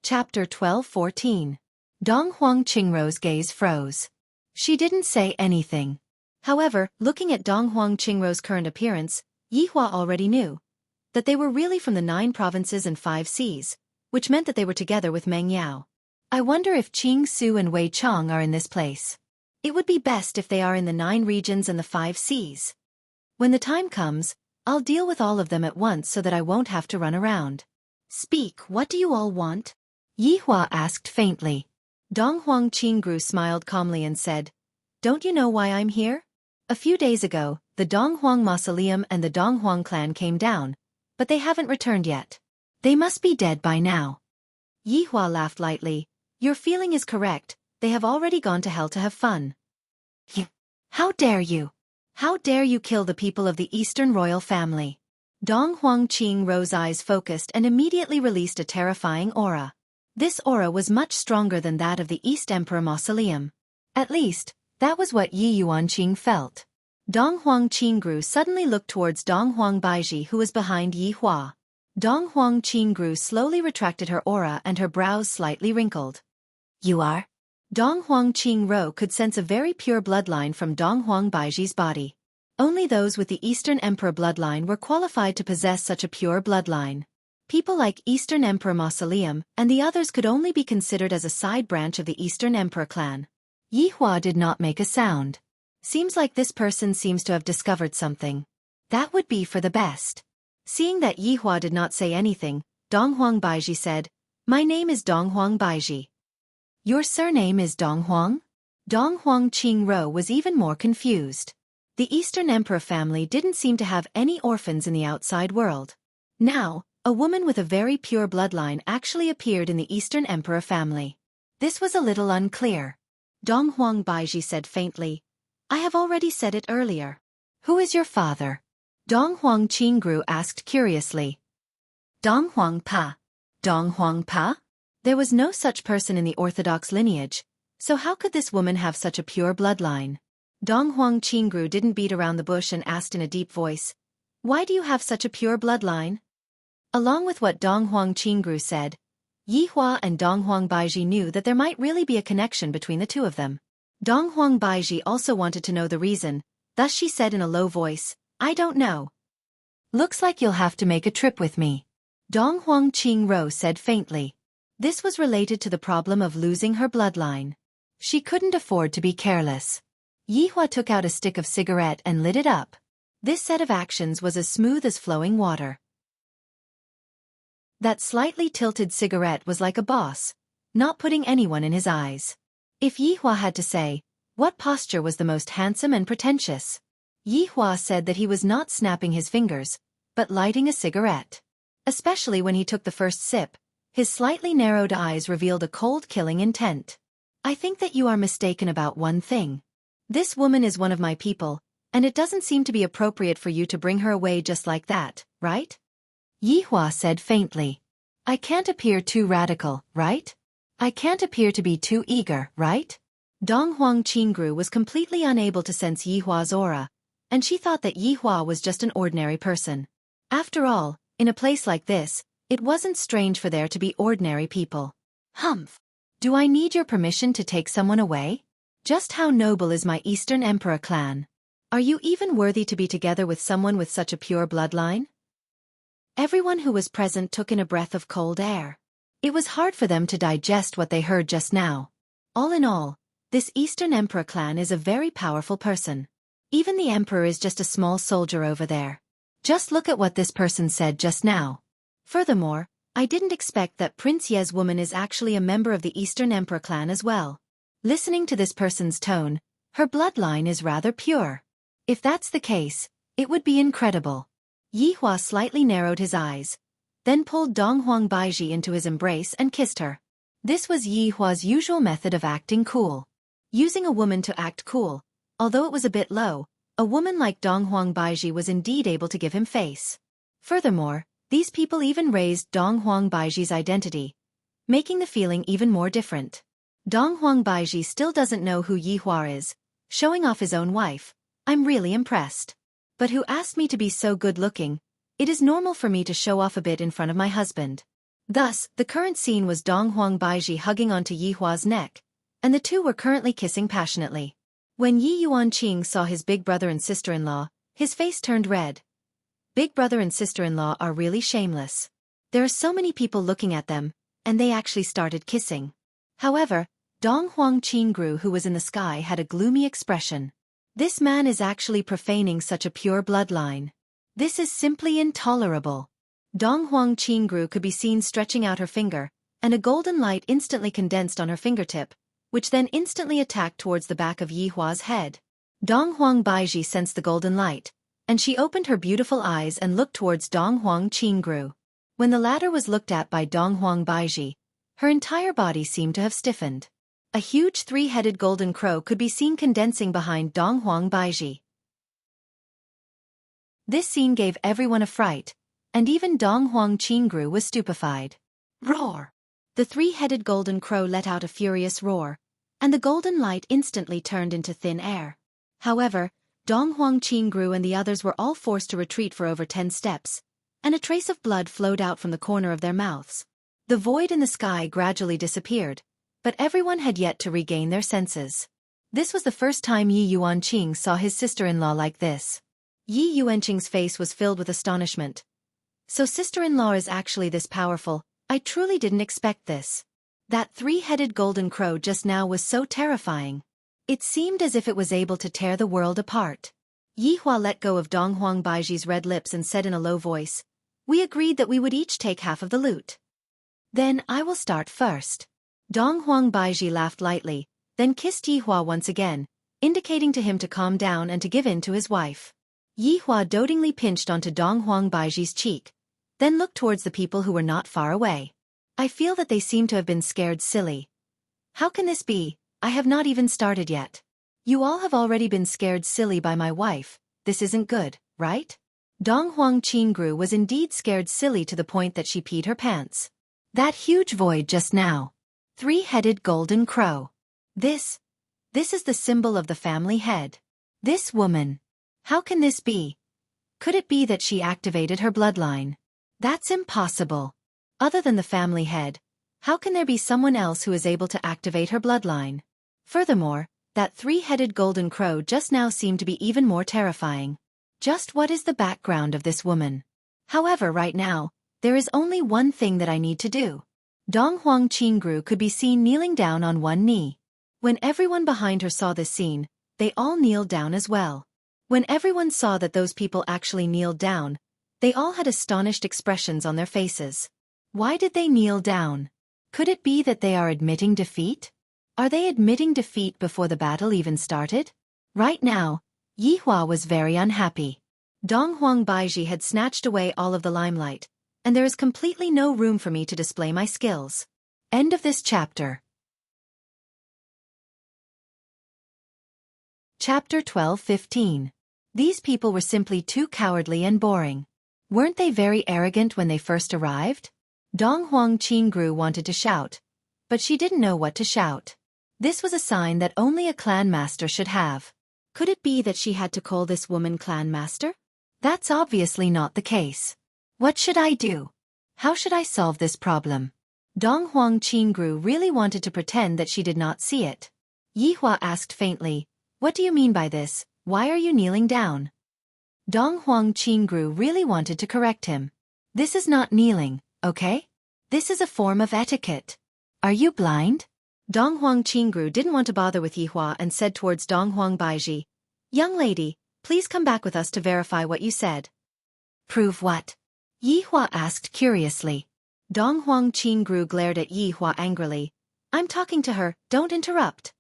Chapter 12-14. Dong Huang Qingrou's gaze froze. She didn't say anything. However, looking at Dong Huang Qingrou's current appearance, Yihua already knew that they were really from the 9 provinces and 5 seas, which meant that they were together with Meng Yao. I wonder if Qing Su and Wei Chong are in this place. It would be best if they are in the 9 regions and the 5 seas. When the time comes, I'll deal with all of them at once so that I won't have to run around. Speak, what do you all want? Yihua asked faintly. Dong Huang Qingrou smiled calmly and said, Don't you know why I'm here? A few days ago, the Dong Huang Mausoleum and the Dong Huang clan came down, but they haven't returned yet. They must be dead by now. Yihua laughed lightly. Your feeling is correct, they have already gone to hell to have fun. How dare you? How dare you kill the people of the Eastern royal family? Dong Huang Qingrou's eyes focused and immediately released a terrifying aura. This aura was much stronger than that of the East Emperor Mausoleum. At least, that was what Yi Yuanqing felt. Dong Huang Qingrou suddenly looked towards Dong Huang Baizhi, who was behind Yihua. Dong Huang Qingrou slowly retracted her aura and her brows slightly wrinkled. You are? Dong Huang Qingrou could sense a very pure bloodline from Dong Huang Baizhi's body. Only those with the Eastern Emperor bloodline were qualified to possess such a pure bloodline. People like Eastern Emperor Mausoleum and the others could only be considered as a side branch of the Eastern Emperor clan. Yihua did not make a sound. Seems like this person seems to have discovered something. That would be for the best. Seeing that Yihua did not say anything, Dong Huang Baizhi said, My name is Dong Huang Baizhi. Your surname is Dong Huang? Dong Huang Qingrou was even more confused. The Eastern Emperor family didn't seem to have any orphans in the outside world. Now, a woman with a very pure bloodline actually appeared in the Eastern Emperor family. This was a little unclear. Dong Huang Baizhi said faintly, I have already said it earlier. Who is your father? Dong Huang Qingrou asked curiously. Dong Huang Pa. Dong Huang Pa? There was no such person in the orthodox lineage, so how could this woman have such a pure bloodline? Dong Huang Qingrou didn't beat around the bush and asked in a deep voice, Why do you have such a pure bloodline? Along with what Dong Huang Qingrou said, Yihua and Dong Huang Baizhi knew that there might really be a connection between the two of them. Dong Huang Baizhi also wanted to know the reason, thus she said in a low voice, I don't know. Looks like you'll have to make a trip with me. Dong Huang Qingrou said faintly. This was related to the problem of losing her bloodline. She couldn't afford to be careless. Yihua took out a stick of cigarette and lit it up. This set of actions was as smooth as flowing water. That slightly tilted cigarette was like a boss, not putting anyone in his eyes. If Yihua had to say, what posture was the most handsome and pretentious? Yihua said that he was not snapping his fingers, but lighting a cigarette. Especially when he took the first sip, his slightly narrowed eyes revealed a cold killing intent. I think that you are mistaken about one thing. This woman is one of my people, and it doesn't seem to be appropriate for you to bring her away just like that, right? Yihua said faintly. I can't appear too radical, right? I can't appear to be too eager, right? Dong Huang Qingrou was completely unable to sense Yihua's aura, and she thought that Yihua was just an ordinary person. After all, in a place like this, it wasn't strange for there to be ordinary people. Humph! Do I need your permission to take someone away? Just how noble is my Eastern Emperor clan? Are you even worthy to be together with someone with such a pure bloodline? Everyone who was present took in a breath of cold air. It was hard for them to digest what they heard just now. All in all, this Eastern Emperor clan is a very powerful person. Even the Emperor is just a small soldier over there. Just look at what this person said just now. Furthermore, I didn't expect that Prince Ye's woman is actually a member of the Eastern Emperor clan as well. Listening to this person's tone, her bloodline is rather pure. If that's the case, it would be incredible. Yihua slightly narrowed his eyes, then pulled Dong Huang Baizhi into his embrace and kissed her. This was Yihua's usual method of acting cool. Using a woman to act cool, although it was a bit low, a woman like Dong Huang Baizhi was indeed able to give him face. Furthermore, these people even raised Dong Huang Baizhi's identity, making the feeling even more different. Dong Huang Baizhi still doesn't know who Yihua is, showing off his own wife. I'm really impressed. But who asked me to be so good-looking? It is normal for me to show off a bit in front of my husband. Thus, the current scene was Dong Huang Baiji hugging onto Yi Hua's neck, and the two were currently kissing passionately. When Yi Yuanqing saw his big brother and sister-in-law, his face turned red. Big brother and sister-in-law are really shameless. There are so many people looking at them, and they actually started kissing. However, Dong Huangqing, who was in the sky, had a gloomy expression. This man is actually profaning such a pure bloodline. This is simply intolerable. Dong Huangqing could be seen stretching out her finger, and a golden light instantly condensed on her fingertip, which then instantly attacked towards the back of Yi Hua's head. Dong Huang Baiji sensed the golden light, and she opened her beautiful eyes and looked towards Dong Huangqing. When the latter was looked at by Dong Huang Baiji, her entire body seemed to have stiffened. A huge three-headed golden crow could be seen condensing behind Dong Huang Baiji. This scene gave everyone a fright, and even Dong Huangqing was stupefied. Roar! The three-headed golden crow let out a furious roar, and the golden light instantly turned into thin air. However, Dong Huangqing and the others were all forced to retreat for over 10 steps, and a trace of blood flowed out from the corner of their mouths. The void in the sky gradually disappeared, but everyone had yet to regain their senses. This was the first time Yi Yuanqing saw his sister-in-law like this. Yi Yuanqing's face was filled with astonishment. So sister-in-law is actually this powerful. I truly didn't expect this. That three-headed golden crow just now was so terrifying. It seemed as if it was able to tear the world apart. Yi Hua let go of Dong Huang Baiji's red lips and said in a low voice, "We agreed that we would each take half of the loot. Then I will start first." Dong Huang Baiji laughed lightly, then kissed Yi Hua once again, indicating to him to calm down and to give in to his wife. Yi Hua dotingly pinched onto Dong Huang Baiji's cheek, then looked towards the people who were not far away. I feel that they seem to have been scared silly. How can this be? I have not even started yet. You all have already been scared silly by my wife. This isn't good, right? Dong Huangqing was indeed scared silly to the point that she peed her pants. That huge void just now. Three-headed golden crow. This is the symbol of the family head. This woman. How can this be? Could it be that she activated her bloodline? That's impossible. Other than the family head, how can there be someone else who is able to activate her bloodline? Furthermore, that three-headed golden crow just now seemed to be even more terrifying. Just what is the background of this woman? However, right now, there is only one thing that I need to do. Dong Huangqing could be seen kneeling down on one knee. When everyone behind her saw this scene, they all kneeled down as well. When everyone saw that those people actually kneeled down, they all had astonished expressions on their faces. Why did they kneel down? Could it be that they are admitting defeat? Are they admitting defeat before the battle even started? Right now, Yi Hua was very unhappy. Dong Huang Baiji had snatched away all of the limelight, and there is completely no room for me to display my skills. End of this chapter. Chapter 12-15. These people were simply too cowardly and boring. Weren't they very arrogant when they first arrived? Dong Huangqing wanted to shout, but she didn't know what to shout. This was a sign that only a clan master should have. Could it be that she had to call this woman clan master? That's obviously not the case. What should I do? How should I solve this problem? Dong Huangqing really wanted to pretend that she did not see it. Yi Hua asked faintly, "What do you mean by this? Why are you kneeling down?" Dong Huangqing really wanted to correct him. "This is not kneeling, okay? This is a form of etiquette. Are you blind?" Dong Huangqing didn't want to bother with Yi Hua and said towards Dong Huang Baiji, "Young lady, please come back with us to verify what you said." "Prove what?" Yi Hua asked curiously. Dong Huangqing glared at Yi Hua angrily. "I'm talking to her, don't interrupt."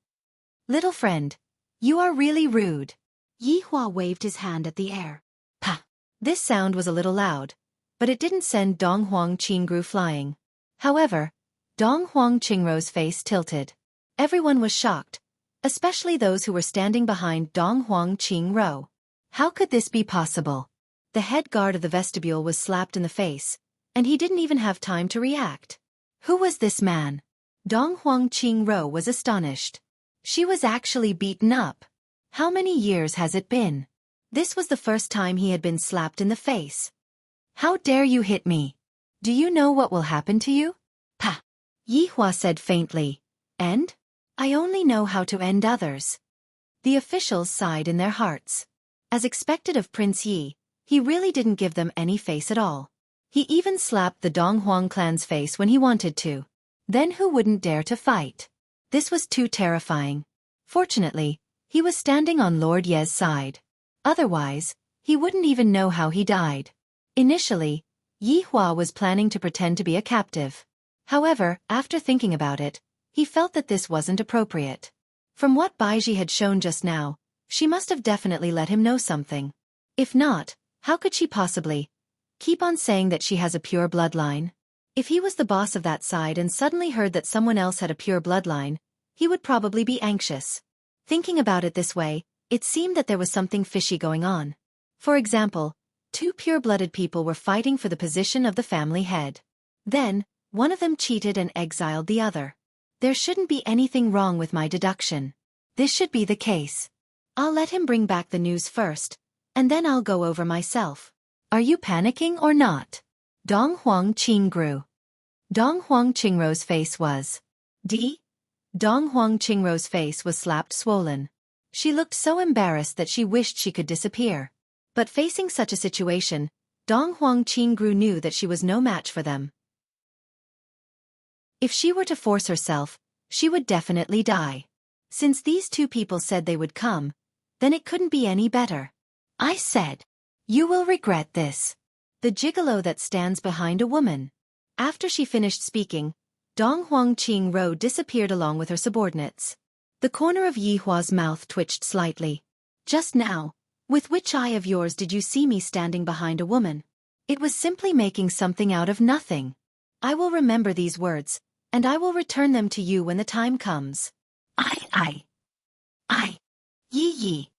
"Little friend, you are really rude." Yi Hua waved his hand at the air. "Pa!" This sound was a little loud, but it didn't send Dong Huangqing flying. However, Dong Huangqing's face tilted. Everyone was shocked, especially those who were standing behind Dong Huangqing. How could this be possible? The head guard of the vestibule was slapped in the face, and he didn't even have time to react. Who was this man? Dong Huangqing was astonished. She was actually beaten up. How many years has it been? This was the first time he had been slapped in the face. "How dare you hit me?" Do you know what will happen to you? Pa! Yi Hua said faintly. End? I only know how to end others. The officials sighed in their hearts. As expected of Prince Yi, he really didn't give them any face at all. He even slapped the Donghuang clan's face when he wanted to. Then who wouldn't dare to fight? This was too terrifying. Fortunately, he was standing on Lord Ye's side. Otherwise, he wouldn't even know how he died. Initially, Yi Hua was planning to pretend to be a captive. However, after thinking about it, he felt that this wasn't appropriate. From what Baiji had shown just now, she must have definitely let him know something. If not, how could she possibly keep on saying that she has a pure bloodline? If he was the boss of that side and suddenly heard that someone else had a pure bloodline, he would probably be anxious. Thinking about it this way, it seemed that there was something fishy going on. For example, two pure-blooded people were fighting for the position of the family head. Then, one of them cheated and exiled the other. There shouldn't be anything wrong with my deduction. This should be the case. I'll let him bring back the news first, and then I'll go over myself. Are you panicking or not? Dong Huangqing grew. Dong Huangqing's face was Dong Huangqing's face was slapped swollen. She looked so embarrassed that she wished she could disappear. But facing such a situation, Dong Huangqing knew that she was no match for them. If she were to force herself, she would definitely die. Since these two people said they would come, then it couldn't be any better. I said, you will regret this. The gigolo that stands behind a woman. After she finished speaking, Dong Huangqing disappeared along with her subordinates. The corner of Yi Hua's mouth twitched slightly. Just now, with which eye of yours did you see me standing behind a woman? It was simply making something out of nothing. I will remember these words, and I will return them to you when the time comes. I. Yi.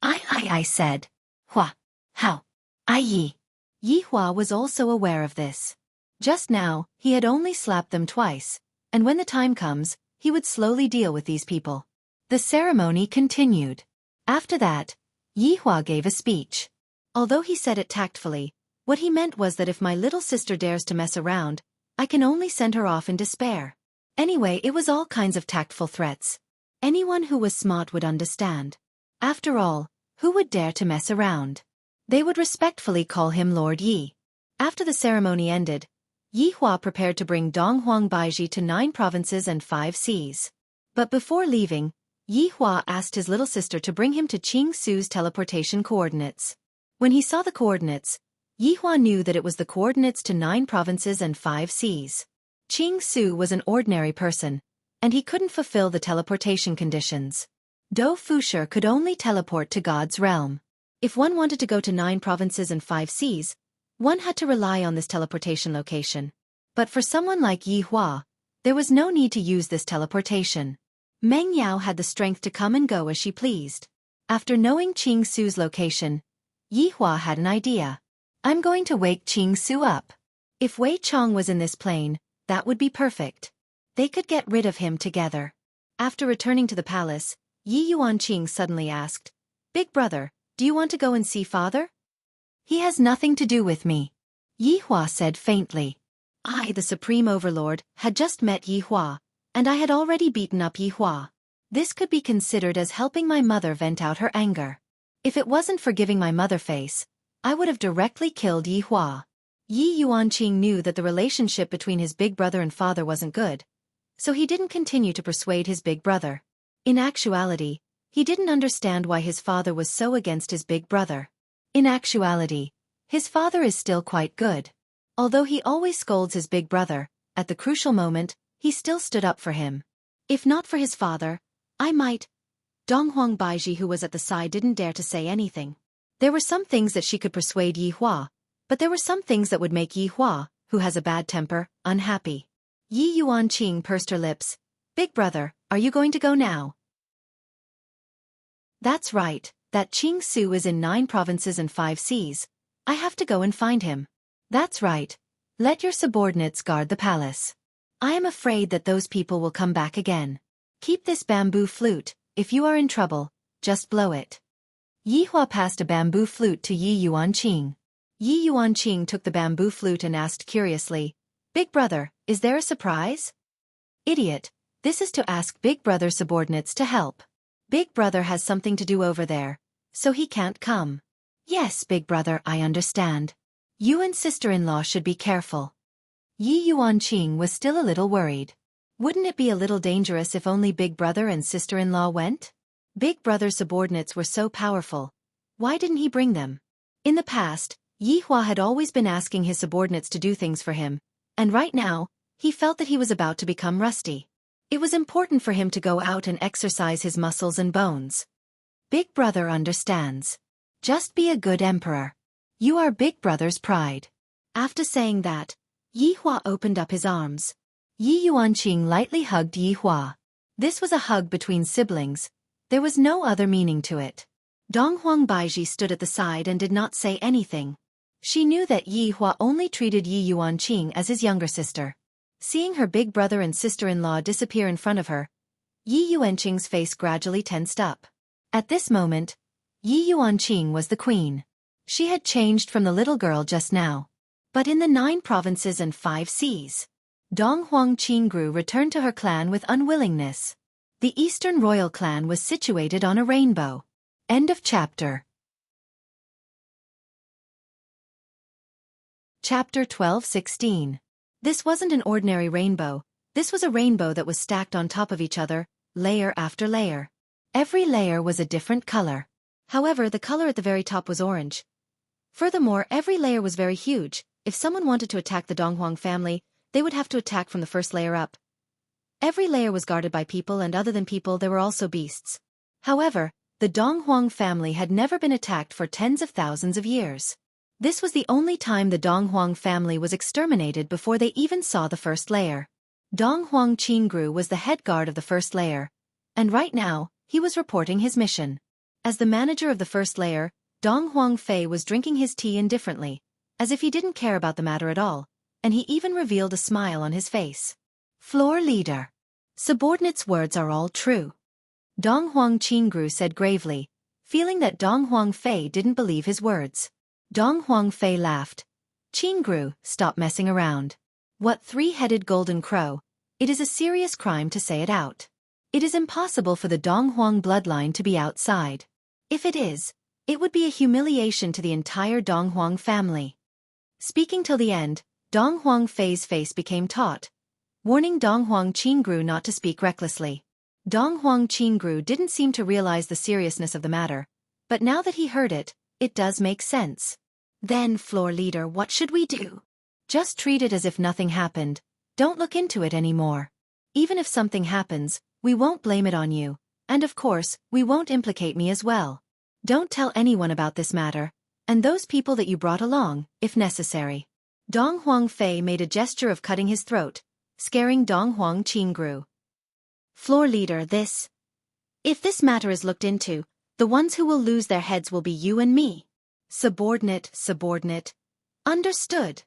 I said. Hua. How? Yi. Yi Hua was also aware of this. Just now, he had only slapped them twice, and when the time comes, he would slowly deal with these people. The ceremony continued. After that, Yi Hua gave a speech. Although he said it tactfully, what he meant was that if my little sister dares to mess around, I can only send her off in despair. Anyway, it was all kinds of tactful threats. Anyone who was smart would understand. After all, who would dare to mess around? They would respectfully call him Lord Yi. After the ceremony ended, Yi Hua prepared to bring Donghuang Baiji to 9 provinces and 5 seas. But before leaving, Yi Hua asked his little sister to bring him to Qing Su's teleportation coordinates. When he saw the coordinates, Yi Hua knew that it was the coordinates to 9 provinces and 5 seas. Qing Su was an ordinary person, and he couldn't fulfill the teleportation conditions. Do Fusher could only teleport to God's realm. If one wanted to go to 9 provinces and 5 seas, one had to rely on this teleportation location. But for someone like Yi Hua, there was no need to use this teleportation. Meng Yao had the strength to come and go as she pleased. After knowing Qing Su's location, Yi Hua had an idea. I'm going to wake Qing Su up. If Wei Chong was in this plane, that would be perfect. They could get rid of him together. After returning to the palace, Yi Yuanqing suddenly asked, Big brother, do you want to go and see father? He has nothing to do with me. Yi Hua said faintly. I, the Supreme Overlord, had just met Yi Hua, and I had already beaten up Yi Hua. This could be considered as helping my mother vent out her anger. If it wasn't for giving my mother face, I would have directly killed Yi Hua. Yi Yuanqing knew that the relationship between his big brother and father wasn't good, so he didn't continue to persuade his big brother. In actuality, he didn't understand why his father was so against his big brother. In actuality, his father is still quite good. Although he always scolds his big brother, at the crucial moment, he still stood up for him. If not for his father, I might. Donghuang Baiji, who was at the side, didn't dare to say anything. There were some things that she could persuade Yi Hua, but there were some things that would make Yi Hua, who has a bad temper, unhappy. Yi Yuanqing pursed her lips. Big brother, are you going to go now? That's right, that Qing Su is in 9 provinces and 5 seas. I have to go and find him. That's right. Let your subordinates guard the palace. I am afraid that those people will come back again. Keep this bamboo flute. If you are in trouble, just blow it. Yi Hua passed a bamboo flute to Yi Yuanqing. Yi Yuanqing took the bamboo flute and asked curiously, "Big brother, is there a surprise?" "Idiot, this is to ask Big brother's subordinates to help. Big brother has something to do over there, so he can't come." "Yes, big brother, I understand. You and sister-in-law should be careful." Yi Yuanqing was still a little worried. Wouldn't it be a little dangerous if only big brother and sister-in-law went? Big brother's subordinates were so powerful. Why didn't he bring them? In the past, Yi Hua had always been asking his subordinates to do things for him, and right now, he felt that he was about to become rusty. It was important for him to go out and exercise his muscles and bones. Big brother understands. Just be a good emperor. You are big brother's pride. After saying that, Yi Hua opened up his arms. Yi Yuanqing lightly hugged Yi Hua. This was a hug between siblings. There was no other meaning to it. Donghuang Baiji stood at the side and did not say anything. She knew that Yi Hua only treated Yi Yuanqing as his younger sister. Seeing her big brother and sister-in-law disappear in front of her, Yi Yuanqing's face gradually tensed up. At this moment, Yi Yuanqing was the queen. She had changed from the little girl just now. But in the 9 provinces and 5 seas, Donghuang Qingru returned to her clan with unwillingness. The Eastern royal clan was situated on a rainbow. End of chapter. Chapter 12-16. This wasn't an ordinary rainbow. This was a rainbow that was stacked on top of each other, layer after layer. Every layer was a different color. However, the color at the very top was orange. Furthermore, every layer was very huge. If someone wanted to attack the Donghuang family, they would have to attack from the first layer up. Every layer was guarded by people, and other than people there were also beasts. However, the Donghuang family had never been attacked for tens of thousands of years. This was the only time the Donghuang family was exterminated before they even saw the first layer. Donghuang Qingru was the head guard of the first layer, and right now, he was reporting his mission. As the manager of the first layer, Donghuang Fei was drinking his tea indifferently, as if he didn't care about the matter at all, and he even revealed a smile on his face. "Floor leader. Subordinates' words are all true," Donghuang Qingru said gravely, feeling that Donghuang Fei didn't believe his words. Donghuang Fei laughed. "Qingru, stop messing around. What 3-headed golden crow? It is a serious crime to say it out. It is impossible for the Donghuang bloodline to be outside. If it is, it would be a humiliation to the entire Donghuang family." Speaking till the end, Donghuang Fei's face became taut, warning Donghuang Qingru not to speak recklessly. Donghuang Qingru didn't seem to realize the seriousness of the matter, but now that he heard it, it does make sense. "Then, floor leader, what should we do?" "Just treat it as if nothing happened. Don't look into it anymore. Even if something happens, we won't blame it on you, and of course, we won't implicate me as well. Don't tell anyone about this matter, and those people that you brought along, if necessary." Donghuang Fei made a gesture of cutting his throat, scaring Donghuang Qingru. "Floor leader, if this matter is looked into, the ones who will lose their heads will be you and me." Subordinate. Understood.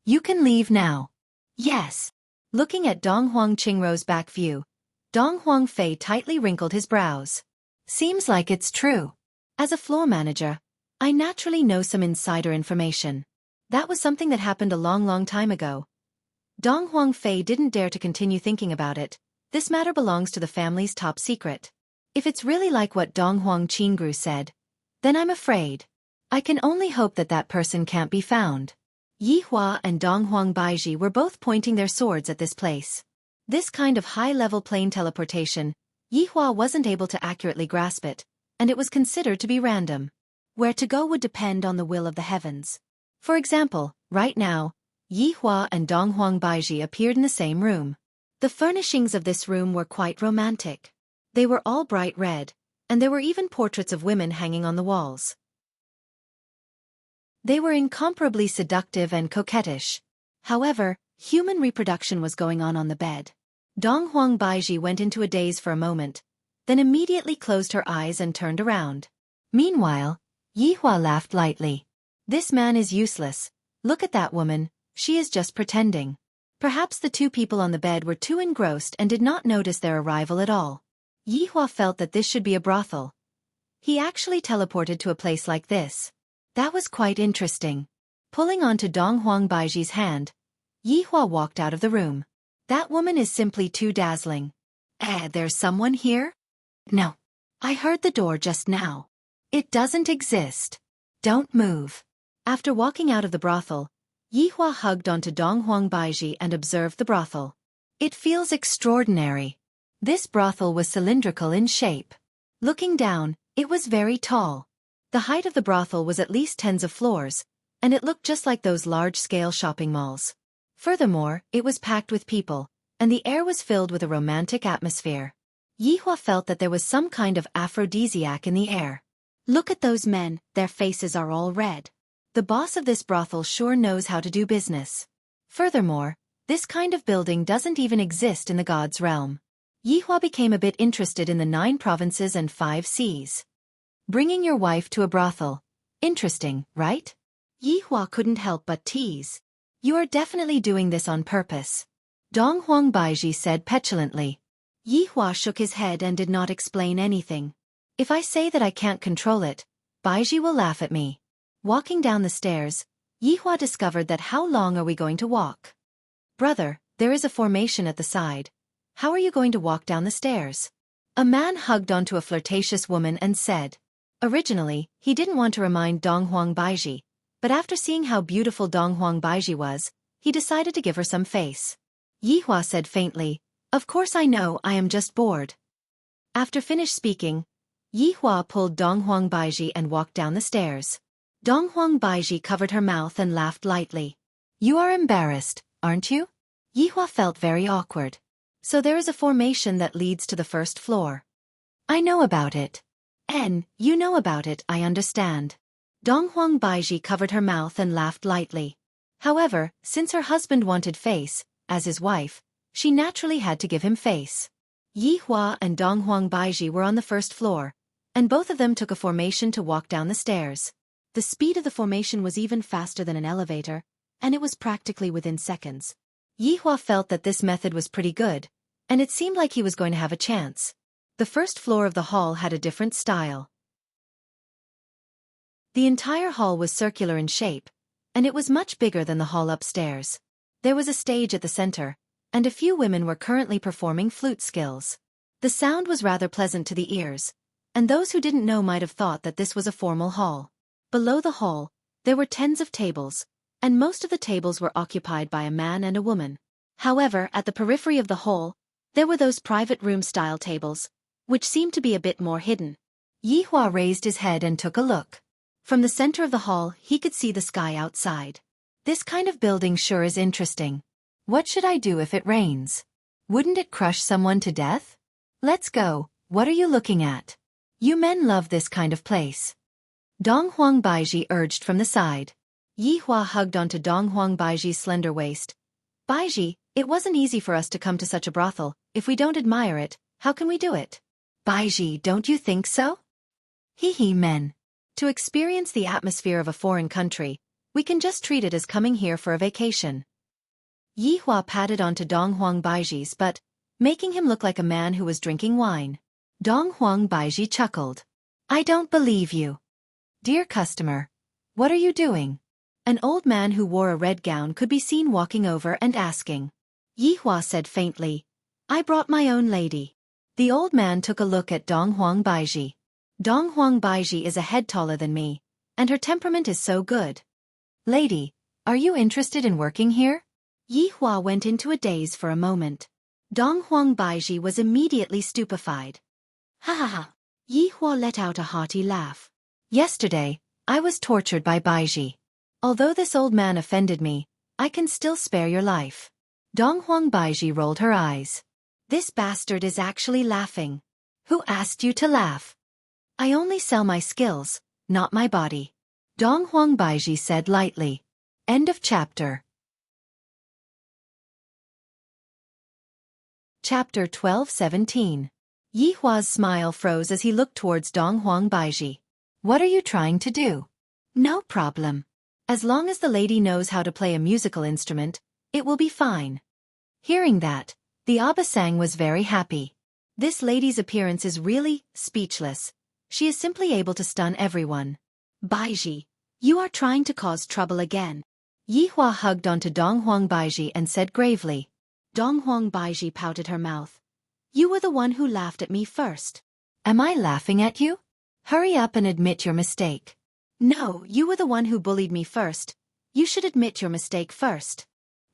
"You can leave now." "Yes." Looking at Donghuang Qingru's back view, Donghuang Fei tightly wrinkled his brows. "Seems like it's true. As a floor manager, I naturally know some insider information. That was something that happened a long time ago." Donghuang Fei didn't dare to continue thinking about it. This matter belongs to the family's top secret. If it's really like what Donghuang Qingru said, then I'm afraid. I can only hope that that person can't be found. Yi Hua and Donghuang Baiji were both pointing their swords at this place. This kind of high-level plane teleportation, Yi Hua wasn't able to accurately grasp it, and it was considered to be random. Where to go would depend on the will of the heavens. For example, right now, Yi Hua and Donghuang Baiji appeared in the same room. The furnishings of this room were quite romantic. They were all bright red, and there were even portraits of women hanging on the walls. They were incomparably seductive and coquettish. However, human reproduction was going on the bed. Donghuang Baiji went into a daze for a moment, then immediately closed her eyes and turned around. Meanwhile, Yi Hua laughed lightly. "This man is useless. Look at that woman, she is just pretending." Perhaps the 2 people on the bed were too engrossed and did not notice their arrival at all. Yi Hua felt that this should be a brothel. He actually teleported to a place like this. That was quite interesting. Pulling onto Dong Huang Baiji's hand, Yihua walked out of the room. That woman is simply too dazzling. There's someone here? No. I heard the door just now. It doesn't exist. Don't move. After walking out of the brothel, Yihua hugged onto Dong Huang Baiji and observed the brothel. It feels extraordinary. This brothel was cylindrical in shape. Looking down, it was very tall. The height of the brothel was at least tens of floors, and it looked just like those large-scale shopping malls. Furthermore, it was packed with people, and the air was filled with a romantic atmosphere. Yihua felt that there was some kind of aphrodisiac in the air. Look at those men, their faces are all red. The boss of this brothel sure knows how to do business. Furthermore, this kind of building doesn't even exist in the gods' realm. Yihua became a bit interested in the 9 provinces and 5 seas. Bringing your wife to a brothel. Interesting, right? Yihua couldn't help but tease. You are definitely doing this on purpose. Dong Huang Baiji said petulantly. Yihua shook his head and did not explain anything. If I say that I can't control it, Baiji will laugh at me. Walking down the stairs, Yihua discovered that how long are we going to walk? Brother, there is a formation at the side. How are you going to walk down the stairs? A man hugged onto a flirtatious woman and said. Originally, he didn't want to remind Dong Huang Baiji, but after seeing how beautiful Dong Huang Baiji was, he decided to give her some face. Yihua said faintly, Of course I know, I am just bored. After finished speaking, Yihua pulled Dong Huang Baiji and walked down the stairs. Dong Huang Baiji covered her mouth and laughed lightly. You are embarrassed, aren't you? Yihua felt very awkward. So there is a formation that leads to the first floor. I know about it. You know about it, I understand. Dong Huang Baiji covered her mouth and laughed lightly. However, since her husband wanted face, as his wife, she naturally had to give him face. Yihua and Dong Huang Baiji were on the first floor, and both of them took a formation to walk down the stairs. The speed of the formation was even faster than an elevator, and it was practically within seconds. Yihua felt that this method was pretty good, and it seemed like he was going to have a chance. The first floor of the hall had a different style. The entire hall was circular in shape, and it was much bigger than the hall upstairs. There was a stage at the center, and a few women were currently performing flute skills. The sound was rather pleasant to the ears, and those who didn't know might have thought that this was a formal hall. Below the hall, there were tens of tables, and most of the tables were occupied by a man and a woman. However, at the periphery of the hall, there were those private room-style tables, which seemed to be a bit more hidden. Yihua raised his head and took a look. From the center of the hall, he could see the sky outside. This kind of building sure is interesting. What should I do if it rains? Wouldn't it crush someone to death? Let's go, what are you looking at? You men love this kind of place. Dong Huang Baiji urged from the side. Yihua hugged onto Dong Huang Baiji's slender waist. Baiji, it wasn't easy for us to come to such a brothel. If we don't admire it, how can we do it? Baiji, don't you think so? Hee men. To experience the atmosphere of a foreign country, we can just treat it as coming here for a vacation. Yihua patted onto Dong Huang Baiji's butt, making him look like a man who was drinking wine. Dong Huang Baiji chuckled. I don't believe you. Dear customer, what are you doing? An old man who wore a red gown could be seen walking over and asking. Yihua said faintly, I brought my own lady. The old man took a look at Dong Huang Baiji. Dong Huang Baiji is a head taller than me, and her temperament is so good. Lady, are you interested in working here? Yihua went into a daze for a moment. Dong Huang Baiji was immediately stupefied. Ha ha ha. Yihua let out a hearty laugh. Yesterday, I was tortured by Baiji. Although this old man offended me, I can still spare your life. Dong Huang Baiji rolled her eyes. This bastard is actually laughing. Who asked you to laugh? I only sell my skills, not my body. Dong Huang Baiji said lightly. End of chapter. Chapter 12:17. Yihua's smile froze as he looked towards Dong Huang Baiji. What are you trying to do? No problem. As long as the lady knows how to play a musical instrument, it will be fine. Hearing that, the Abasang was very happy. This lady's appearance is really speechless. She is simply able to stun everyone. Baiji, You are trying to cause trouble again. Yihua hugged onto Dong Huang Baiji and said gravely. Dong Huang Baiji pouted her mouth. You were the one who laughed at me first. Am I laughing at you? Hurry up and admit your mistake. No, you were the one who bullied me first. You should admit your mistake first.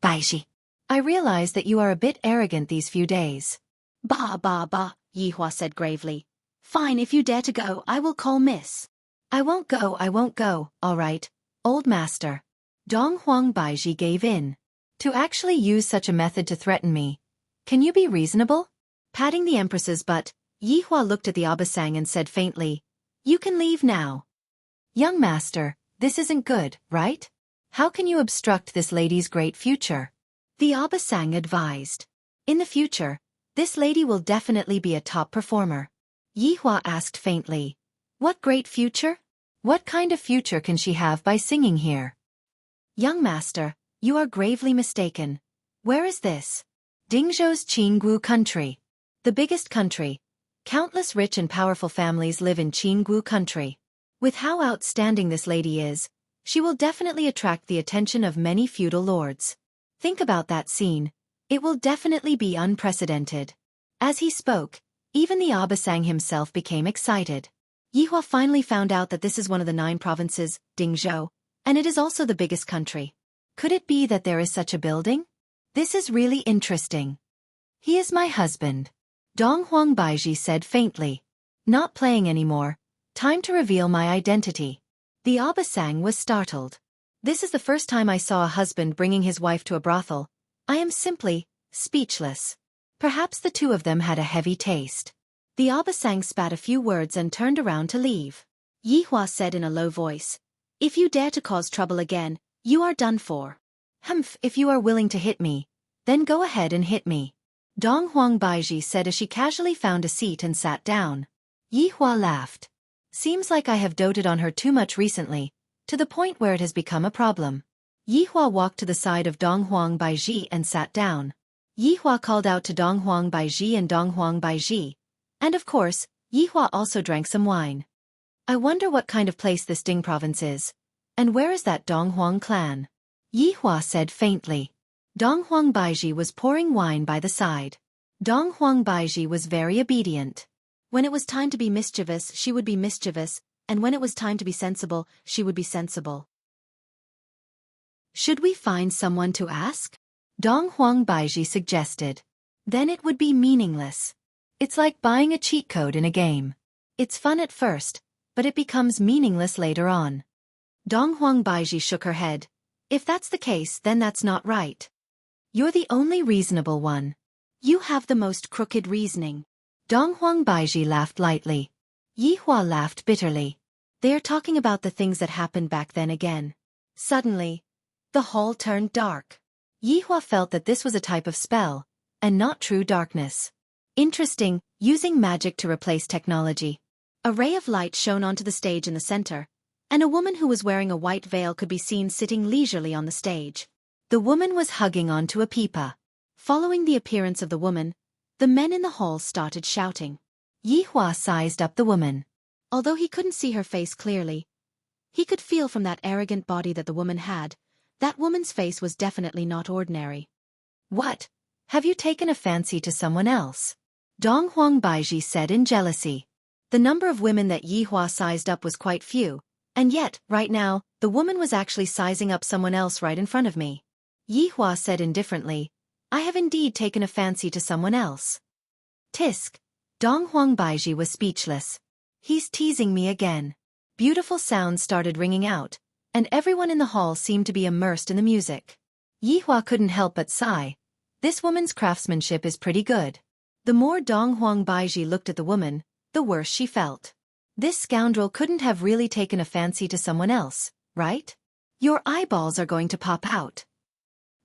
Baiji. I realize that you are a bit arrogant these few days. Bah, Yihua said gravely. Fine, if you dare to go, I will call Miss. I won't go, all right, old master. Dong Huang Baiji gave in. To actually use such a method to threaten me. Can you be reasonable? Patting the Empress's butt, Yihua looked at the Abasang and said faintly, You can leave now. Young master, this isn't good, right? How can you obstruct this lady's great future? The Abasang advised. In the future, this lady will definitely be a top performer. Yihua asked faintly. What great future? What kind of future can she have by singing here? Young master, you are gravely mistaken. Where is this? Dingzhou's Qinggu country. The biggest country. Countless rich and powerful families live in Qinggu country. With how outstanding this lady is, she will definitely attract the attention of many feudal lords. Think about that scene. It will definitely be unprecedented. As he spoke, even the Abasang himself became excited. Yihua finally found out that this is one of the 9 provinces, Dingzhou, and it is also the biggest country. Could it be that there is such a building? This is really interesting. He is my husband. Dong Huang Baiji said faintly. Not playing anymore. Time to reveal my identity. The Abasang was startled. This is the first time I saw a husband bringing his wife to a brothel. I am simply speechless. Perhaps the two of them had a heavy taste. The Abasang spat a few words and turned around to leave. Yihua said in a low voice, If you dare to cause trouble again, you are done for. Humph, if you are willing to hit me, then go ahead and hit me. Dong Huang Baiji said as she casually found a seat and sat down. Yihua laughed. Seems like I have doted on her too much recently, to the point where it has become a problem. Yihua walked to the side of Dong Huang Baiji and sat down. Yihua called out to Dong Huang Baiji and Dong Huang Baiji. And of course, Yihua also drank some wine. I wonder what kind of place this Ding province is. And where is that Dong Huang clan? Yihua said faintly. Dong Huang Baiji was pouring wine by the side. Dong Huang Baiji was very obedient. When it was time to be mischievous, she would be mischievous, and when it was time to be sensible, she would be sensible. Should we find someone to ask? Dong Huang Baiji suggested. Then it would be meaningless. It's like buying a cheat code in a game. It's fun at first, but it becomes meaningless later on. Dong Huang Baiji shook her head. If that's the case, then that's not right. You're the only reasonable one. You have the most crooked reasoning. Dong Huang Baiji laughed lightly. Yihua laughed bitterly. They are talking about the things that happened back then again. Suddenly, the hall turned dark. Yihua felt that this was a type of spell, and not true darkness. Interesting, using magic to replace technology. A ray of light shone onto the stage in the center, and a woman who was wearing a white veil could be seen sitting leisurely on the stage. The woman was hugging onto a pipa. Following the appearance of the woman, the men in the hall started shouting. Yihua sized up the woman. Although he couldn't see her face clearly, he could feel from that arrogant body that the woman had, that woman's face was definitely not ordinary. What? Have you taken a fancy to someone else? Dong Huang Baiji said in jealousy. The number of women that Yihua sized up was quite few, and yet, right now, the woman was actually sizing up someone else right in front of me. Yihua said indifferently, I have indeed taken a fancy to someone else. Tisk. Dong Huang Baiji was speechless. He's teasing me again. Beautiful sounds started ringing out, and everyone in the hall seemed to be immersed in the music. Yihua couldn't help but sigh. This woman's craftsmanship is pretty good. The more Dong Huang Baiji looked at the woman, the worse she felt. This scoundrel couldn't have really taken a fancy to someone else, right? Your eyeballs are going to pop out.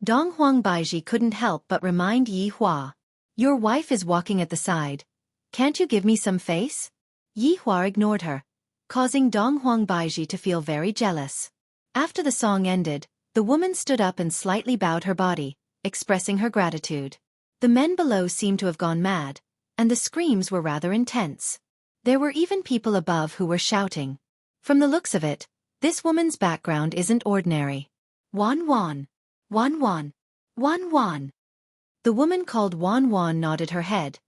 Dong Huang Baiji couldn't help but remind Yihua. Your wife is walking at the side. Can't you give me some face? Yihua ignored her, causing Dong Huang Baiji to feel very jealous. After the song ended, the woman stood up and slightly bowed her body, expressing her gratitude. The men below seemed to have gone mad, and the screams were rather intense. There were even people above who were shouting. From the looks of it, This woman's background isn't ordinary. Wan Wan. Wan Wan. Wan Wan. The woman called Wan Wan nodded her head,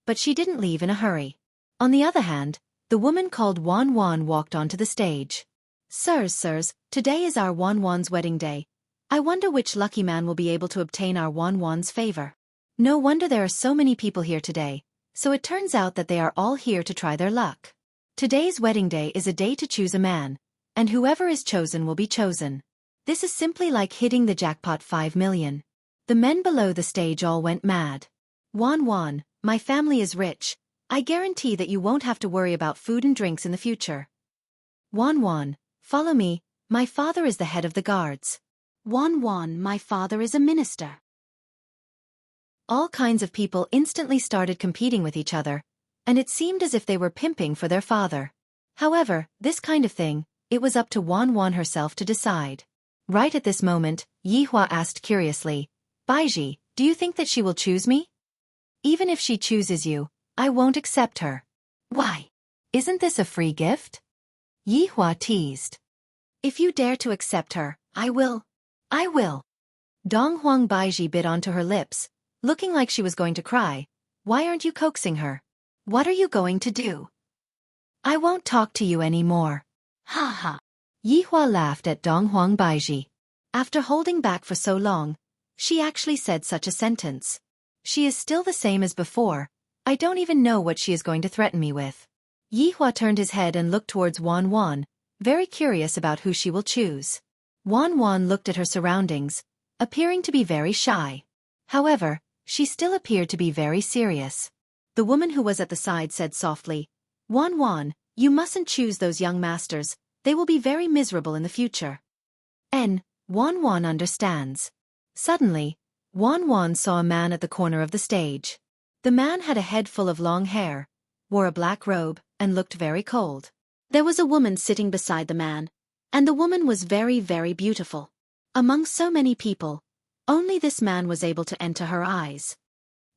but she didn't leave in a hurry. On the other hand, the woman called Wan Wan walked onto the stage. Sirs, today is our Wan Wan's wedding day. I wonder which lucky man will be able to obtain our Wan Wan's favor. No wonder there are so many people here today, so it turns out that they are all here to try their luck. Today's wedding day is a day to choose a man, and whoever is chosen will be chosen. This is simply like hitting the jackpot 5 million. The men below the stage all went mad. Wan Wan, my family is rich. I guarantee that you won't have to worry about food and drinks in the future. Wan Wan, follow me, my father is the head of the guards. Wan Wan, my father is a minister. All kinds of people instantly started competing with each other, and it seemed as if they were pimping for their father. However, this kind of thing, it was up to Wan Wan herself to decide. Right at this moment, Yihua asked curiously, Baiji, do you think that she will choose me? Even if she chooses you, I won't accept her. Why? Isn't this a free gift? Yihua teased. If you dare to accept her, I will. I will. Donghuang Baiji bit onto her lips, looking like she was going to cry. Why aren't you coaxing her? What are you going to do? I won't talk to you anymore. Ha ha. Yihua laughed at Donghuang Baiji. After holding back for so long, she actually said such a sentence. She is still the same as before. I don't even know what she is going to threaten me with. Yihua turned his head and looked towards Wan Wan, very curious about who she will choose. Wan Wan looked at her surroundings, appearing to be very shy. However, she still appeared to be very serious. The woman who was at the side said softly, Wan Wan, you mustn't choose those young masters, they will be very miserable in the future. Wan Wan understands. Suddenly, Wan Wan saw a man at the corner of the stage. The man had a head full of long hair, wore a black robe, and looked very cold. There was a woman sitting beside the man, and the woman was very, very beautiful. Among so many people, only this man was able to enter her eyes.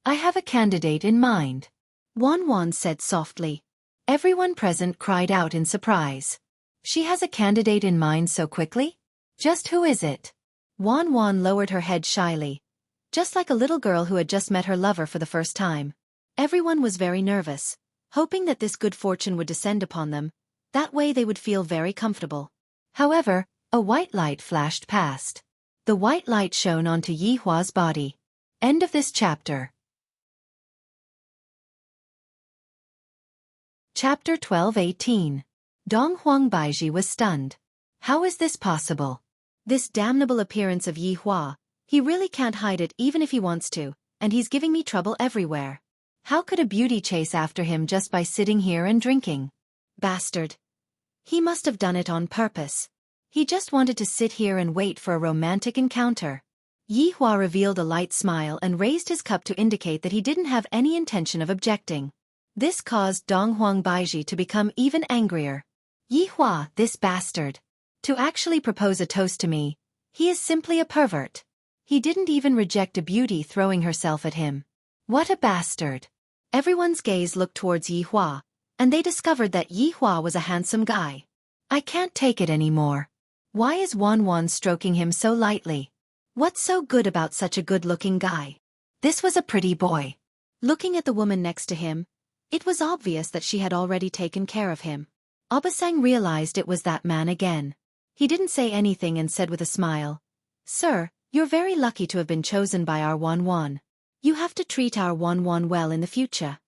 I have a candidate in mind, Wan Wan said softly. Everyone present cried out in surprise. She has a candidate in mind so quickly? Just who is it? Wan Wan lowered her head shyly, just like a little girl who had just met her lover for the first time. Everyone was very nervous, hoping that this good fortune would descend upon them, that way they would feel very comfortable. However, a white light flashed past. The white light shone onto Yihua's body. End of this chapter. Chapter 12:18. Donghuang Baiji was stunned. How is this possible? This damnable appearance of Yihua, he really can't hide it even if he wants to, and he's giving me trouble everywhere. How could a beauty chase after him just by sitting here and drinking? Bastard. He must have done it on purpose. He just wanted to sit here and wait for a romantic encounter. Yihua revealed a light smile and raised his cup to indicate that he didn't have any intention of objecting. This caused Donghuang Baiji to become even angrier. Yihua, this bastard. To actually propose a toast to me, he is simply a pervert. He didn't even reject a beauty throwing herself at him. What a bastard. Everyone's gaze looked towards Yihua, and they discovered that Yihua was a handsome guy. I can't take it anymore. Why is Wan Wan stroking him so lightly? What's so good about such a good-looking guy? This was a pretty boy. Looking at the woman next to him, it was obvious that she had already taken care of him. Obasang realized it was that man again. He didn't say anything and said with a smile, Sir, you're very lucky to have been chosen by our Wan Wan. You have to treat our Wan Wan well in the future.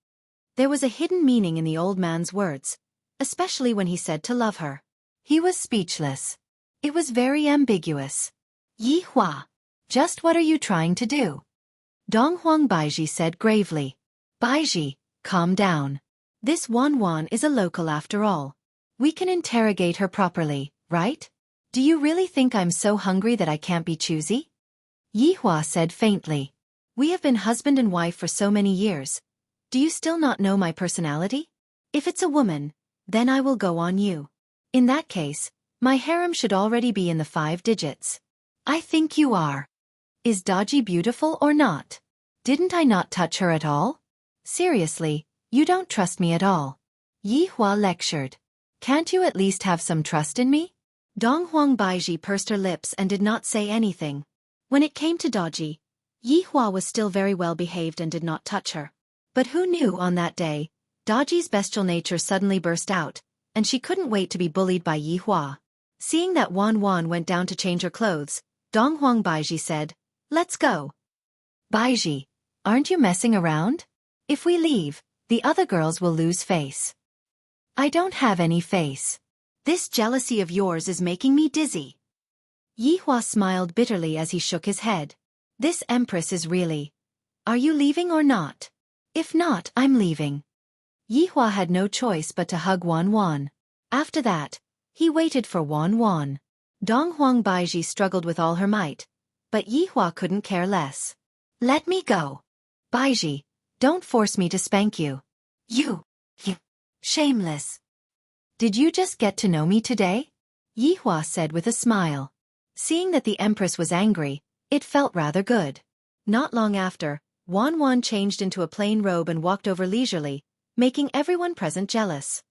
There was a hidden meaning in the old man's words, especially when he said to love her. He was speechless. It was very ambiguous. Yihua, just what are you trying to do? Donghuang Baiji said gravely. Baiji, calm down. This Wan Wan is a local after all. We can interrogate her properly, right? Do you really think I'm so hungry that I can't be choosy? Yihua said faintly. We have been husband and wife for so many years. Do you still not know my personality? If it's a woman, then I will go on you. In that case, my harem should already be in the 5 digits. I think you are. Is Daji beautiful or not? Didn't I not touch her at all? Seriously, you don't trust me at all. Yihua lectured. Can't you at least have some trust in me? Dong Huang Baiji pursed her lips and did not say anything. When it came to Daji, Yi Hua was still very well behaved and did not touch her. But who knew on that day, Daji's bestial nature suddenly burst out, and she couldn't wait to be bullied by Yi Hua. Seeing that Wan Wan went down to change her clothes, Dong Huang Baiji said, "Let's go." "Baiji, aren't you messing around? If we leave, the other girls will lose face." "I don't have any face. This jealousy of yours is making me dizzy." Yi Hua smiled bitterly as he shook his head. "This empress is really... Are you leaving or not? If not, I'm leaving." Yi Hua had no choice but to hug Wan Wan. After that, he waited for Wan Wan. Dong Huang Baiji struggled with all her might, but Yi Hua couldn't care less. "Let me go. Baiji, don't force me to spank you. You shameless. Did you just get to know me today?" Yi Hua said with a smile. Seeing that the empress was angry, it felt rather good. Not long after, Wan Wan changed into a plain robe and walked over leisurely, making everyone present jealous.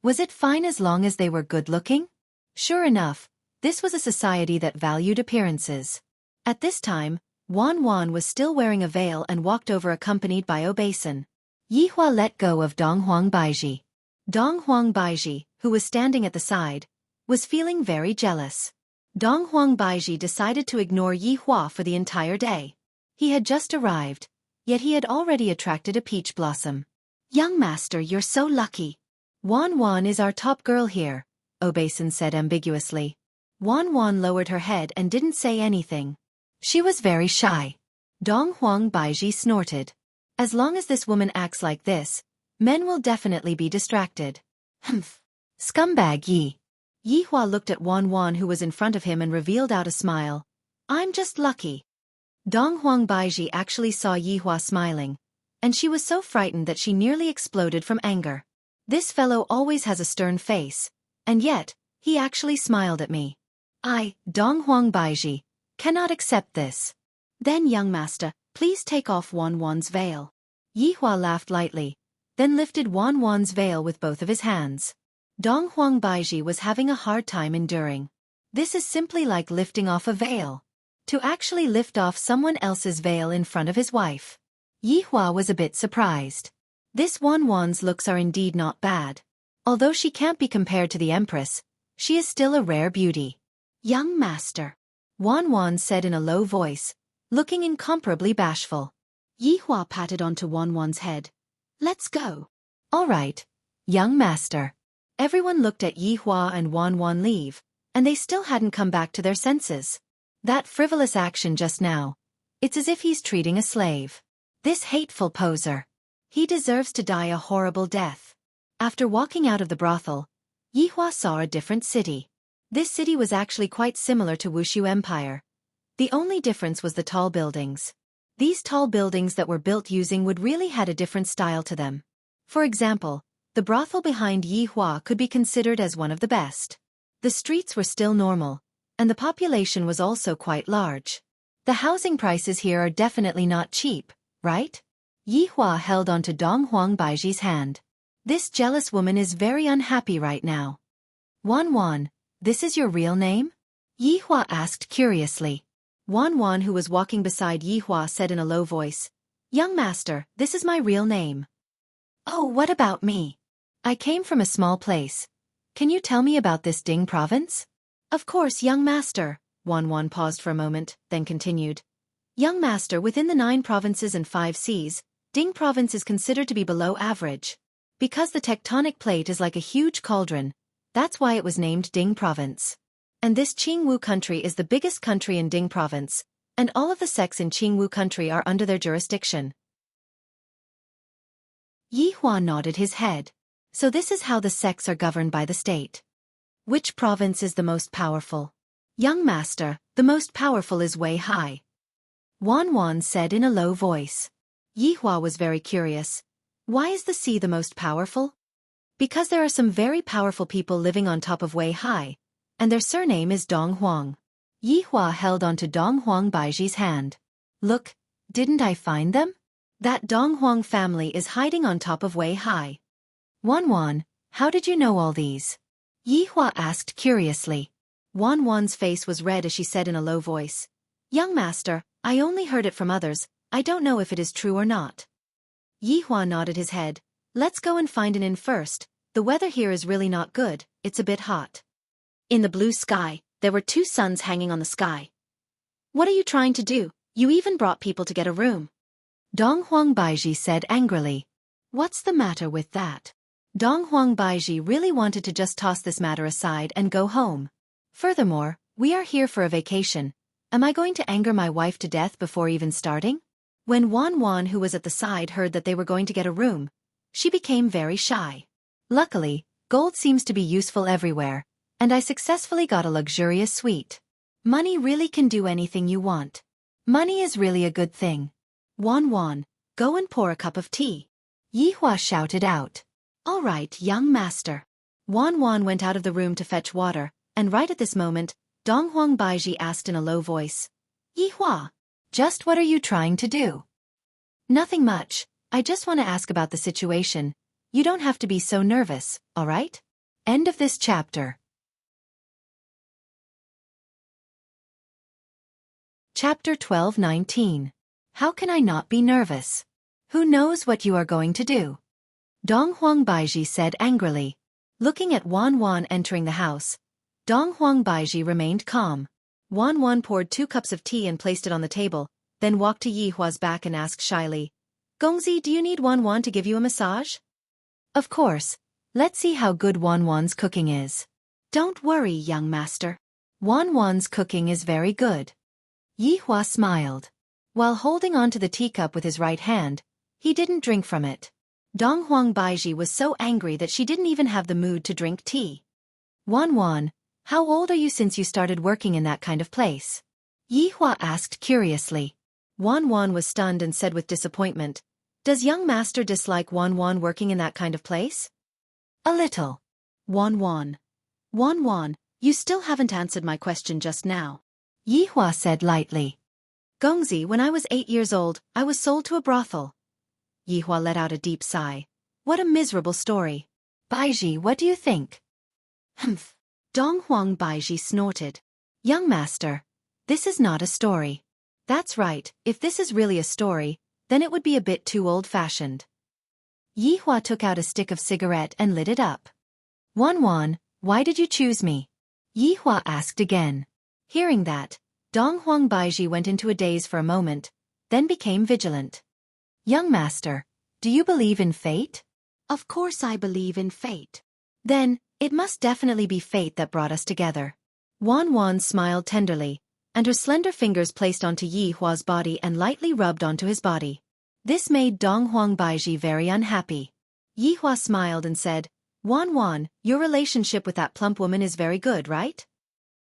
Was it fine as long as they were good-looking? Sure enough, this was a society that valued appearances. At this time, Wan Wan was still wearing a veil and walked over accompanied by Obasan. Yi Hua let go of Dong Huang Baiji. Dong Huang Baiji, who was standing at the side, was feeling very jealous. Dong Huang Baiji decided to ignore Yi Hua for the entire day. He had just arrived, yet he had already attracted a peach blossom. "Young master, you're so lucky. Wan Wan is our top girl here," Obasan said ambiguously. Wan Wan lowered her head and didn't say anything. She was very shy. Dong Huang Baiji snorted. "As long as this woman acts like this, men will definitely be distracted." "Humph. Scumbag Yi." Yi Hua looked at Wan Wan who was in front of him and revealed out a smile. "I'm just lucky." Dong Huang Baiji actually saw Yi Hua smiling, and she was so frightened that she nearly exploded from anger. "This fellow always has a stern face, and yet, he actually smiled at me. I, Dong Huang Baiji, cannot accept this." "Then young master, please take off Wan Wan's veil." Yi Hua laughed lightly, then lifted Wan Wan's veil with both of his hands. Dong Huang Baiji was having a hard time enduring. This is simply like lifting off a veil. To actually lift off someone else's veil in front of his wife. Yi Hua was a bit surprised. This Wan Wan's looks are indeed not bad. Although she can't be compared to the empress, she is still a rare beauty. "Young master," Wan Wan said in a low voice, looking incomparably bashful. Yi Hua patted onto Wan Wan's head. "Let's go." "All right, young master." Everyone looked at Yi Hua and Wan Wan leave, and they still hadn't come back to their senses. That frivolous action just now. It's as if he's treating a slave. This hateful poser. He deserves to die a horrible death. After walking out of the brothel, Yi Hua saw a different city. This city was actually quite similar to Wuxia Empire. The only difference was the tall buildings. These tall buildings that were built using wood really had a different style to them. For example, the brothel behind Yi Hua could be considered as one of the best. The streets were still normal, and the population was also quite large. The housing prices here are definitely not cheap, right? Yi Hua held onto Dong Huang Baiji's hand. This jealous woman is very unhappy right now. "Wan Wan, this is your real name?" Yi Hua asked curiously. Wan Wan, who was walking beside Yi Hua, said in a low voice, "Young master, this is my real name." "Oh, what about me? I came from a small place. Can you tell me about this Ding province?" "Of course, young master." Wan Wan paused for a moment, then continued. "Young master, within the 9 provinces and 5 seas, Ding province is considered to be below average. Because the tectonic plate is like a huge cauldron, that's why it was named Ding province. And this Qingwu country is the biggest country in Ding province, and all of the sects in Qingwu country are under their jurisdiction." Yi Hua nodded his head. "So this is how the sects are governed by the state. Which province is the most powerful?" "Young master, the most powerful is Wei Hai." Wan Wan said in a low voice. Yi Hua was very curious. Why is the sea the most powerful? Because there are some very powerful people living on top of Wei Hai, and their surname is Dong Huang. Yi Hua held onto Dong Huang Baiji's hand. "Look, didn't I find them? That Dong Huang family is hiding on top of Wei Hai." "Wan Wan, how did you know all these?" Yihua asked curiously. Wan Wan's face was red as she said in a low voice, "Young master, I only heard it from others, I don't know if it is true or not." Yihua nodded his head. "Let's go and find an inn first, the weather here is really not good, it's a bit hot." In the blue sky, there were 2 suns hanging on the sky. "What are you trying to do? You even brought people to get a room," Dong Huang Baiji said angrily. "What's the matter with that?" Dong Huang Baiji really wanted to just toss this matter aside and go home. Furthermore, we are here for a vacation. Am I going to anger my wife to death before even starting? When Wan Wan, who was at the side, heard that they were going to get a room, she became very shy. Luckily, gold seems to be useful everywhere, and I successfully got a luxurious suite. Money really can do anything you want. Money is really a good thing. Wan Wan, go and pour a cup of tea. Yihua shouted out. "All right, young master." Wan Wan went out of the room to fetch water, and right at this moment, Dong Huang Baiji asked in a low voice, "Yihua, just what are you trying to do?" "Nothing much, I just want to ask about the situation. You don't have to be so nervous, all right?" End of this chapter. Chapter 12:19. How can I not be nervous? Who knows what you are going to do? Dong Huang Baiji said angrily. Looking at Wan Wan entering the house, Dong Huang Baiji remained calm. Wan Wan poured 2 cups of tea and placed it on the table, then walked to Yihua's back and asked shyly, "Gongzi, do you need Wan Wan to give you a massage?" "Of course. Let's see how good Wan Wan's cooking is." "Don't worry, young master. Wan Wan's cooking is very good." Yihua smiled. While holding on to the teacup with his right hand, he didn't drink from it. Dong Huang Baiji was so angry that she didn't even have the mood to drink tea. "Wan Wan, how old are you since you started working in that kind of place?" Yihua asked curiously. Wan Wan was stunned and said with disappointment, "Does young master dislike Wan Wan working in that kind of place?" "A little." Wan Wan, you still haven't answered my question just now." Yihua said lightly. "Gongzi, when I was 8 years old, I was sold to a brothel." Yihua let out a deep sigh. "What a miserable story. Baiji, what do you think?" "Humph." Dong Huang Baiji snorted. "Young master, this is not a story." "That's right, if this is really a story, then it would be a bit too old-fashioned." Yihua took out a stick of cigarette and lit it up. "Wan Wan, why did you choose me?" Yihua asked again. Hearing that, Dong Huang Baiji went into a daze for a moment, then became vigilant. "Young master, do you believe in fate?" "Of course I believe in fate." "Then, it must definitely be fate that brought us together." Wan Wan smiled tenderly, and her slender fingers placed onto Yihua's body and lightly rubbed onto his body. This made Dong Huang Baiji very unhappy. Yihua smiled and said, "Wan Wan, your relationship with that plump woman is very good, right?"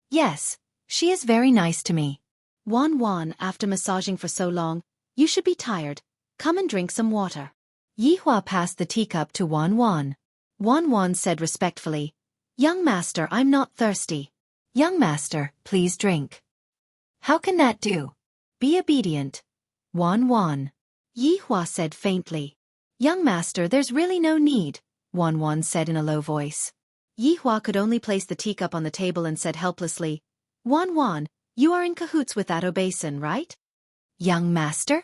"Yes, she is very nice to me." "Wan Wan, after massaging for so long, you should be tired. Come and drink some water." Yihua passed the teacup to Wan Wan. Wan Wan said respectfully, "Young master, I'm not thirsty." "Young master, please drink." "How can that do?" "Be obedient." Wan Wan. Yihua said faintly. "Young master, there's really no need," Wan Wan said in a low voice. Yihua could only place the teacup on the table and said helplessly, "Wan Wan, you are in cahoots with that obeson, right?" "Young master?"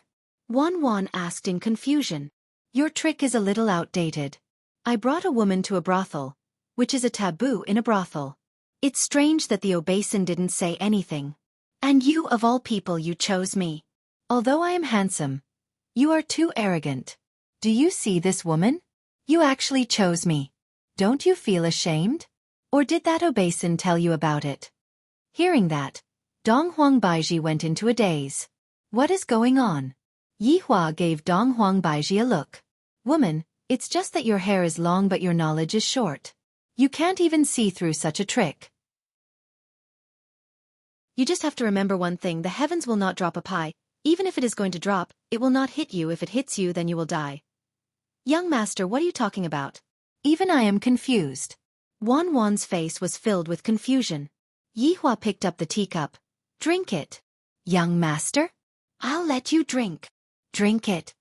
Wan Wan asked in confusion. "Your trick is a little outdated. I brought a woman to a brothel, which is a taboo in a brothel. It's strange that the obeson didn't say anything. And you, of all people, you chose me. Although I am handsome, you are too arrogant. Do you see this woman? You actually chose me. Don't you feel ashamed? Or did that obeson tell you about it?" Hearing that, Dong Huang Baiji went into a daze. What is going on? Yihua gave Dong Huang Baiji a look. "Woman, it's just that your hair is long but your knowledge is short. You can't even see through such a trick. You just have to remember one thing, the heavens will not drop a pie. Even if it is going to drop, it will not hit you. If it hits you, then you will die." "Young master, what are you talking about?" "Even I am confused." Wan Wan's face was filled with confusion. Yihua picked up the teacup. "Drink it." "Young master?" "I'll let you drink." "Drink it."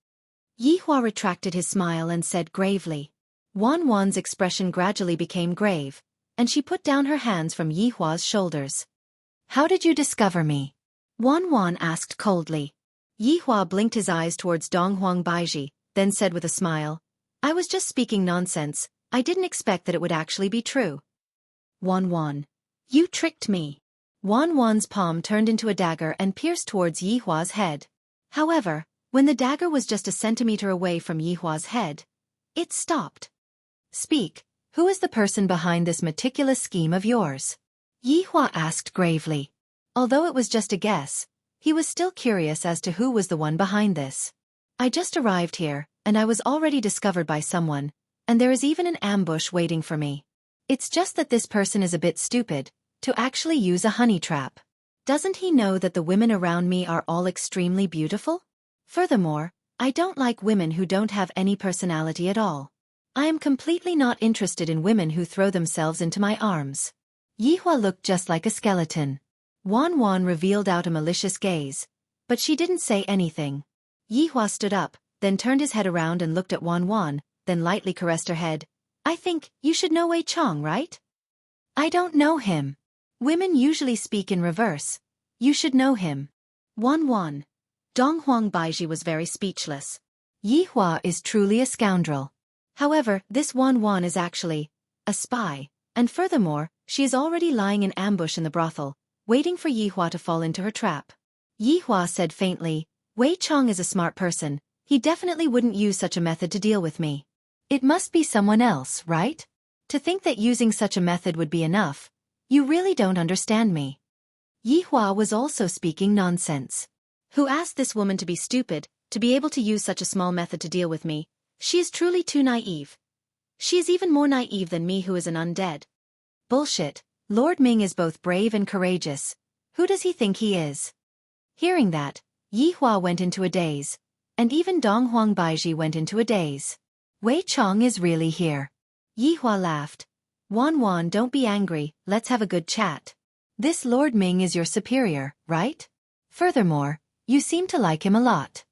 Yihua retracted his smile and said gravely. Wan Wan's expression gradually became grave, and she put down her hands from Yihua's shoulders. How did you discover me? Wan asked coldly. Yihua blinked his eyes towards Donghuang Baiji, then said with a smile, I was just speaking nonsense, I didn't expect that it would actually be true. Wan. You tricked me. Wan's palm turned into a dagger and pierced towards Yihua's head. However, when the dagger was just a centimeter away from Yihua's head, it stopped. Speak, who is the person behind this meticulous scheme of yours? Yihua asked gravely. Although it was just a guess, he was still curious as to who was the one behind this. I just arrived here, and I was already discovered by someone, and there is even an ambush waiting for me. It's just that this person is a bit stupid, to actually use a honey trap. Doesn't he know that the women around me are all extremely beautiful? Furthermore, I don't like women who don't have any personality at all. I am completely not interested in women who throw themselves into my arms. Yihua looked just like a skeleton. Wan revealed out a malicious gaze, but she didn't say anything. Yihua stood up, then turned his head around and looked at Wan, then lightly caressed her head. I think you should know Wei Chong, right? I don't know him. Women usually speak in reverse. You should know him. Wan. Donghuang Baiji was very speechless. Yihua is truly a scoundrel. However, this Wan is actually a spy, and furthermore, she is already lying in ambush in the brothel, waiting for Yihua to fall into her trap. Yihua said faintly, Wei Chong is a smart person, he definitely wouldn't use such a method to deal with me. It must be someone else, right? To think that using such a method would be enough, you really don't understand me. Yihua was also speaking nonsense. Who asked this woman to be stupid, to be able to use such a small method to deal with me? She is truly too naive. She is even more naive than me, who is an undead. Bullshit. Lord Ming is both brave and courageous. Who does he think he is? Hearing that, Yihua went into a daze, and even Donghuang Baiji went into a daze. Wei Chong is really here. Yihua laughed. Wan, don't be angry, let's have a good chat. This Lord Ming is your superior, right? Furthermore, you seem to like him a lot.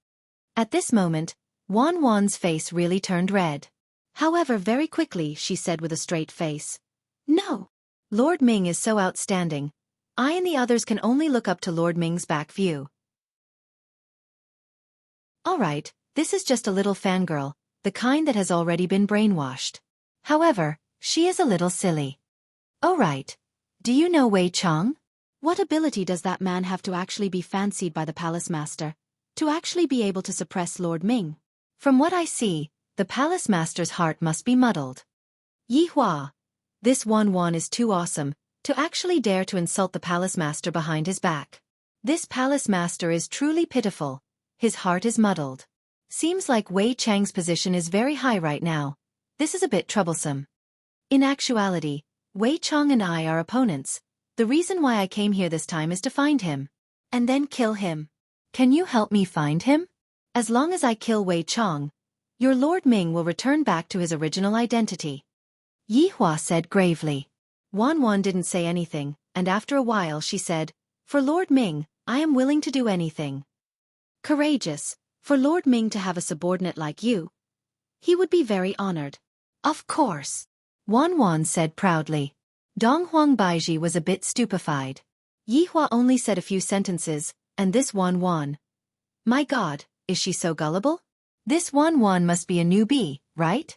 At this moment, Wan's face really turned red. However, very quickly she said with a straight face, No. Lord Ming is so outstanding. I and the others can only look up to Lord Ming's back view. Alright, this is just a little fangirl, the kind that has already been brainwashed. However, she is a little silly. Alright. Do you know Wei Chong? What ability does that man have to actually be fancied by the palace master? To actually be able to suppress Lord Ming? From what I see, the palace master's heart must be muddled. Yihua. This Wan is too awesome, to actually dare to insult the palace master behind his back. This palace master is truly pitiful. His heart is muddled. Seems like Wei Chang's position is very high right now. This is a bit troublesome. In actuality, Wei Chong and I are opponents. The reason why I came here this time is to find him. And then kill him. Can you help me find him? As long as I kill Wei Chong, your Lord Ming will return back to his original identity. Yihua said gravely. Wan didn't say anything, and after a while she said, For Lord Ming, I am willing to do anything. Courageous, for Lord Ming to have a subordinate like you. He would be very honored. Of course. Wan said proudly. Donghuang Baiji was a bit stupefied. Yihua only said a few sentences, and this Wan. My God, is she so gullible? This Wan must be a newbie, right?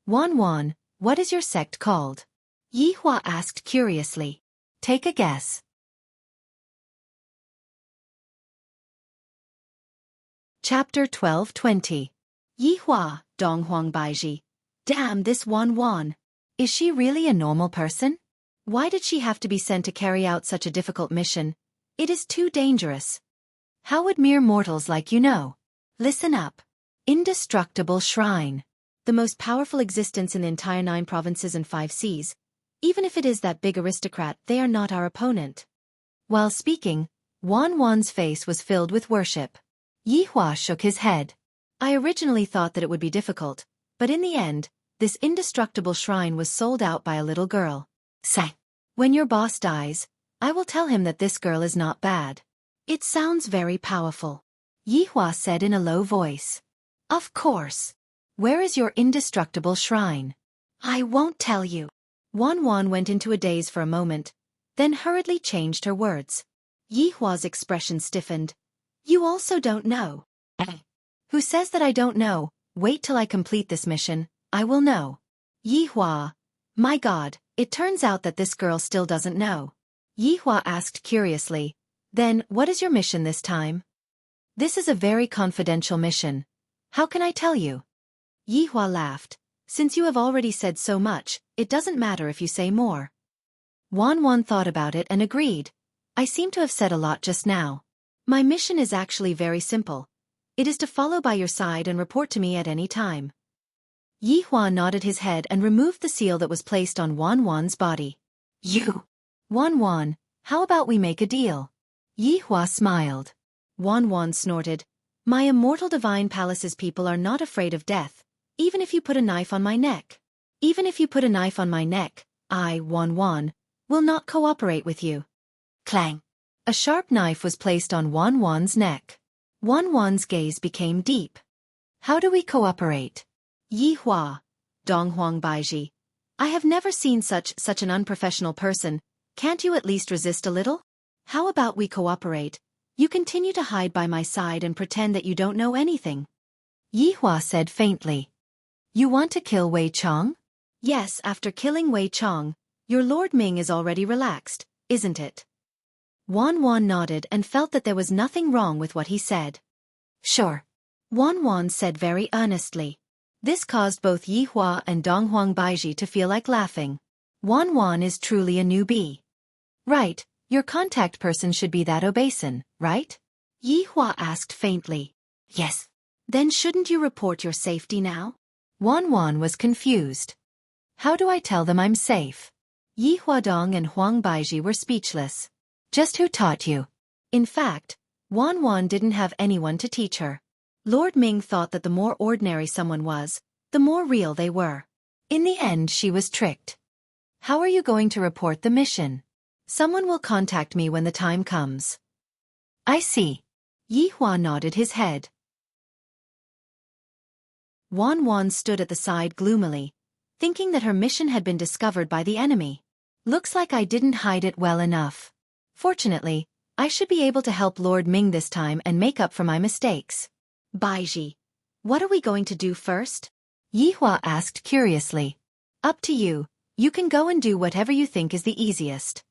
Wan, what is your sect called? Yihua asked curiously. Take a guess. Chapter 12:20. Yihua, Donghuang Baiji. Damn this Wan. Is she really a normal person? Why did she have to be sent to carry out such a difficult mission? It is too dangerous. How would mere mortals like you know? Listen up. Indestructible Shrine. The most powerful existence in the entire 9 provinces and 5 seas. Even if it is that big aristocrat, they are not our opponent. While speaking, Wan's face was filled with worship. Yihua shook his head. I originally thought that it would be difficult, but in the end, this indestructible shrine was sold out by a little girl. Say, when your boss dies, I will tell him that this girl is not bad. It sounds very powerful. Yihua said in a low voice. Of course. Where is your indestructible shrine? I won't tell you. Wan Wan went into a daze for a moment, then hurriedly changed her words. Yi Hua's expression stiffened. You also don't know. Who says that I don't know? Wait till I complete this mission, I will know. Yi Hua. My God, it turns out that this girl still doesn't know. Yi Hua asked curiously. Then, what is your mission this time? This is a very confidential mission. How can I tell you? Yi Hua laughed. Since you have already said so much, it doesn't matter if you say more. Wan Wan thought about it and agreed. I seem to have said a lot just now. My mission is actually very simple. It is to follow by your side and report to me at any time. Yi Hua nodded his head and removed the seal that was placed on Wan Wan's body. You! Wan Wan, how about we make a deal? Yi Hua smiled. Wan Wan snorted. My immortal divine palace's people are not afraid of death, even if you put a knife on my neck. Even if you put a knife on my neck, I, Wan Wan, will not cooperate with you. Clang! A sharp knife was placed on Wan Wan's neck. Wan Wan's gaze became deep. How do we cooperate? Yi Hua, Donghuang Baiji. I have never seen such an unprofessional person. Can't you at least resist a little? How about we cooperate? You continue to hide by my side and pretend that you don't know anything. Yi Hua said faintly. You want to kill Wei Chong? Yes, after killing Wei Chong, your Lord Ming is already relaxed, isn't it? Wan Wan nodded and felt that there was nothing wrong with what he said. Sure. Wan Wan said very earnestly. This caused both Yi Hua and Donghuang Baiji to feel like laughing. Wan Wan is truly a newbie. Right, your contact person should be that obeson, right? Yi Hua asked faintly. Yes. Then shouldn't you report your safety now? Wan Wan was confused. How do I tell them I'm safe? Yi Huadong and Huang Baiji were speechless. Just who taught you? In fact, Wan Wan didn't have anyone to teach her. Lord Ming thought that the more ordinary someone was, the more real they were. In the end she was tricked. How are you going to report the mission? Someone will contact me when the time comes. I see. Yi Hua nodded his head. Wan Wan stood at the side gloomily, thinking that her mission had been discovered by the enemy. Looks like I didn't hide it well enough. Fortunately, I should be able to help Lord Ming this time and make up for my mistakes. Baiji, what are we going to do first? Yi Hua asked curiously. Up to you, you can go and do whatever you think is the easiest.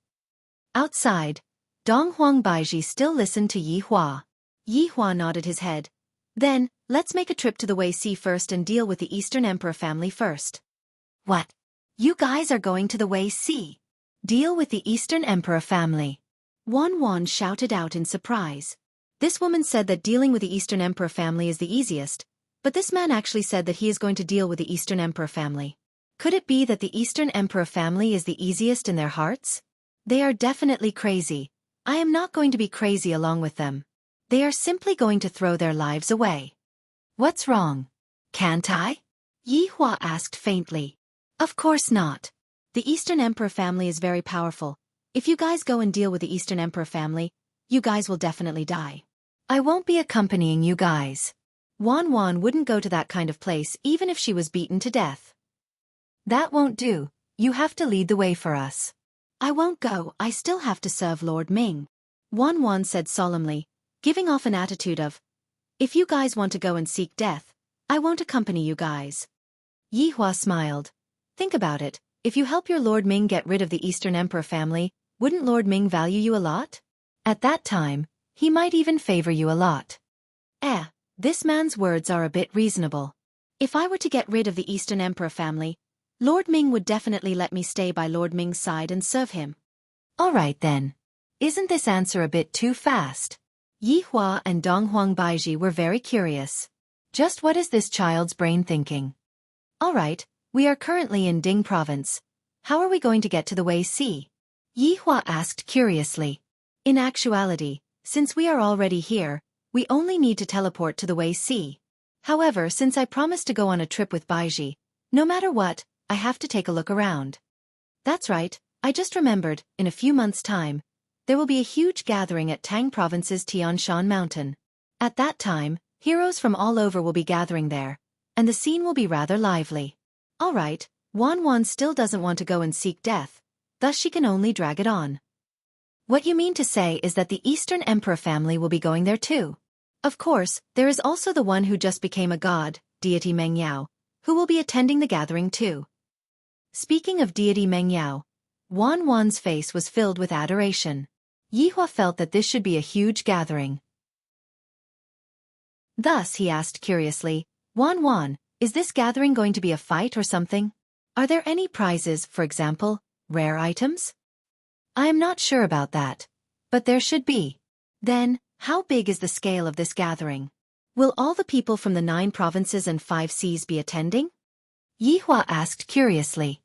Outside, Donghuang Baiji still listened to Yi Hua. Yi Hua nodded his head. Then, let's make a trip to the Wei Sea first and deal with the Eastern Emperor family first. What? You guys are going to the Wei Sea? Deal with the Eastern Emperor family. Wan Wan shouted out in surprise. This woman said that dealing with the Eastern Emperor family is the easiest, but this man actually said that he is going to deal with the Eastern Emperor family. Could it be that the Eastern Emperor family is the easiest in their hearts? They are definitely crazy. I am not going to be crazy along with them. They are simply going to throw their lives away. What's wrong? Can't I? Yi Hua asked faintly. Of course not. The Eastern Emperor family is very powerful. If you guys go and deal with the Eastern Emperor family, you guys will definitely die. I won't be accompanying you guys. Wan Wan wouldn't go to that kind of place even if she was beaten to death. That won't do. You have to lead the way for us. I won't go. I still have to serve Lord Ming. Wan Wan said solemnly, giving off an attitude of, if you guys want to go and seek death, I won't accompany you guys. Yi Hua smiled. Think about it. If you help your Lord Ming get rid of the Eastern Emperor family, wouldn't Lord Ming value you a lot? At that time, he might even favor you a lot. This man's words are a bit reasonable. If I were to get rid of the Eastern Emperor family, Lord Ming would definitely let me stay by Lord Ming's side and serve him. All right then. Isn't this answer a bit too fast? Yi Hua and Donghuang Baiji were very curious. Just what is this child's brain thinking? All right, we are currently in Ding province. How are we going to get to the Wei Sea? Yi Hua asked curiously. In actuality, since we are already here, we only need to teleport to the Wei Sea. However, since I promised to go on a trip with Baiji, no matter what, I have to take a look around. That's right, I just remembered, in a few months' time, there will be a huge gathering at Tang Province's Tian Shan Mountain. At that time, heroes from all over will be gathering there, and the scene will be rather lively. All right, Wan Wan still doesn't want to go and seek death, thus she can only drag it on. What you mean to say is that the Eastern Emperor family will be going there too? Of course, there is also the one who just became a god, deity Meng Yao, who will be attending the gathering too. Speaking of deity Meng Yao, Wan Wan's face was filled with adoration. Yihua felt that this should be a huge gathering. Thus he asked curiously, Wan Wan, is this gathering going to be a fight or something? Are there any prizes, for example, rare items? I am not sure about that, but there should be. Then, how big is the scale of this gathering? Will all the people from the 9 provinces and 5 seas be attending? Yihua asked curiously.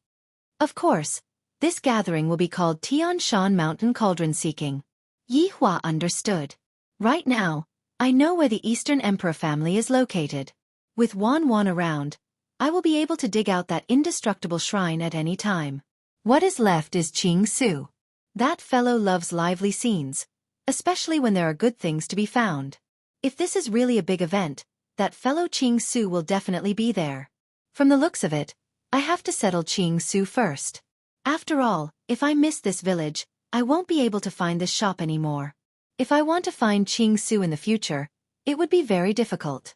Of course, this gathering will be called Tian Shan Mountain Cauldron Seeking. Yihua understood. Right now, I know where the Eastern Emperor family is located. With Wan Wan around, I will be able to dig out that indestructible shrine at any time. What is left is Qing Su. That fellow loves lively scenes, especially when there are good things to be found. If this is really a big event, that fellow Qing Su will definitely be there. From the looks of it, I have to settle Qing Su first. After all, if I miss this village, I won't be able to find this shop anymore. If I want to find Qing Su in the future, it would be very difficult.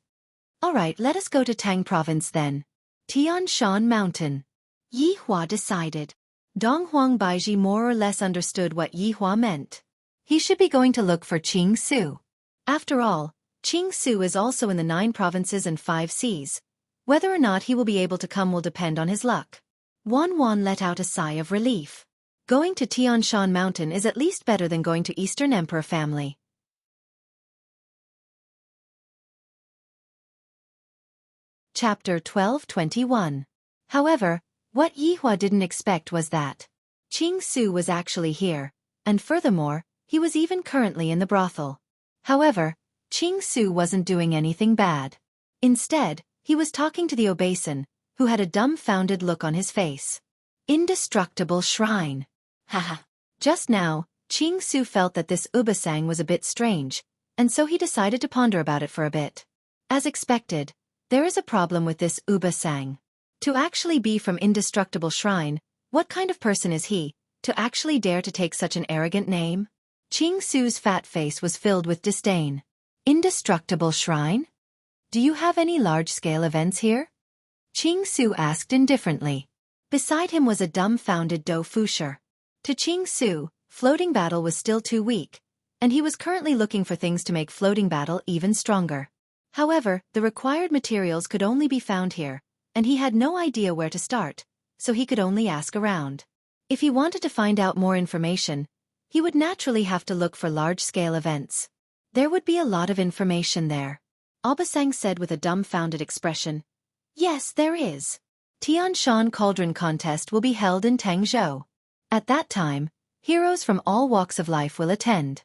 Alright, let us go to Tang Province then. Tian Shan Mountain. Yihua decided. Donghuang Baiji more or less understood what Yihua meant. He should be going to look for Qing Su. After all, Qing Su is also in the 9 provinces and 5 seas. Whether or not he will be able to come will depend on his luck. Wan Wan let out a sigh of relief. Going to Tian Shan Mountain is at least better than going to Eastern Emperor family. Chapter 12:21. However, what Yihua didn't expect was that Qing Su was actually here, and furthermore, he was even currently in the brothel. However, Qing Su wasn't doing anything bad. Instead, he was talking to the obeson, who had a dumbfounded look on his face. Indestructible shrine. Haha. Just now, Qing Su felt that this ubasang was a bit strange, and so he decided to ponder about it for a bit. As expected, there is a problem with this ubasang. To actually be from Indestructible Shrine, what kind of person is he, to actually dare to take such an arrogant name? Qing Su's fat face was filled with disdain. Indestructible Shrine? Do you have any large-scale events here? Qing Su asked indifferently. Beside him was a dumbfounded Do Fusher. To Qing Su, floating battle was still too weak, and he was currently looking for things to make floating battle even stronger. However, the required materials could only be found here, and he had no idea where to start, so he could only ask around. If he wanted to find out more information, he would naturally have to look for large-scale events. There would be a lot of information there. Obasang said with a dumbfounded expression. Yes, there is. Tian Shan Cauldron Contest will be held in Tangzhou. At that time, heroes from all walks of life will attend.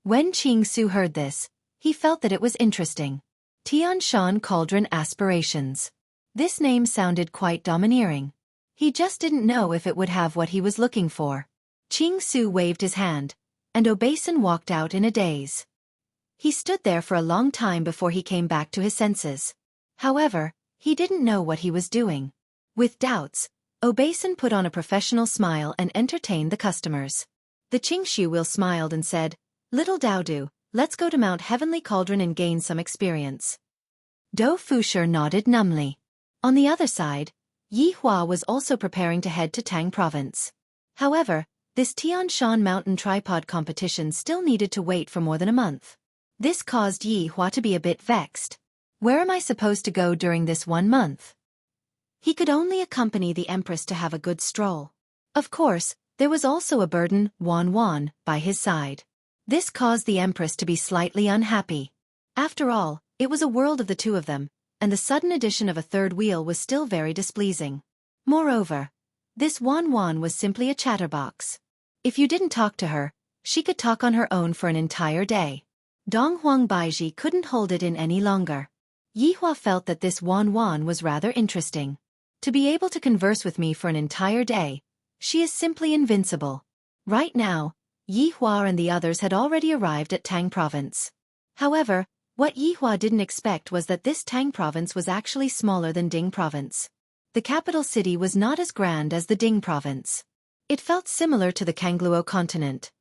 When Qing Su heard this, he felt that it was interesting. Tian Shan Cauldron Aspirations. This name sounded quite domineering. He just didn't know if it would have what he was looking for. Qing Su waved his hand, and Obasan walked out in a daze. He stood there for a long time before he came back to his senses. However, he didn't know what he was doing. With doubts, Obasan put on a professional smile and entertained the customers. The Qingshu will smiled and said, Little Daodu, let's go to Mount Heavenly Cauldron and gain some experience. Do Fusher nodded numbly. On the other side, Yihua was also preparing to head to Tang Province. However, this Tian Shan Mountain Tripod competition still needed to wait for more than a month. This caused Yihua to be a bit vexed. Where am I supposed to go during this 1 month? He could only accompany the Empress to have a good stroll. Of course, there was also a burden, Wan Wan, by his side. This caused the Empress to be slightly unhappy. After all, it was a world of the two of them, and the sudden addition of a third wheel was still very displeasing. Moreover, this Wan Wan was simply a chatterbox. If you didn't talk to her, she could talk on her own for an entire day. Donghuang Baiji couldn't hold it in any longer. Yihua felt that this Wan Wan was rather interesting. To be able to converse with me for an entire day, she is simply invincible. Right now, Yihua and the others had already arrived at Tang Province. However, what Yihua didn't expect was that this Tang Province was actually smaller than Ding Province. The capital city was not as grand as the Ding province. It felt similar to the Kangluo continent.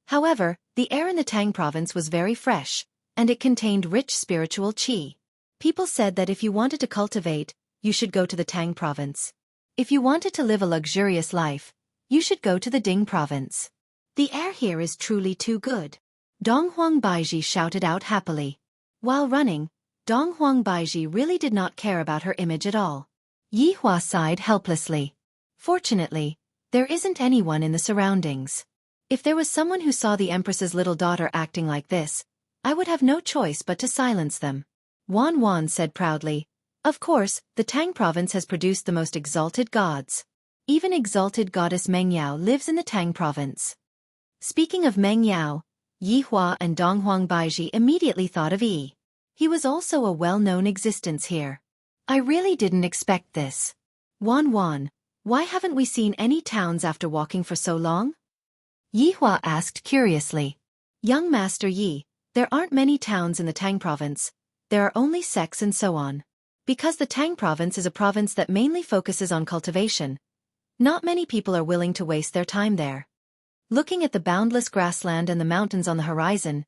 However, the air in the Tang province was very fresh, and it contained rich spiritual qi. People said that if you wanted to cultivate, you should go to the Tang province. If you wanted to live a luxurious life, you should go to the Ding province. The air here is truly too good. Donghuang Baiji shouted out happily. While running, Donghuang Baiji really did not care about her image at all. Yihua sighed helplessly. Fortunately, there isn't anyone in the surroundings. If there was someone who saw the Empress's little daughter acting like this, I would have no choice but to silence them. Wan Wan said proudly, "Of course, the Tang province has produced the most exalted gods. Even exalted goddess Meng Yao lives in the Tang province." Speaking of Meng Yao, Yihua and Donghuang Baiji immediately thought of Yi. He was also a well-known existence here. I really didn't expect this. Wan Wan, why haven't we seen any towns after walking for so long? Yihua asked curiously. Young Master Yi, there aren't many towns in the Tang province. There are only sects and so on. Because the Tang province is a province that mainly focuses on cultivation, not many people are willing to waste their time there. Looking at the boundless grassland and the mountains on the horizon,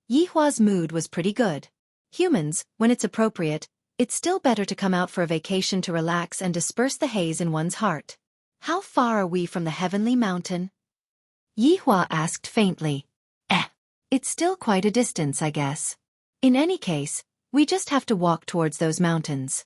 Yihua's mood was pretty good. Humans, when it's appropriate, it's still better to come out for a vacation to relax and disperse the haze in one's heart. How far are we from the heavenly mountain? Yihua asked faintly. It's still quite a distance, I guess. In any case, we just have to walk towards those mountains.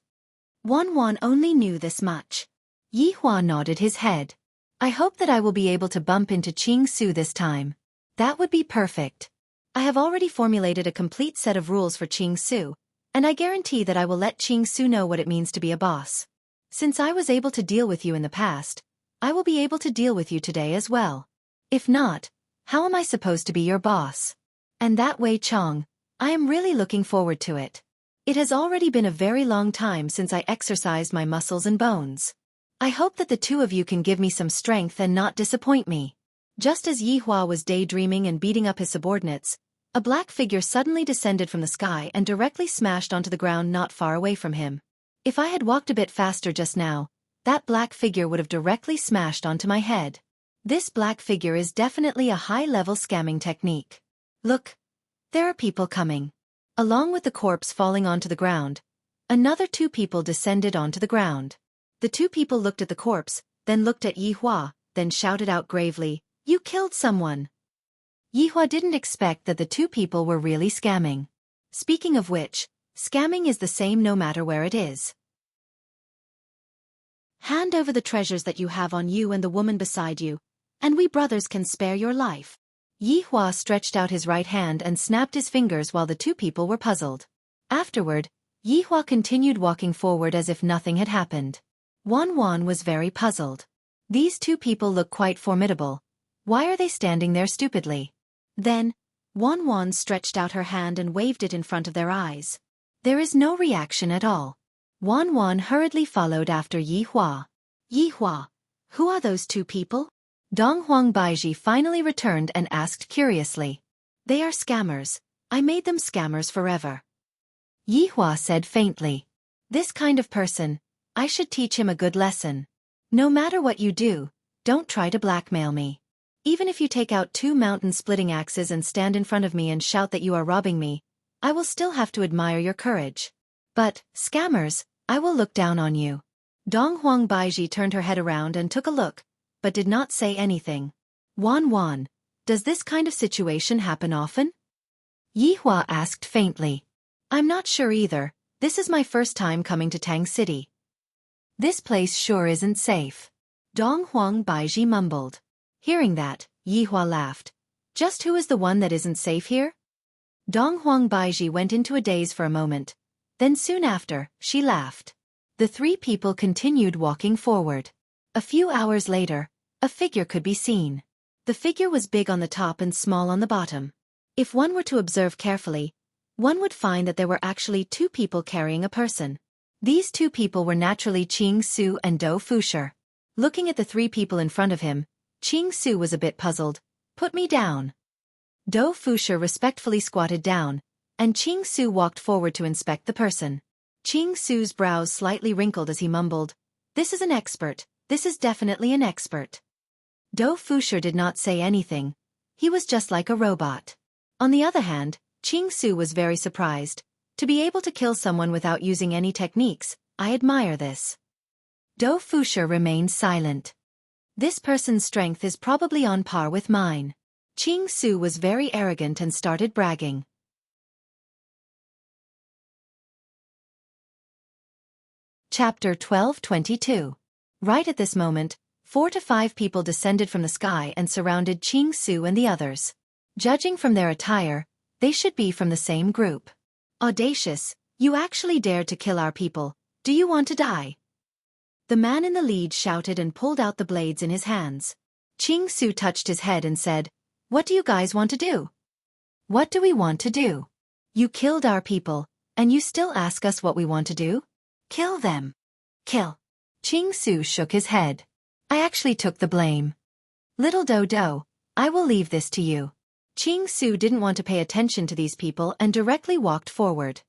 Wan Wan only knew this much. Yihua nodded his head. I hope that I will be able to bump into Qing Su this time. That would be perfect. I have already formulated a complete set of rules for Qing Su, and I guarantee that I will let Qing Su know what it means to be a boss. Since I was able to deal with you in the past, I will be able to deal with you today as well. If not, how am I supposed to be your boss? And that way, Chong, I am really looking forward to it. It has already been a very long time since I exercised my muscles and bones. I hope that the two of you can give me some strength and not disappoint me. Just as Yihua was daydreaming and beating up his subordinates, a black figure suddenly descended from the sky and directly smashed onto the ground not far away from him. If I had walked a bit faster just now, that black figure would have directly smashed onto my head. This black figure is definitely a high-level scamming technique. Look, there are people coming. Along with the corpse falling onto the ground, another two people descended onto the ground. The two people looked at the corpse, then looked at Yihua, then shouted out gravely, "You killed someone!" Yihua didn't expect that the two people were really scamming. Speaking of which, scamming is the same no matter where it is. Hand over the treasures that you have on you and the woman beside you, and we brothers can spare your life. Yihua stretched out his right hand and snapped his fingers while the two people were puzzled. Afterward, Yihua continued walking forward as if nothing had happened. Wan Wan was very puzzled. These two people look quite formidable. Why are they standing there stupidly? Then, Wan Wan stretched out her hand and waved it in front of their eyes. There is no reaction at all. Wan Wan hurriedly followed after Yihua. Yihua, who are those two people? Donghuang Baiji finally returned and asked curiously. They are scammers. I made them scammers forever. Yihua said faintly. This kind of person, I should teach him a good lesson. No matter what you do, don't try to blackmail me. Even if you take out 2 mountain-splitting axes and stand in front of me and shout that you are robbing me, I will still have to admire your courage. But, scammers, I will look down on you. Donghuang Baiji turned her head around and took a look, but did not say anything. Wan Wan, does this kind of situation happen often? Yihua asked faintly. I'm not sure either. This is my first time coming to Tang City. This place sure isn't safe. Donghuang Baiji mumbled. Hearing that, Yihua laughed. Just who is the one that isn't safe here? Donghuang Baiji went into a daze for a moment. Then soon after, she laughed. The three people continued walking forward. A few hours later, a figure could be seen. The figure was big on the top and small on the bottom. If one were to observe carefully, one would find that there were actually 2 people carrying a person. These 2 people were naturally Qing Su and Dou Fusher. Looking at the 3 people in front of him, Qing Su was a bit puzzled. Put me down. Dou Fusher respectfully squatted down, and Qing Su walked forward to inspect the person. Qing Su's brows slightly wrinkled as he mumbled, "This is an expert, this is definitely an expert." Dou Fusher did not say anything. He was just like a robot. On the other hand, Qing Su was very surprised. To be able to kill someone without using any techniques, I admire this. Dou Fusher remained silent. This person's strength is probably on par with mine. Qing Su was very arrogant and started bragging. Chapter 12:22. Right at this moment, 4 to 5 people descended from the sky and surrounded Qing Su and the others. Judging from their attire, they should be from the same group. "Audacious, you actually dared to kill our people. Do you want to die?" The man in the lead shouted and pulled out the blades in his hands. Qing Su touched his head and said, "What do you guys want to do?" "What do we want to do? You killed our people, and you still ask us what we want to do? Kill them." "Kill." Qing Su shook his head. "I actually took the blame. Little Dodo, I will leave this to you." Qing Su didn't want to pay attention to these people and directly walked forward.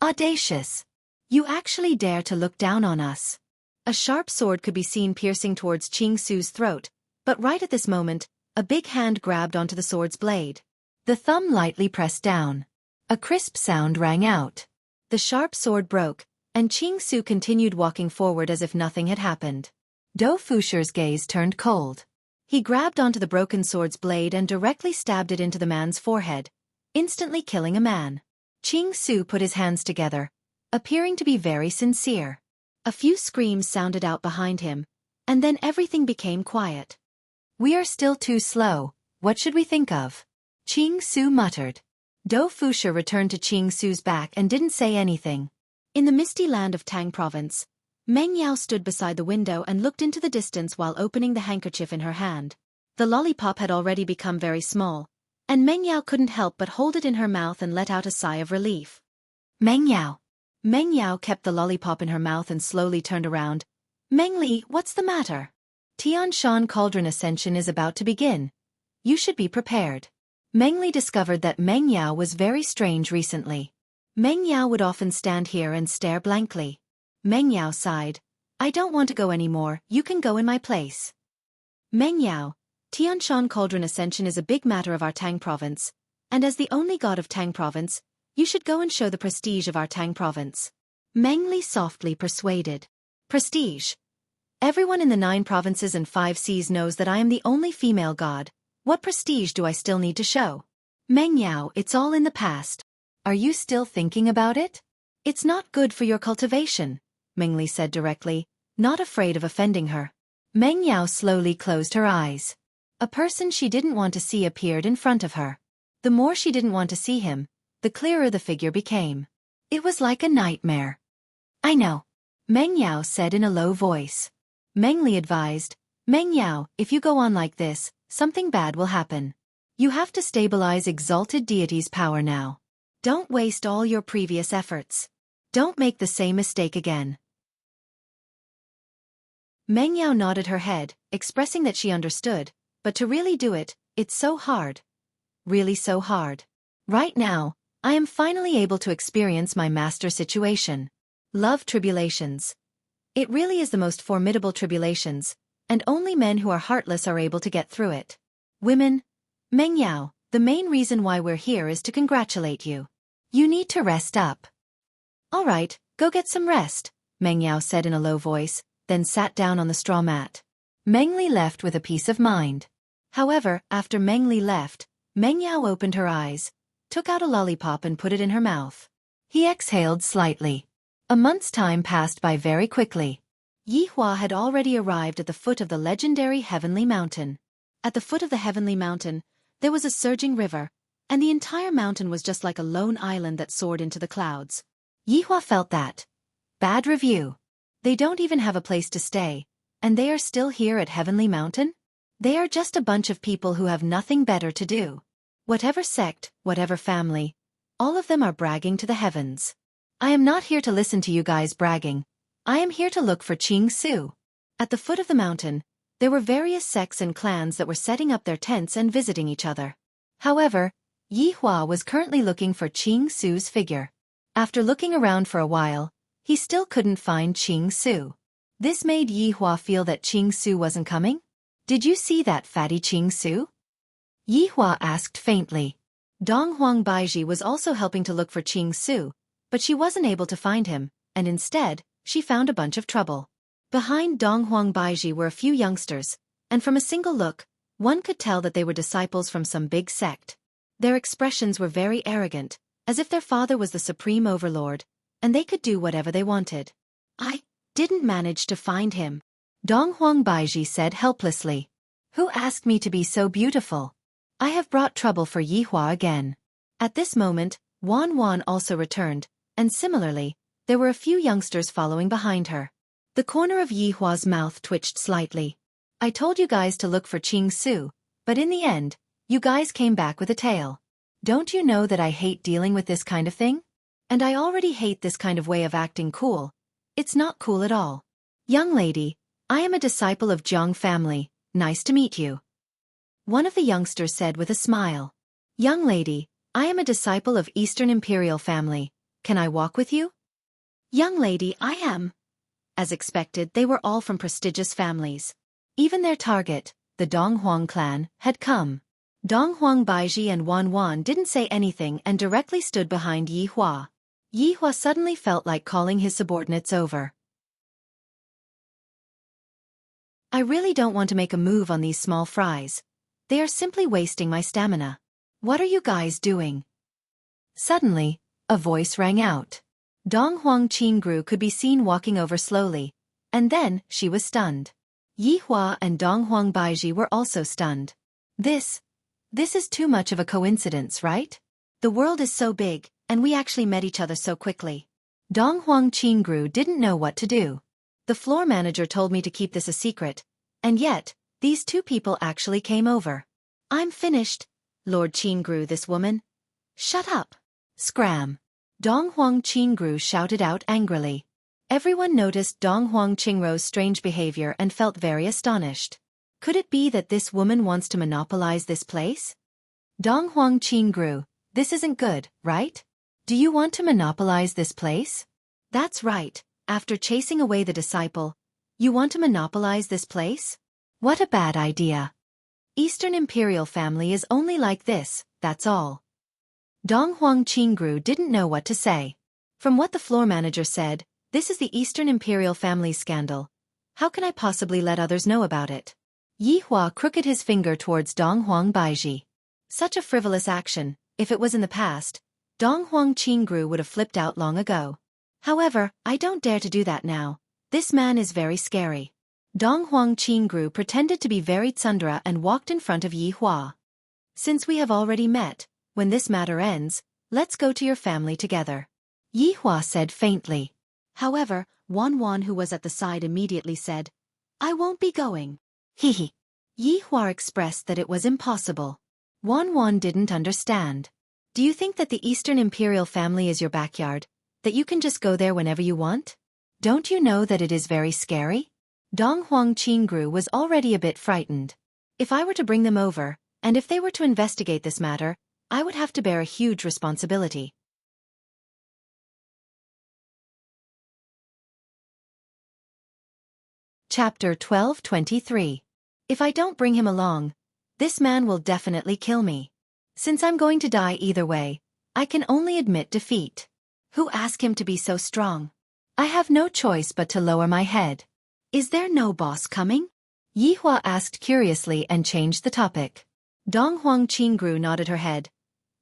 "Audacious. You actually dare to look down on us." A sharp sword could be seen piercing towards Qing Su's throat, but right at this moment, a big hand grabbed onto the sword's blade. The thumb lightly pressed down. A crisp sound rang out. The sharp sword broke, and Qing Su continued walking forward as if nothing had happened. Dou Fusher's gaze turned cold. He grabbed onto the broken sword's blade and directly stabbed it into the man's forehead, instantly killing a man. Qing Su put his hands together, appearing to be very sincere. A few screams sounded out behind him, and then everything became quiet. "We are still too slow, what should we think of?" Qing Su muttered. Dou Fusher returned to Qing Su's back and didn't say anything. In the misty land of Tang Province, Meng Yao stood beside the window and looked into the distance while opening the handkerchief in her hand. The lollipop had already become very small, and Meng Yao couldn't help but hold it in her mouth and let out a sigh of relief. "Meng Yao." Meng Yao kept the lollipop in her mouth and slowly turned around. "Meng Li, what's the matter? Tian Shan Cauldron Ascension is about to begin. You should be prepared." Meng Li discovered that Meng Yao was very strange recently. Meng Yao would often stand here and stare blankly. Meng Yao sighed. "I don't want to go anymore, you can go in my place." "Meng Yao, Tianshan Cauldron Ascension is a big matter of our Tang Province, and as the only god of Tang Province, you should go and show the prestige of our Tang Province." Meng Li softly persuaded. "Prestige? Everyone in the 9 provinces and 5 seas knows that I am the only female god. What prestige do I still need to show?" "Meng Yao, it's all in the past. Are you still thinking about it? It's not good for your cultivation," Meng Li said directly, not afraid of offending her. Meng Yao slowly closed her eyes. A person she didn't want to see appeared in front of her. The more she didn't want to see him, the clearer the figure became. It was like a nightmare. "I know," Meng Yao said in a low voice. Meng Li advised, "Meng Yao, if you go on like this, something bad will happen. You have to stabilize Exalted Deity's power now. Don't waste all your previous efforts. Don't make the same mistake again." Meng Yao nodded her head, expressing that she understood, but to really do it, it's so hard. Really so hard. Right now, I am finally able to experience my master situation. Love tribulations. It really is the most formidable tribulations, and only men who are heartless are able to get through it. Women. Meng Yao, the main reason why we're here is to congratulate you. You need to rest up. "All right, go get some rest," Meng Yao said in a low voice, then sat down on the straw mat. Meng Li left with a peace of mind. However, after Meng Li left, Meng Yao opened her eyes, took out a lollipop and put it in her mouth. He exhaled slightly. A month's time passed by very quickly. Yihua had already arrived at the foot of the legendary Heavenly Mountain. At the foot of the Heavenly Mountain, there was a surging river, and the entire mountain was just like a lone island that soared into the clouds. Yihua felt that. Bad review. They don't even have a place to stay, and they are still here at Heavenly Mountain? They are just a bunch of people who have nothing better to do. Whatever sect, whatever family, all of them are bragging to the heavens. I am not here to listen to you guys bragging. I am here to look for Qing Su. At the foot of the mountain, there were various sects and clans that were setting up their tents and visiting each other. However, Yihua was currently looking for Qing Su's figure. After looking around for a while, he still couldn't find Qing Su. This made Yi Hua feel that Qing Su wasn't coming. Did you see that fatty Qing Su? Yi Hua asked faintly. Dong Huang Baiji was also helping to look for Qing Su, but she wasn't able to find him, and instead, she found a bunch of trouble. Behind Dong Huang Baiji were a few youngsters, and from a single look, one could tell that they were disciples from some big sect. Their expressions were very arrogant, as if their father was the supreme overlord, and they could do whatever they wanted. I didn't manage to find him, Dong Huang Baiji said helplessly. Who asked me to be so beautiful? I have brought trouble for Yi Hua again. At this moment, Wan Wan also returned, and similarly, there were a few youngsters following behind her. The corner of Yi Hua's mouth twitched slightly. I told you guys to look for Qing Su, but in the end, you guys came back with a tail. Don't you know that I hate dealing with this kind of thing? And I already hate this kind of way of acting cool. It's not cool at all. Young lady, I am a disciple of Jiang family, nice to meet you. One of the youngsters said with a smile. Young lady, I am a disciple of Eastern Imperial family, can I walk with you? Young lady, I am. As expected, they were all from prestigious families. Even their target, the Dong Huang clan, had come. Dong Huang Baiji and Wan Wan didn't say anything and directly stood behind Yi Hua. Yi Hua suddenly felt like calling his subordinates over. I really don't want to make a move on these small fries. They are simply wasting my stamina. What are you guys doing? Suddenly, a voice rang out. Dong Huang Qingru could be seen walking over slowly, and then she was stunned. Yi Hua and Dong Huang Baiji were also stunned. This is too much of a coincidence, right? The world is so big, and we actually met each other so quickly. Dong Huang Qingru didn't know what to do. The floor manager told me to keep this a secret, and yet, these two people actually came over. I'm finished, Lord Qingru, this woman. Shut up. Scram. Dong Huang Qingru shouted out angrily. Everyone noticed Dong Huang Qingru's strange behavior and felt very astonished. Could it be that this woman wants to monopolize this place? Dong Huang Qingru, this isn't good, right? Do you want to monopolize this place? That's right, after chasing away the disciple, you want to monopolize this place? What a bad idea. Eastern Imperial family is only like this, that's all. Dong Huang Qingru didn't know what to say. From what the floor manager said, this is the Eastern Imperial family scandal. How can I possibly let others know about it? Yi Hua crooked his finger towards Dong Huang Baiji. Such a frivolous action, if it was in the past, Dong Huang Qingru would have flipped out long ago. However, I don't dare to do that now. This man is very scary. Dong Huang Qingru pretended to be very tsundere and walked in front of Yi Hua. Since we have already met, when this matter ends, let's go to your family together. Yi Hua said faintly. However, Wan Wan, who was at the side, immediately said, I won't be going. Hehe. Yi Hua expressed that it was impossible. Wan Wan didn't understand. Do you think that the Eastern Imperial family is your backyard, that you can just go there whenever you want? Don't you know that it is very scary? Dong Huang Qingru was already a bit frightened. If I were to bring them over, and if they were to investigate this matter, I would have to bear a huge responsibility. Chapter 12:23. If I don't bring him along, this man will definitely kill me. Since I'm going to die either way, I can only admit defeat. Who asked him to be so strong? I have no choice but to lower my head. Is there no boss coming? Yi Hua asked curiously and changed the topic. Dong Huang Qingru nodded her head.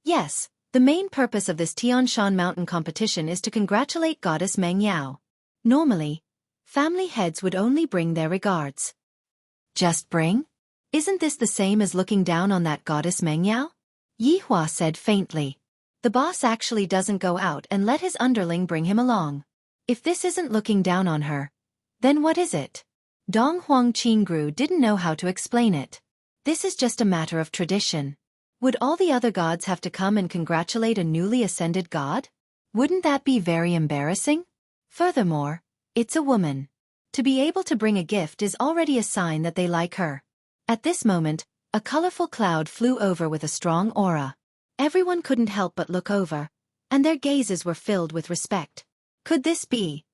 Yes, the main purpose of this Tian Shan Mountain competition is to congratulate Goddess Meng Yao. Normally, family heads would only bring their regards. Just bring? Isn't this the same as looking down on that Goddess Meng Yao? Yi Hua said faintly. The boss actually doesn't go out and let his underling bring him along. If this isn't looking down on her, then what is it? Dong Huang Qingru didn't know how to explain it. This is just a matter of tradition. Would all the other gods have to come and congratulate a newly ascended god? Wouldn't that be very embarrassing? Furthermore, it's a woman. To be able to bring a gift is already a sign that they like her. At this moment, a colorful cloud flew over with a strong aura. Everyone couldn't help but look over, and their gazes were filled with respect. Could this be?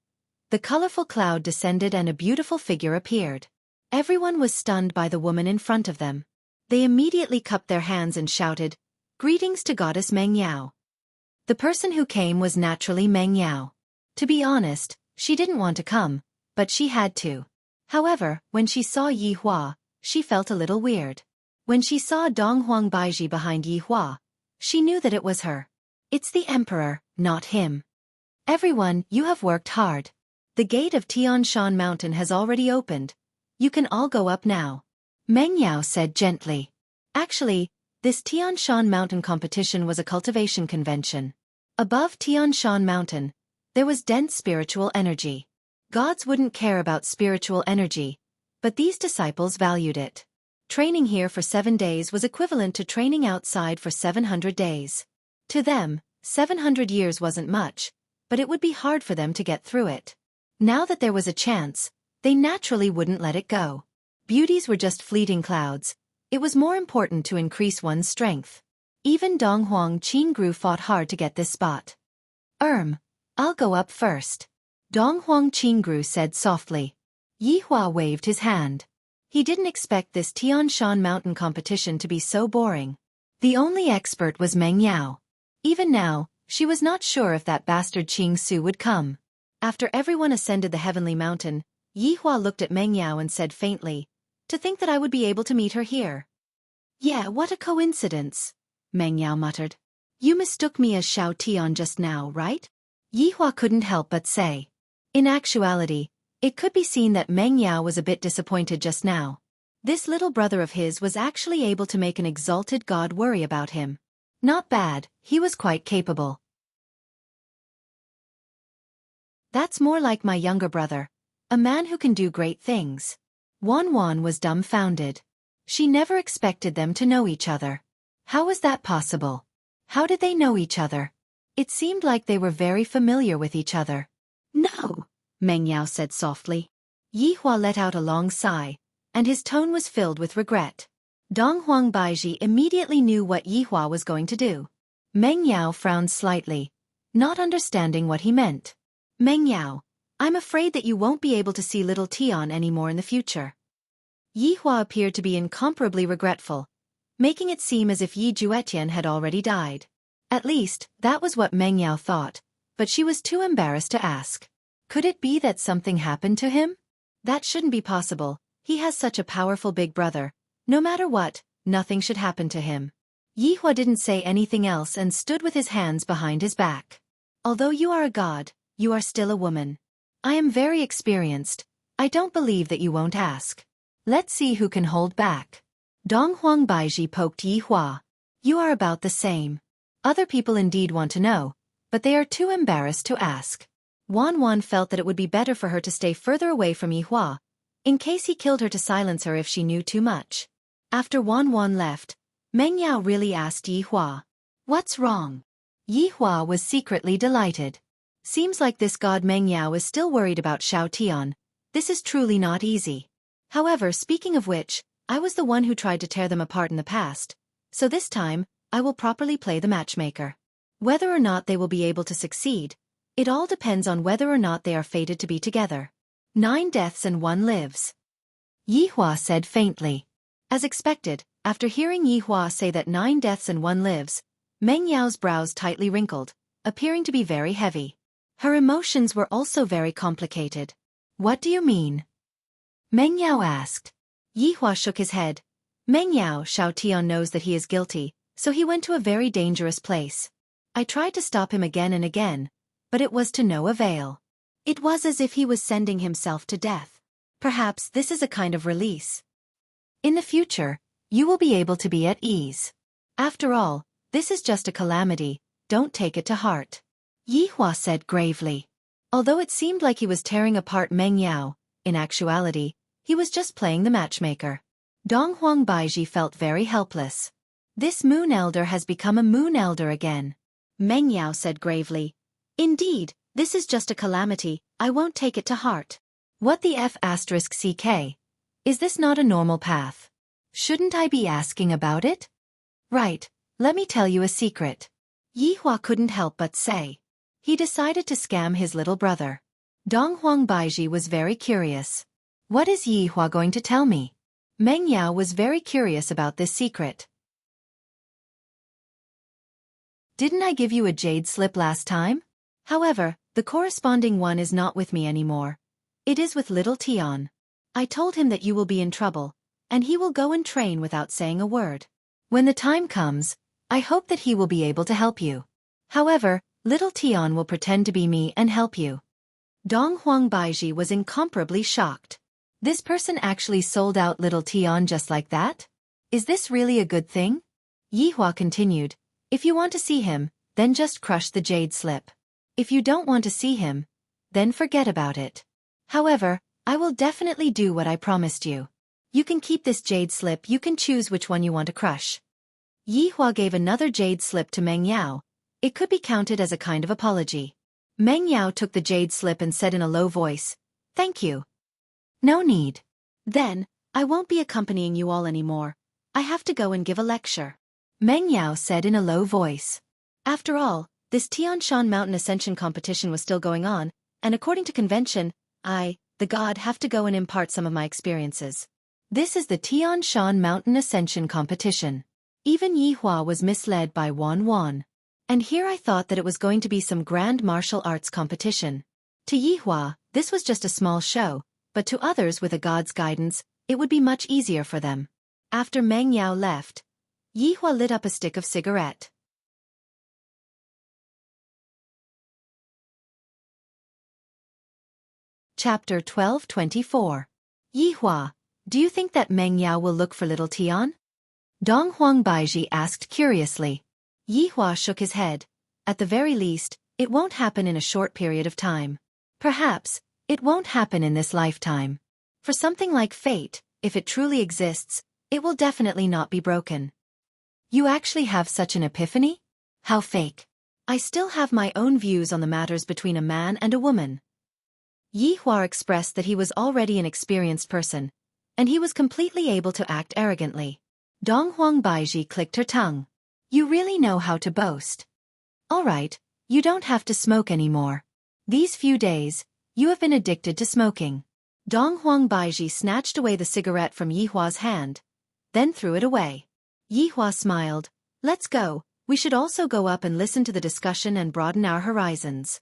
The colorful cloud descended and a beautiful figure appeared. Everyone was stunned by the woman in front of them. They immediately cupped their hands and shouted, "Greetings to Goddess Meng Yao." The person who came was naturally Meng Yao. To be honest, she didn't want to come, but she had to. However, when she saw Yi Hua, she felt a little weird. When she saw Dong Huang Baiji behind Yi Hua, she knew that it was her. It's the emperor, not him. Everyone, you have worked hard. The gate of Tian Shan Mountain has already opened. You can all go up now. Meng Yao said gently. Actually, this Tian Shan Mountain competition was a cultivation convention. Above Tian Shan Mountain, there was dense spiritual energy. Gods wouldn't care about spiritual energy, but these disciples valued it. Training here for 7 days was equivalent to training outside for 700 days. To them, 700 years wasn't much, but it would be hard for them to get through it. Now that there was a chance, they naturally wouldn't let it go. Beauties were just fleeting clouds. It was more important to increase one's strength. Even Dong Huang Qingru fought hard to get this spot. I'll go up first. Dong Huang Qingru said softly. Yi Hua waved his hand. He didn't expect this Tian Shan Mountain competition to be so boring. The only expert was Meng Yao. Even now, she was not sure if that bastard Qing Su would come. After everyone ascended the heavenly mountain, Yi Hua looked at Meng Yao and said faintly, "To think that I would be able to meet her here." "Yeah, what a coincidence," Meng Yao muttered. "You mistook me as Xiao Tian just now, right?" Yi Hua couldn't help but say. In actuality, it could be seen that Meng Yao was a bit disappointed just now. This little brother of his was actually able to make an exalted god worry about him. Not bad, he was quite capable. That's more like my younger brother, a man who can do great things. Wan Wan was dumbfounded. She never expected them to know each other. How was that possible? How did they know each other? It seemed like they were very familiar with each other. "No," Meng Yao said softly. Yi Hua let out a long sigh, and his tone was filled with regret. Dong Huang Baiji immediately knew what Yi Hua was going to do. Meng Yao frowned slightly, not understanding what he meant. "Meng Yao, I'm afraid that you won't be able to see little Tian anymore in the future." Yi Hua appeared to be incomparably regretful, making it seem as if Yi Juetian had already died. At least, that was what Meng Yao thought, but she was too embarrassed to ask. Could it be that something happened to him? That shouldn't be possible. He has such a powerful big brother. No matter what, nothing should happen to him. Yi Hua didn't say anything else and stood with his hands behind his back. "Although you are a god, you are still a woman. I am very experienced. I don't believe that you won't ask. Let's see who can hold back." Dong Huang Baiji poked Yi Hua. "You are about the same. Other people indeed want to know, but they are too embarrassed to ask." Wan Wan felt that it would be better for her to stay further away from Yi Hua, in case he killed her to silence her if she knew too much. After Wan Wan left, Meng Yao really asked Yi Hua, "What's wrong?" Yi Hua was secretly delighted. Seems like this god Meng Yao is still worried about Xiao Tian. This is truly not easy. However, speaking of which, I was the one who tried to tear them apart in the past, so this time, I will properly play the matchmaker. Whether or not they will be able to succeed, it all depends on whether or not they are fated to be together. 9 deaths and 1 lives. Yi Hua said faintly. As expected, after hearing Yi Hua say that 9 deaths and 1 lives, Meng Yao's brows tightly wrinkled, appearing to be very heavy. Her emotions were also very complicated. "What do you mean?" Meng Yao asked. Yi Hua shook his head. "Meng Yao, Xiao Tian knows that he is guilty, so he went to a very dangerous place. I tried to stop him again and again, but it was to no avail. It was as if he was sending himself to death. Perhaps this is a kind of release. In the future, you will be able to be at ease. After all, this is just a calamity, don't take it to heart." Yi Hua said gravely. Although it seemed like he was tearing apart Meng Yao, in actuality, he was just playing the matchmaker. Dong Huang Baiji felt very helpless. This Moon Elder has become a Moon Elder again. Meng Yao said gravely. "Indeed, this is just a calamity, I won't take it to heart." What the F***CK? Is this not a normal path? Shouldn't I be asking about it? Right, let me tell you a secret. Yihua couldn't help but say. He decided to scam his little brother. Donghuang Baiji was very curious. What is Yihua going to tell me? Meng Yao was very curious about this secret. Didn't I give you a jade slip last time? However, the corresponding one is not with me anymore. It is with little Tian. I told him that you will be in trouble, and he will go and train without saying a word. When the time comes, I hope that he will be able to help you. However, little Tian will pretend to be me and help you. Donghuang Baiji was incomparably shocked. This person actually sold out little Tian just like that? Is this really a good thing? Yihua continued, if you want to see him, then just crush the jade slip. If you don't want to see him, then forget about it. However, I will definitely do what I promised you. You can keep this jade slip, you can choose which one you want to crush. Yihua gave another jade slip to Meng Yao. It could be counted as a kind of apology. Meng Yao took the jade slip and said in a low voice, thank you. No need. Then, I won't be accompanying you all anymore. I have to go and give a lecture. Meng Yao said in a low voice. After all, this Tian Shan mountain ascension competition was still going on, and according to convention, I, the god, have to go and impart some of my experiences. This is the Tian Shan mountain ascension competition. Even Yihua was misled by Wan Wan. And here I thought that it was going to be some grand martial arts competition. To Yihua, this was just a small show, but to others with a god's guidance, it would be much easier for them. After Meng Yao left, Yihua lit up a stick of cigarette. Chapter 12:24. Yihua, do you think that Meng Yao will look for little Tian? Donghuang Baiji asked curiously. Yihua shook his head. At the very least, it won't happen in a short period of time. Perhaps, it won't happen in this lifetime. For something like fate, if it truly exists, it will definitely not be broken. You actually have such an epiphany? How fake. I still have my own views on the matters between a man and a woman. Yihua expressed that he was already an experienced person, and he was completely able to act arrogantly. Donghuang Baiji clicked her tongue. You really know how to boast. All right, you don't have to smoke anymore. These few days, you have been addicted to smoking. Donghuang Baiji snatched away the cigarette from Yihua's hand, then threw it away. Yihua smiled. Let's go, we should also go up and listen to the discussion and broaden our horizons.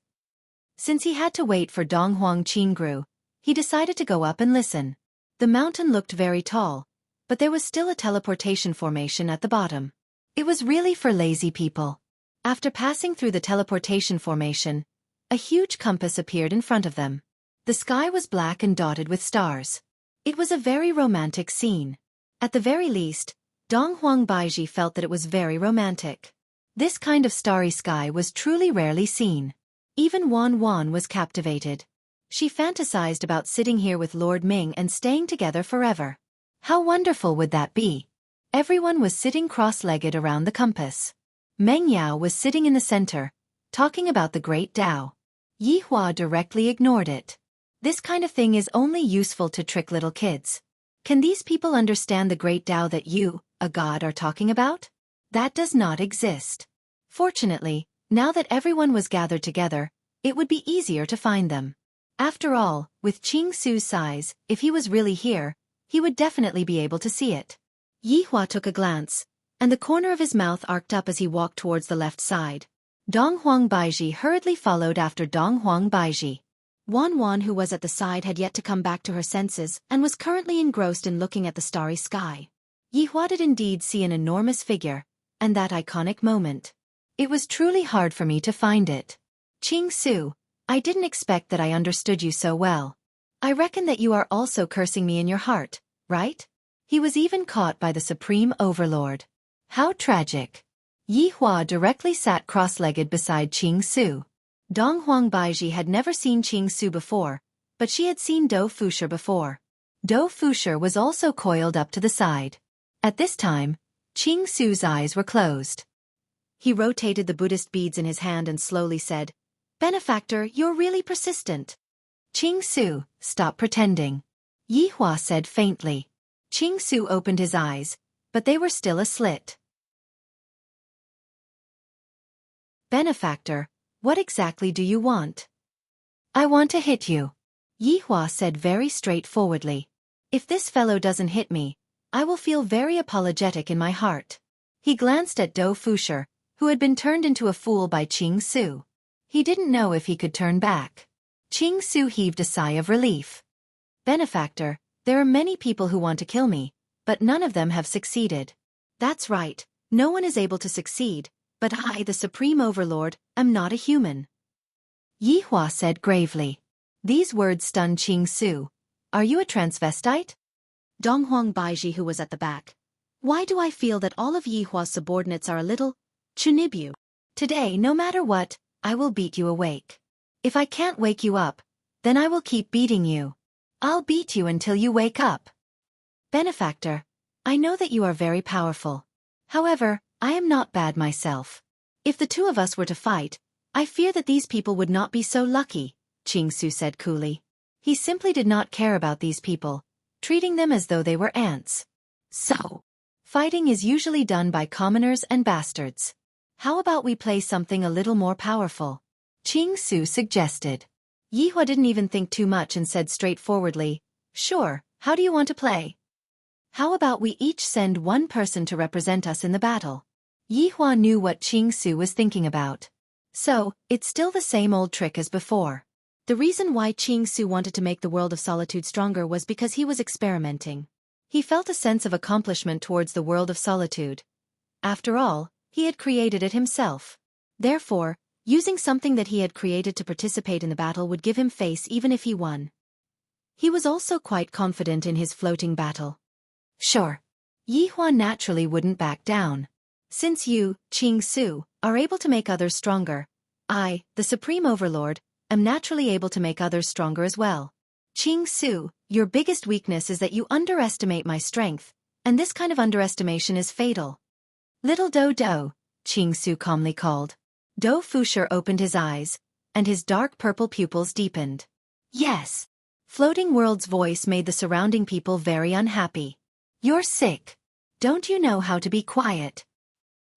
Since he had to wait for Donghuang Qingru, he decided to go up and listen. The mountain looked very tall, but there was still a teleportation formation at the bottom. It was really for lazy people. After passing through the teleportation formation, a huge compass appeared in front of them. The sky was black and dotted with stars. It was a very romantic scene. At the very least, Donghuang Baiji felt that it was very romantic. This kind of starry sky was truly rarely seen. Even Wan Wan was captivated. She fantasized about sitting here with Lord Ming and staying together forever. How wonderful would that be? Everyone was sitting cross-legged around the compass. Meng Yao was sitting in the center, talking about the Great Tao. Yihua directly ignored it. This kind of thing is only useful to trick little kids. Can these people understand the Great Tao that you, a god, are talking about? That does not exist. Fortunately, now that everyone was gathered together, it would be easier to find them. After all, with Qing Su's size, if he was really here, he would definitely be able to see it. Yihua took a glance, and the corner of his mouth arced up as he walked towards the left side. Donghuang Baiji hurriedly followed after Donghuang Baiji. Wan Wan, who was at the side, had yet to come back to her senses and was currently engrossed in looking at the starry sky. Yihua did indeed see an enormous figure, and that iconic moment. It was truly hard for me to find it. Qing Su, I didn't expect that I understood you so well. I reckon that you are also cursing me in your heart, right? He was even caught by the Supreme Overlord. How tragic. Yihua directly sat cross-legged beside Qing Su. Donghuang Baiji had never seen Qing Su before, but she had seen Do Fusher before. Do Fusher was also coiled up to the side. At this time, Qing Su's eyes were closed. He rotated the Buddhist beads in his hand and slowly said, Benefactor, you're really persistent. Qing Su, stop pretending. Yihua said faintly. Qing Su opened his eyes, but they were still aslit. Benefactor, what exactly do you want? I want to hit you. Yihua said very straightforwardly. If this fellow doesn't hit me, I will feel very apologetic in my heart. He glanced at Dou Fusher, who had been turned into a fool by Qing Su. He didn't know if he could turn back. Qing Su heaved a sigh of relief. Benefactor, there are many people who want to kill me, but none of them have succeeded. That's right, no one is able to succeed, but I, the Supreme Overlord, am not a human. Yihua said gravely. These words stunned Qing Su. Are you a transvestite? Donghuang Baiji, who was at the back. Why do I feel that all of Yihua's subordinates are a little chunibu? Today, no matter what, I will beat you awake. If I can't wake you up, then I will keep beating you. I'll beat you until you wake up. Benefactor, I know that you are very powerful. However, I am not bad myself. If the two of us were to fight, I fear that these people would not be so lucky, Qing Su said coolly. He simply did not care about these people, treating them as though they were ants. So, fighting is usually done by commoners and bastards. How about we play something a little more powerful? Qing Su suggested. Yihua didn't even think too much and said straightforwardly, Sure, how do you want to play? How about we each send one person to represent us in the battle? Yihua knew what Qing Su was thinking about. So, it's still the same old trick as before. The reason why Qing Su wanted to make the world of solitude stronger was because he was experimenting. He felt a sense of accomplishment towards the world of solitude. After all, he had created it himself. Therefore, using something that he had created to participate in the battle would give him face even if he won. He was also quite confident in his floating battle. Sure. Yihua naturally wouldn't back down. Since you, Qing Su, are able to make others stronger, I, the Supreme Overlord, am naturally able to make others stronger as well. Qing Su, your biggest weakness is that you underestimate my strength, and this kind of underestimation is fatal. Little Do, Qing Su calmly called. Dou Fusher opened his eyes, and his dark purple pupils deepened. Yes. Floating World's voice made the surrounding people very unhappy. You're sick. Don't you know how to be quiet?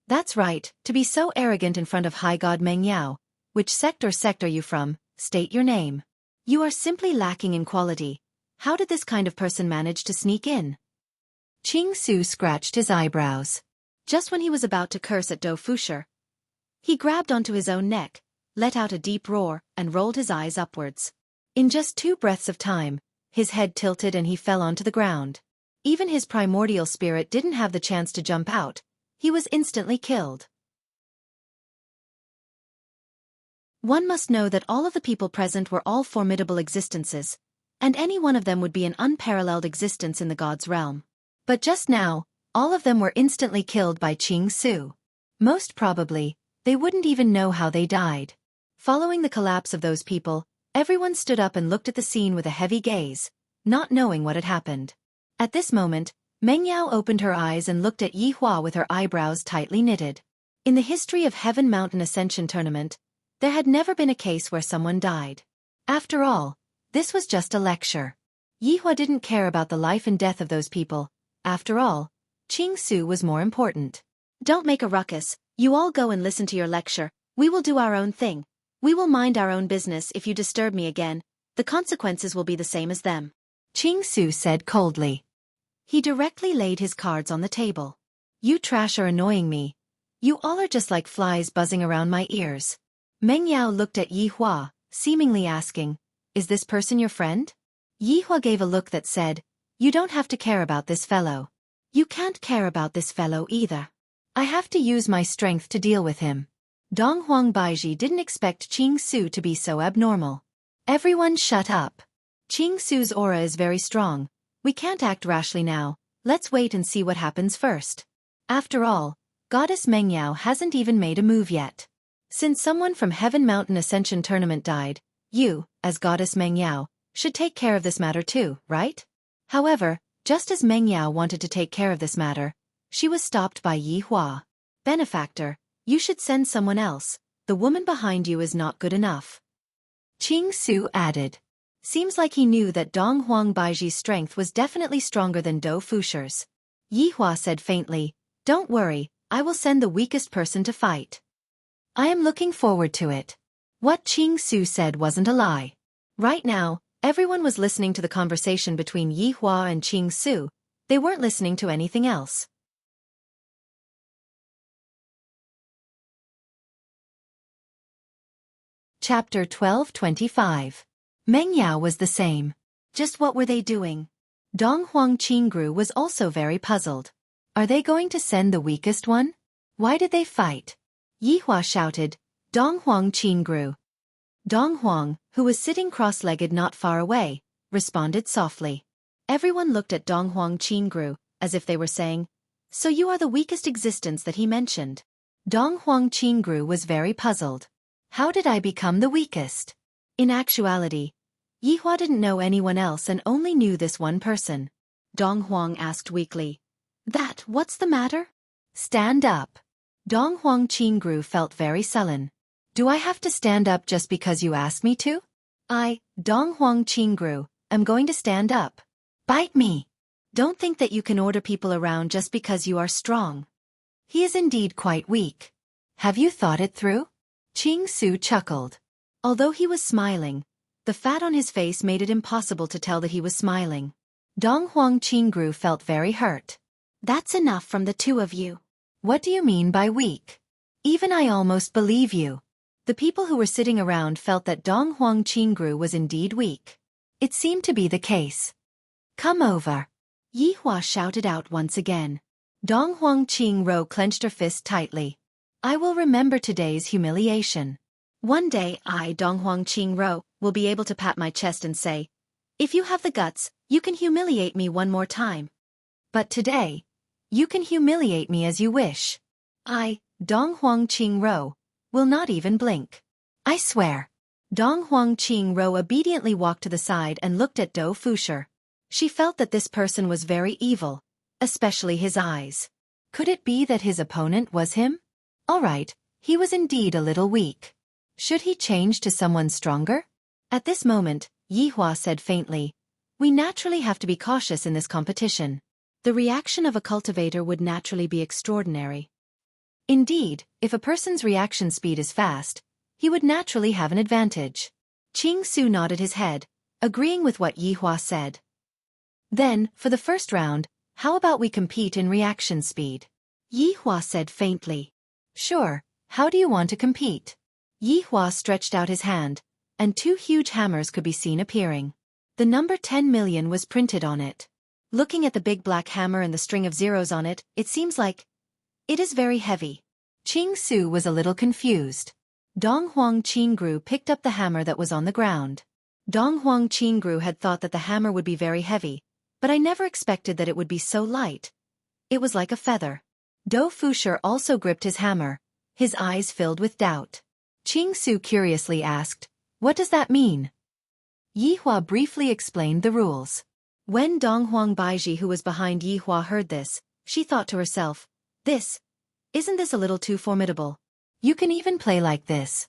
That's right, to be so arrogant in front of High God Meng Yao. Which sect are you from? State your name. You are simply lacking in quality. How did this kind of person manage to sneak in? Qing Su scratched his eyebrows. Just when he was about to curse at Dou Fusher, he grabbed onto his own neck, let out a deep roar, and rolled his eyes upwards. In just 2 breaths of time, his head tilted and he fell onto the ground. Even his primordial spirit didn't have the chance to jump out. He was instantly killed. One must know that all of the people present were all formidable existences, and any one of them would be an unparalleled existence in the god's realm. But just now, all of them were instantly killed by Qing Su. Most probably, they wouldn't even know how they died. Following the collapse of those people, everyone stood up and looked at the scene with a heavy gaze, not knowing what had happened. At this moment, Meng Yao opened her eyes and looked at Yihua with her eyebrows tightly knitted. In the history of Heaven Mountain Ascension Tournament, there had never been a case where someone died. After all, this was just a lecture. Yihua didn't care about the life and death of those people. After all, Qing Su was more important. Don't make a ruckus, you all go and listen to your lecture. We will do our own thing. We will mind our own business. If you disturb me again, the consequences will be the same as them. Qing Su said coldly. He directly laid his cards on the table. You trash are annoying me. You all are just like flies buzzing around my ears. Meng Yao looked at Yihua, seemingly asking, Is this person your friend? Yihua gave a look that said, You don't have to care about this fellow. You can't care about this fellow either. I have to use my strength to deal with him. Donghuang Baiji didn't expect Qing Su to be so abnormal. Everyone shut up. Qing Su's aura is very strong. We can't act rashly now. Let's wait and see what happens first. After all, Goddess Meng Yao hasn't even made a move yet. Since someone from Heaven Mountain Ascension Tournament died, you, as Goddess Meng Yao, should take care of this matter too, right? However, just as Meng Yao wanted to take care of this matter, she was stopped by Yihua. Benefactor, you should send someone else. The woman behind you is not good enough. Qing Su added. Seems like he knew that Donghuang Baiji's strength was definitely stronger than Dou Fusher's. Yihua said faintly, Don't worry, I will send the weakest person to fight. I am looking forward to it. What Qing Su said wasn't a lie. Right now, everyone was listening to the conversation between Yi Hua and Qing Su. They weren't listening to anything else. Chapter 12:25. Meng Yao was the same. Just what were they doing? Dong Huang Qingru was also very puzzled. Are they going to send the weakest one? Why did they fight? Yi Hua shouted, Dong Huang Qingru. Dong Huang, who was sitting cross-legged not far away, responded softly. Everyone looked at Dong Huang Qingru, as if they were saying, so you are the weakest existence that he mentioned. Dong Huang Qingru was very puzzled. How did I become the weakest? In actuality, Yi Hua didn't know anyone else and only knew this one person. Dong Huang asked weakly. What's the matter? Stand up. Dong Huang Qingru felt very sullen. Do I have to stand up just because you asked me to? Dong Huang Qingru, am going to stand up. Bite me. Don't think that you can order people around just because you are strong. He is indeed quite weak. Have you thought it through? Qing Su chuckled. Although he was smiling, the fat on his face made it impossible to tell that he was smiling. Dong Huang Qingru felt very hurt. That's enough from the two of you. What do you mean by weak? Even I almost believe you. The people who were sitting around felt that Dong Huang Qingru was indeed weak. It seemed to be the case. Come over. Yi Hua shouted out once again. Dong Huang Qingru clenched her fist tightly. I will remember today's humiliation. One day I, Dong Huang Qingru, will be able to pat my chest and say, if you have the guts, you can humiliate me one more time. But today, you can humiliate me as you wish. I, Dong Huang Qingru, will not even blink. I swear. Dong Huang Qingru obediently walked to the side and looked at Dou Fusher. She felt that this person was very evil, especially his eyes. Could it be that his opponent was him? All right, he was indeed a little weak. Should he change to someone stronger? At this moment, Yi Hua said faintly, we naturally have to be cautious in this competition. The reaction of a cultivator would naturally be extraordinary. Indeed, if a person's reaction speed is fast, he would naturally have an advantage. Qing Su nodded his head, agreeing with what Yi Hua said. Then, for the first round, how about we compete in reaction speed? Yi Hua said faintly. Sure, how do you want to compete? Yi Hua stretched out his hand, and two huge hammers could be seen appearing. The number 10 million was printed on it. Looking at the big black hammer and the string of zeros on it, it seems like it is very heavy. Qing Su was a little confused. Dong Huang Qingru picked up the hammer that was on the ground. Dong Huang Qingru had thought that the hammer would be very heavy, but I never expected that it would be so light. It was like a feather. Dou Fusher also gripped his hammer, his eyes filled with doubt. Qing Su curiously asked, what does that mean? Yi Hua briefly explained the rules. When Dong Huang Baiji, who was behind Yi Hua, heard this, she thought to herself, isn't this a little too formidable? You can even play like this.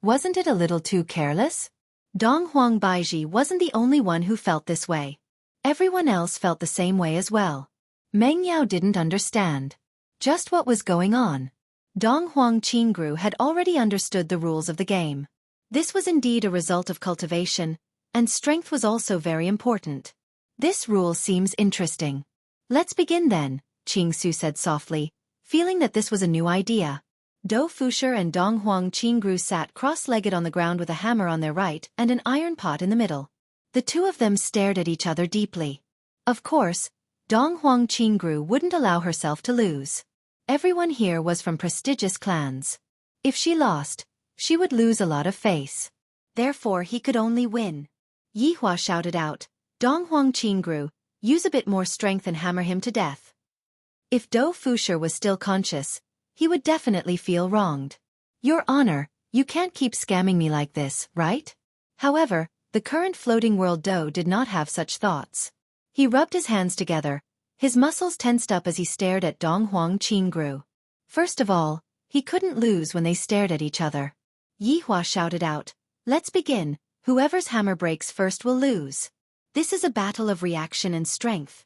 Wasn't it a little too careless? Dong Huang Baiji wasn't the only one who felt this way. Everyone else felt the same way as well. Meng Yao didn't understand just what was going on. Dong Huang Qingru had already understood the rules of the game. This was indeed a result of cultivation, and strength was also very important. This rule seems interesting. Let's begin then, Qing Su said softly, feeling that this was a new idea. Dou Fusher and Dong Huang Qingru sat cross-legged on the ground with a hammer on their right and an iron pot in the middle. The two of them stared at each other deeply. Of course, Dong Huang Qingru wouldn't allow herself to lose. Everyone here was from prestigious clans. If she lost, she would lose a lot of face. Therefore he could only win. Yi Hua shouted out, Dong Huang Qingru, use a bit more strength and hammer him to death. If Dou Fusher was still conscious, he would definitely feel wronged. Your Honor, you can't keep scamming me like this, right? However, the current floating world Dou did not have such thoughts. He rubbed his hands together, his muscles tensed up as he stared at Dong Huang Qingru. First of all, he couldn't lose when they stared at each other. Yi Hua shouted out, let's begin, whoever's hammer breaks first will lose. This is a battle of reaction and strength.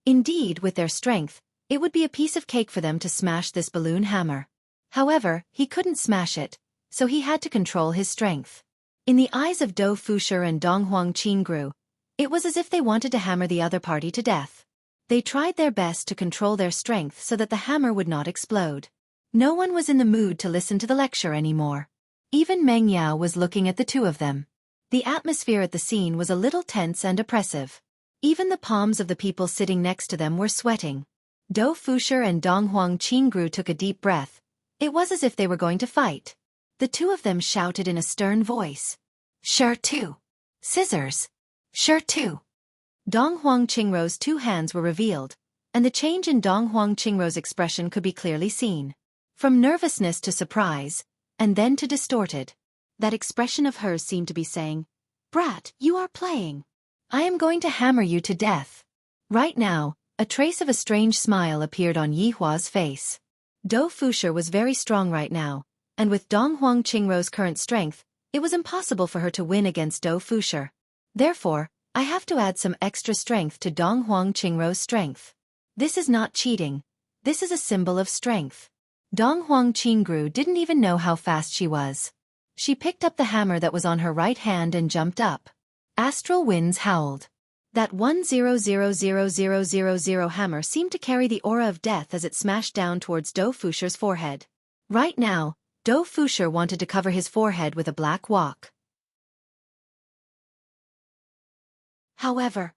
Indeed, with their strength, It would be a piece of cake for them to smash this balloon hammer. However, he couldn't smash it, so he had to control his strength. In the eyes of Dou Fushi and Donghuang Qingru, it was as if they wanted to hammer the other party to death. They tried their best to control their strength so that the hammer would not explode. No one was in the mood to listen to the lecture anymore. Even Meng Yao was looking at the two of them. The atmosphere at the scene was a little tense and oppressive. Even the palms of the people sitting next to them were sweating. Dou Fushi and Donghuang Qingru took a deep breath. It was as if they were going to fight. The two of them shouted in a stern voice. Sure two. Scissors. Sure two. Donghuang Qingrou's two hands were revealed, and the change in Donghuang Qingrou's expression could be clearly seen. From nervousness to surprise, and then to distorted. That expression of hers seemed to be saying, Brat, you are playing. I am going to hammer you to death. Right now, a trace of a strange smile appeared on Yihua's face. Dou Fushi was very strong right now, and with Donghuang Qingrou's current strength, it was impossible for her to win against Dou Fushi. Therefore, I have to add some extra strength to Donghuang Qingrou's strength. This is not cheating. This is a symbol of strength. Donghuang Qingru didn't even know how fast she was. She picked up the hammer that was on her right hand and jumped up. Astral winds howled. That 10000000 hammer seemed to carry the aura of death as it smashed down towards Dou Fushi's forehead. Right now, Dou Fushi wanted to cover his forehead with a black wok. However,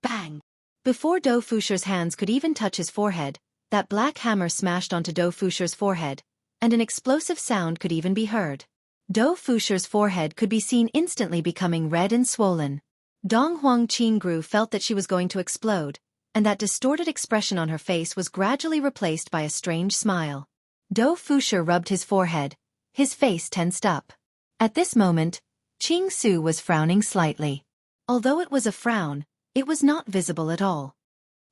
bang! Before Dou Fushi's hands could even touch his forehead, that black hammer smashed onto Dou Fushi's forehead, and an explosive sound could even be heard. Dou Fushi's forehead could be seen instantly becoming red and swollen. Donghuang Qingru felt that she was going to explode, and that distorted expression on her face was gradually replaced by a strange smile. Dou Fushi rubbed his forehead, his face tensed up. At this moment, Qing Su was frowning slightly. Although it was a frown, it was not visible at all.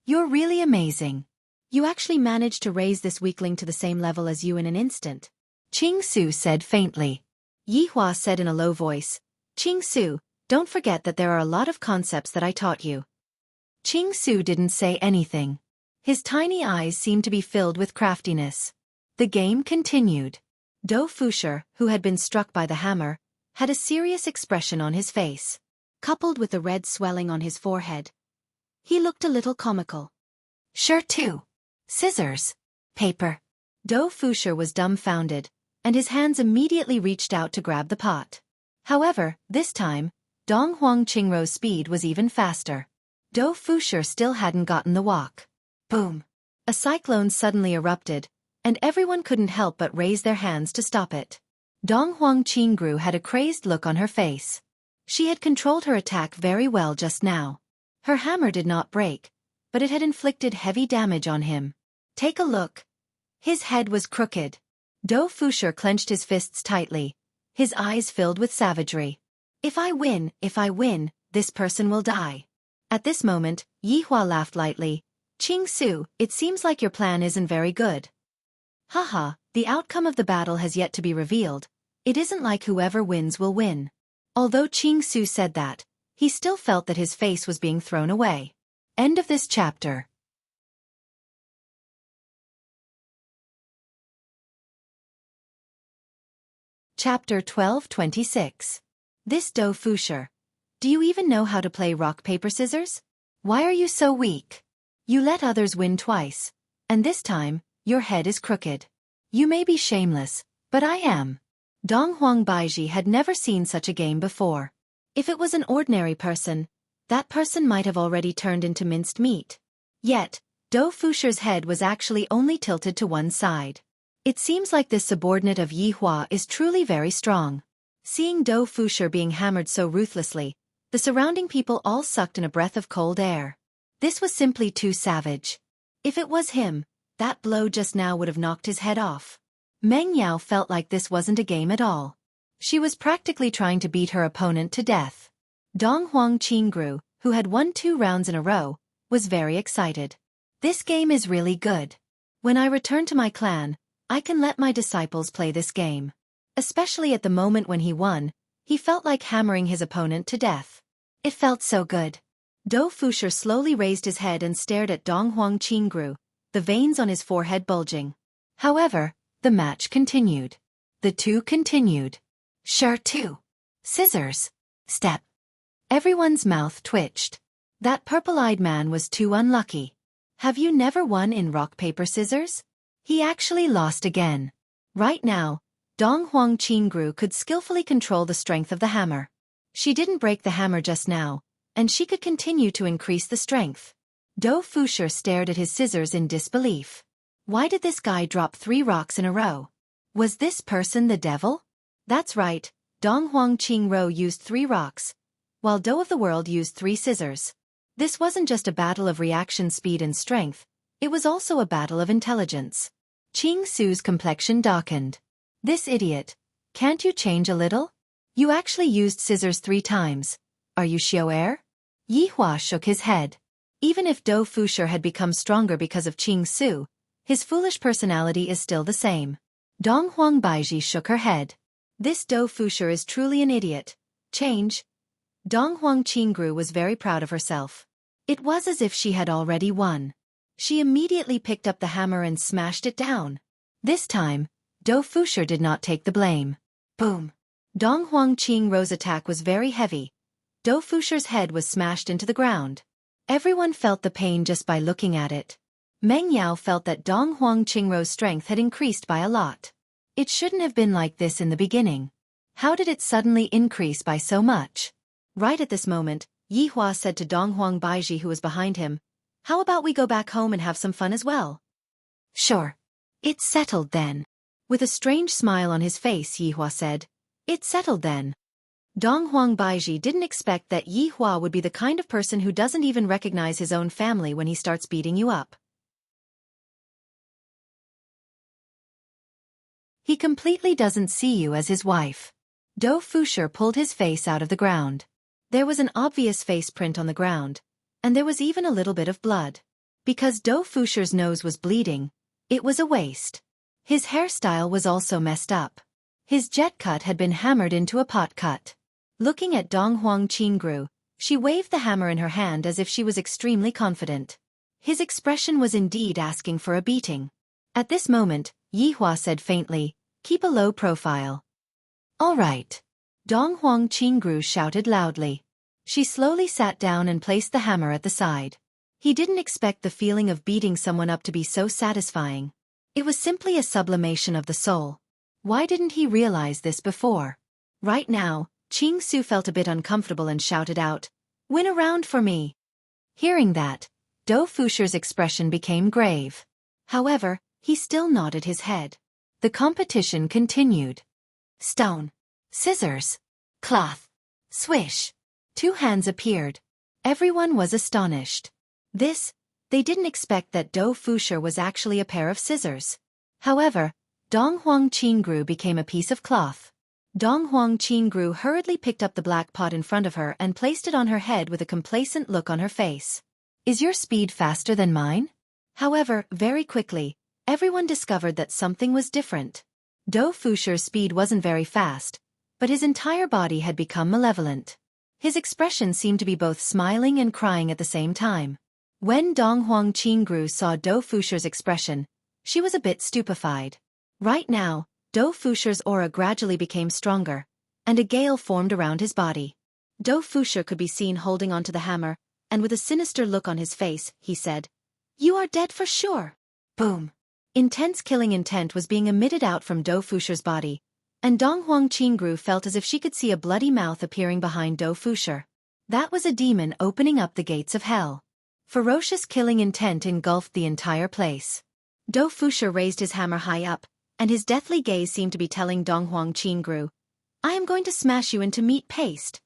You're really amazing. You actually managed to raise this weakling to the same level as you in an instant. Qing Su said faintly. Yihua said in a low voice, Qing Su, don't forget that there are a lot of concepts that I taught you. Qing Su didn't say anything. His tiny eyes seemed to be filled with craftiness. The game continued. Dou Fushi, who had been struck by the hammer, had a serious expression on his face. Coupled with the red swelling on his forehead, he looked a little comical. Sure two. Scissors. Paper. Dou Fushi was dumbfounded, and his hands immediately reached out to grab the pot. However, this time, Donghuang Qingrou's speed was even faster. Dou Fushi still hadn't gotten the wok. Boom! A cyclone suddenly erupted, and everyone couldn't help but raise their hands to stop it. Donghuang Qingru had a crazed look on her face. She had controlled her attack very well just now. Her hammer did not break, but it had inflicted heavy damage on him. Take a look. His head was crooked. Dou Fushi clenched his fists tightly, his eyes filled with savagery. If I win, this person will die. At this moment, Yihua laughed lightly. Qing Su, it seems like your plan isn't very good. Haha, the outcome of the battle has yet to be revealed. It isn't like whoever wins will win. Although Qing Su said that, he still felt that his face was being thrown away. End of this chapter. Chapter 12:26. This Dou Fushi. Do you even know how to play rock paper scissors? Why are you so weak? You let others win twice, and this time, your head is crooked. You may be shameless, but I am. Donghuang Baiji had never seen such a game before. If it was an ordinary person, that person might have already turned into minced meat. Yet, Dou Fushi's head was actually only tilted to one side. It seems like this subordinate of Yihua is truly very strong. Seeing Dou Fushi being hammered so ruthlessly, the surrounding people all sucked in a breath of cold air. This was simply too savage. If it was him, that blow just now would have knocked his head off. Meng Yao felt like this wasn't a game at all. She was practically trying to beat her opponent to death. Donghuang Qingru, who had won 2 rounds in a row, was very excited. This game is really good. When I return to my clan, I can let my disciples play this game. Especially at the moment when he won, he felt like hammering his opponent to death. It felt so good. Dou Fushi slowly raised his head and stared at Donghuang Qingru, the veins on his forehead bulging. However, the match continued. The two continued. Sure two. Scissors. Step. Everyone's mouth twitched. That purple-eyed man was too unlucky. Have you never won in rock, paper, scissors? He actually lost again. Right now, Dong Huang Qingru could skillfully control the strength of the hammer. She didn't break the hammer just now, and she could continue to increase the strength. Dou Fusher stared at his scissors in disbelief. Why did this guy drop 3 rocks in a row? Was this person the devil? That's right, Dong Huang Qingru used 3 rocks, while Dou of the World used 3 scissors. This wasn't just a battle of reaction speed and strength, it was also a battle of intelligence. Qing Su's complexion darkened. This idiot. Can't you change a little? You actually used scissors 3 times. Are you Xiaofan? Yi Hua shook his head. Even if Dou Fusher had become stronger because of Qing Su, his foolish personality is still the same. Dong Huang Baiji shook her head. This Dou Fusher is truly an idiot. Change. Dong Huang Qingru was very proud of herself. It was as if she had already won. She immediately picked up the hammer and smashed it down. This time, Dou Fusher did not take the blame. Boom. Dong Huang Qingru's attack was very heavy. Dou Fusher's head was smashed into the ground. Everyone felt the pain just by looking at it. Meng Yao felt that Dong Huang Qingru's strength had increased by a lot. It shouldn't have been like this in the beginning. How did it suddenly increase by so much? Right at this moment, Yi Hua said to Dong Huang Baiji, who was behind him, "How about we go back home and have some fun as well?" "Sure. It's settled then." With a strange smile on his face, Yi Hua said, "It's settled then." Dong Huang Baiji didn't expect that Yi Hua would be the kind of person who doesn't even recognize his own family when he starts beating you up. He completely doesn't see you as his wife. Dou Fusher pulled his face out of the ground. There was an obvious face print on the ground, and there was even a little bit of blood. Because Dou Fusher's nose was bleeding, it was a waste. His hairstyle was also messed up. His jet cut had been hammered into a pot cut. Looking at Dong Huang Qingru, she waved the hammer in her hand as if she was extremely confident. His expression was indeed asking for a beating. At this moment, Yi Hua said faintly, "Keep a low profile." "All right." Dong Huang Qingru shouted loudly. She slowly sat down and placed the hammer at the side. He didn't expect the feeling of beating someone up to be so satisfying. It was simply a sublimation of the soul. Why didn't he realize this before? Right now, Qing Su felt a bit uncomfortable and shouted out, "Win a round for me." Hearing that, Dou Fusher's expression became grave. However, he still nodded his head. The competition continued. Stone. Scissors. Cloth. Swish. 2 hands appeared. Everyone was astonished. They didn't expect that Dou Fusher was actually a pair of scissors. However, Dong Huang Qingru became a piece of cloth. Dong Huang Qingru hurriedly picked up the black pot in front of her and placed it on her head with a complacent look on her face. "Is your speed faster than mine?" However, very quickly, everyone discovered that something was different. Dou Fusher's speed wasn't very fast, but his entire body had become malevolent. His expression seemed to be both smiling and crying at the same time. When Dong Huang Qingru saw Dou Fusher's expression, she was a bit stupefied. Right now, Dou Fusher's aura gradually became stronger, and a gale formed around his body. Dou Fusher could be seen holding onto the hammer, and with a sinister look on his face, he said, "You are dead for sure." Boom. Intense killing intent was being emitted out from Dou Fusher's body, and Dong Huang Qingru felt as if she could see a bloody mouth appearing behind Dou Fusher. That was a demon opening up the gates of hell. Ferocious killing intent engulfed the entire place. Dou Fusher raised his hammer high up, and his deathly gaze seemed to be telling Dong Huang Qingru, "I am going to smash you into meat paste."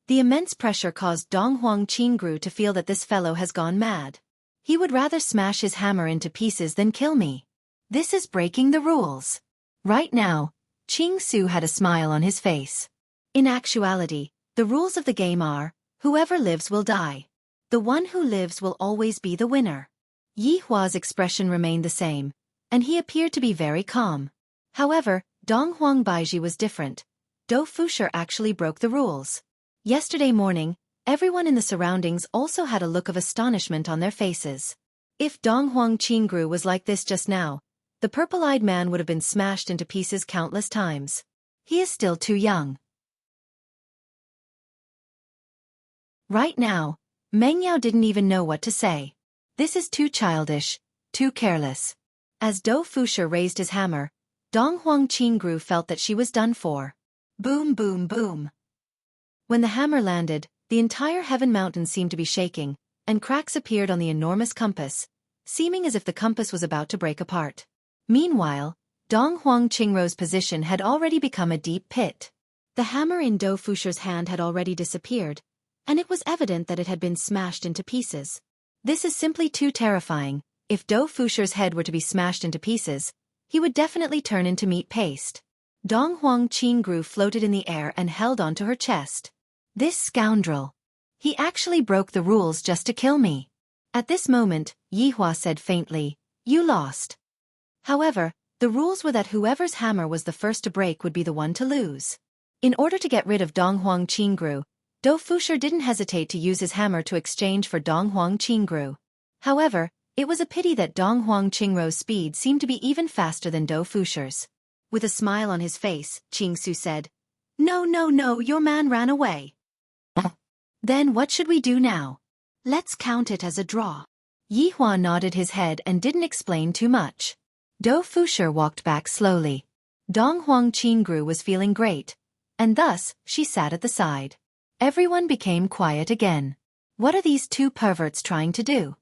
The immense pressure caused Dong Huang Qingru to feel that this fellow has gone mad. He would rather smash his hammer into pieces than kill me. This is breaking the rules. Right now, Qing Su had a smile on his face. In actuality, the rules of the game are, whoever lives will die. The one who lives will always be the winner. Yi Hua's expression remained the same, and he appeared to be very calm. However, Dong Huang Baiji was different. Dou Fusher actually broke the rules. Yesterday morning, everyone in the surroundings also had a look of astonishment on their faces. If Donghuang Qingru was like this just now, the purple-eyed man would have been smashed into pieces countless times. He is still too young. Right now, Meng Yao didn't even know what to say. This is too childish, too careless. As Dou Fusher raised his hammer, Donghuang Qingru felt that she was done for. Boom, boom, boom. When the hammer landed, the entire heaven mountain seemed to be shaking, and cracks appeared on the enormous compass, seeming as if the compass was about to break apart. Meanwhile, Donghuang Qingrou's position had already become a deep pit. The hammer in Dou Fusher's hand had already disappeared, and it was evident that it had been smashed into pieces. This is simply too terrifying. If Dou Fusher's head were to be smashed into pieces, he would definitely turn into meat paste. Donghuang Qingru floated in the air and held onto her chest. This scoundrel. He actually broke the rules just to kill me. At this moment, Yihua said faintly, "You lost." However, the rules were that whoever's hammer was the first to break would be the one to lose. In order to get rid of Donghuang Qingru, Dou Fusher didn't hesitate to use his hammer to exchange for Donghuang Qingru. However, it was a pity that Donghuang Qingrou's speed seemed to be even faster than Dou Fusher's. With a smile on his face, Qingsu said, "No, no, no, your man ran away." "Then what should we do now?" "Let's count it as a draw." Yihua nodded his head and didn't explain too much. Dou Fusher walked back slowly. Donghuang Qingru was feeling great, and thus, she sat at the side. Everyone became quiet again. What are these two perverts trying to do?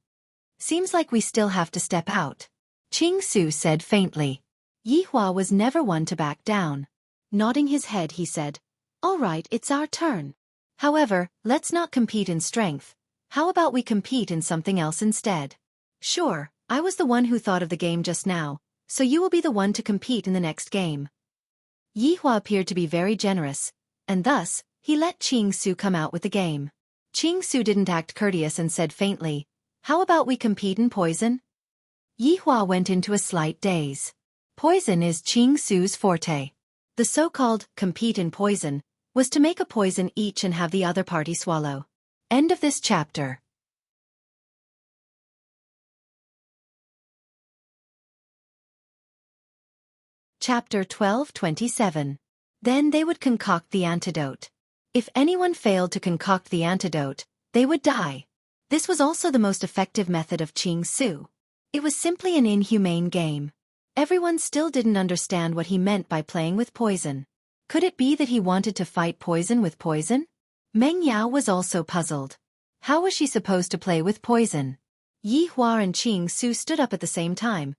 Seems like we still have to step out. Qingsu said faintly. Yihua was never one to back down. Nodding his head, he said, "All right, it's our turn. However, let's not compete in strength. How about we compete in something else instead?" "Sure, I was the one who thought of the game just now, so you will be the one to compete in the next game." Yihua appeared to be very generous, and thus, he let Qingsu come out with the game. Qingsu didn't act courteous and said faintly, "How about we compete in poison?" Yihua went into a slight daze. Poison is Qingsu's forte. The so-called compete in poison was to make a poison each and have the other party swallow. End of this chapter. Chapter 12:27. Then they would concoct the antidote. If anyone failed to concoct the antidote, they would die. This was also the most effective method of Qingsu. It was simply an inhumane game. Everyone still didn't understand what he meant by playing with poison. Could it be that he wanted to fight poison with poison? Meng Yao was also puzzled. How was she supposed to play with poison? Yihua and Qingsu stood up at the same time,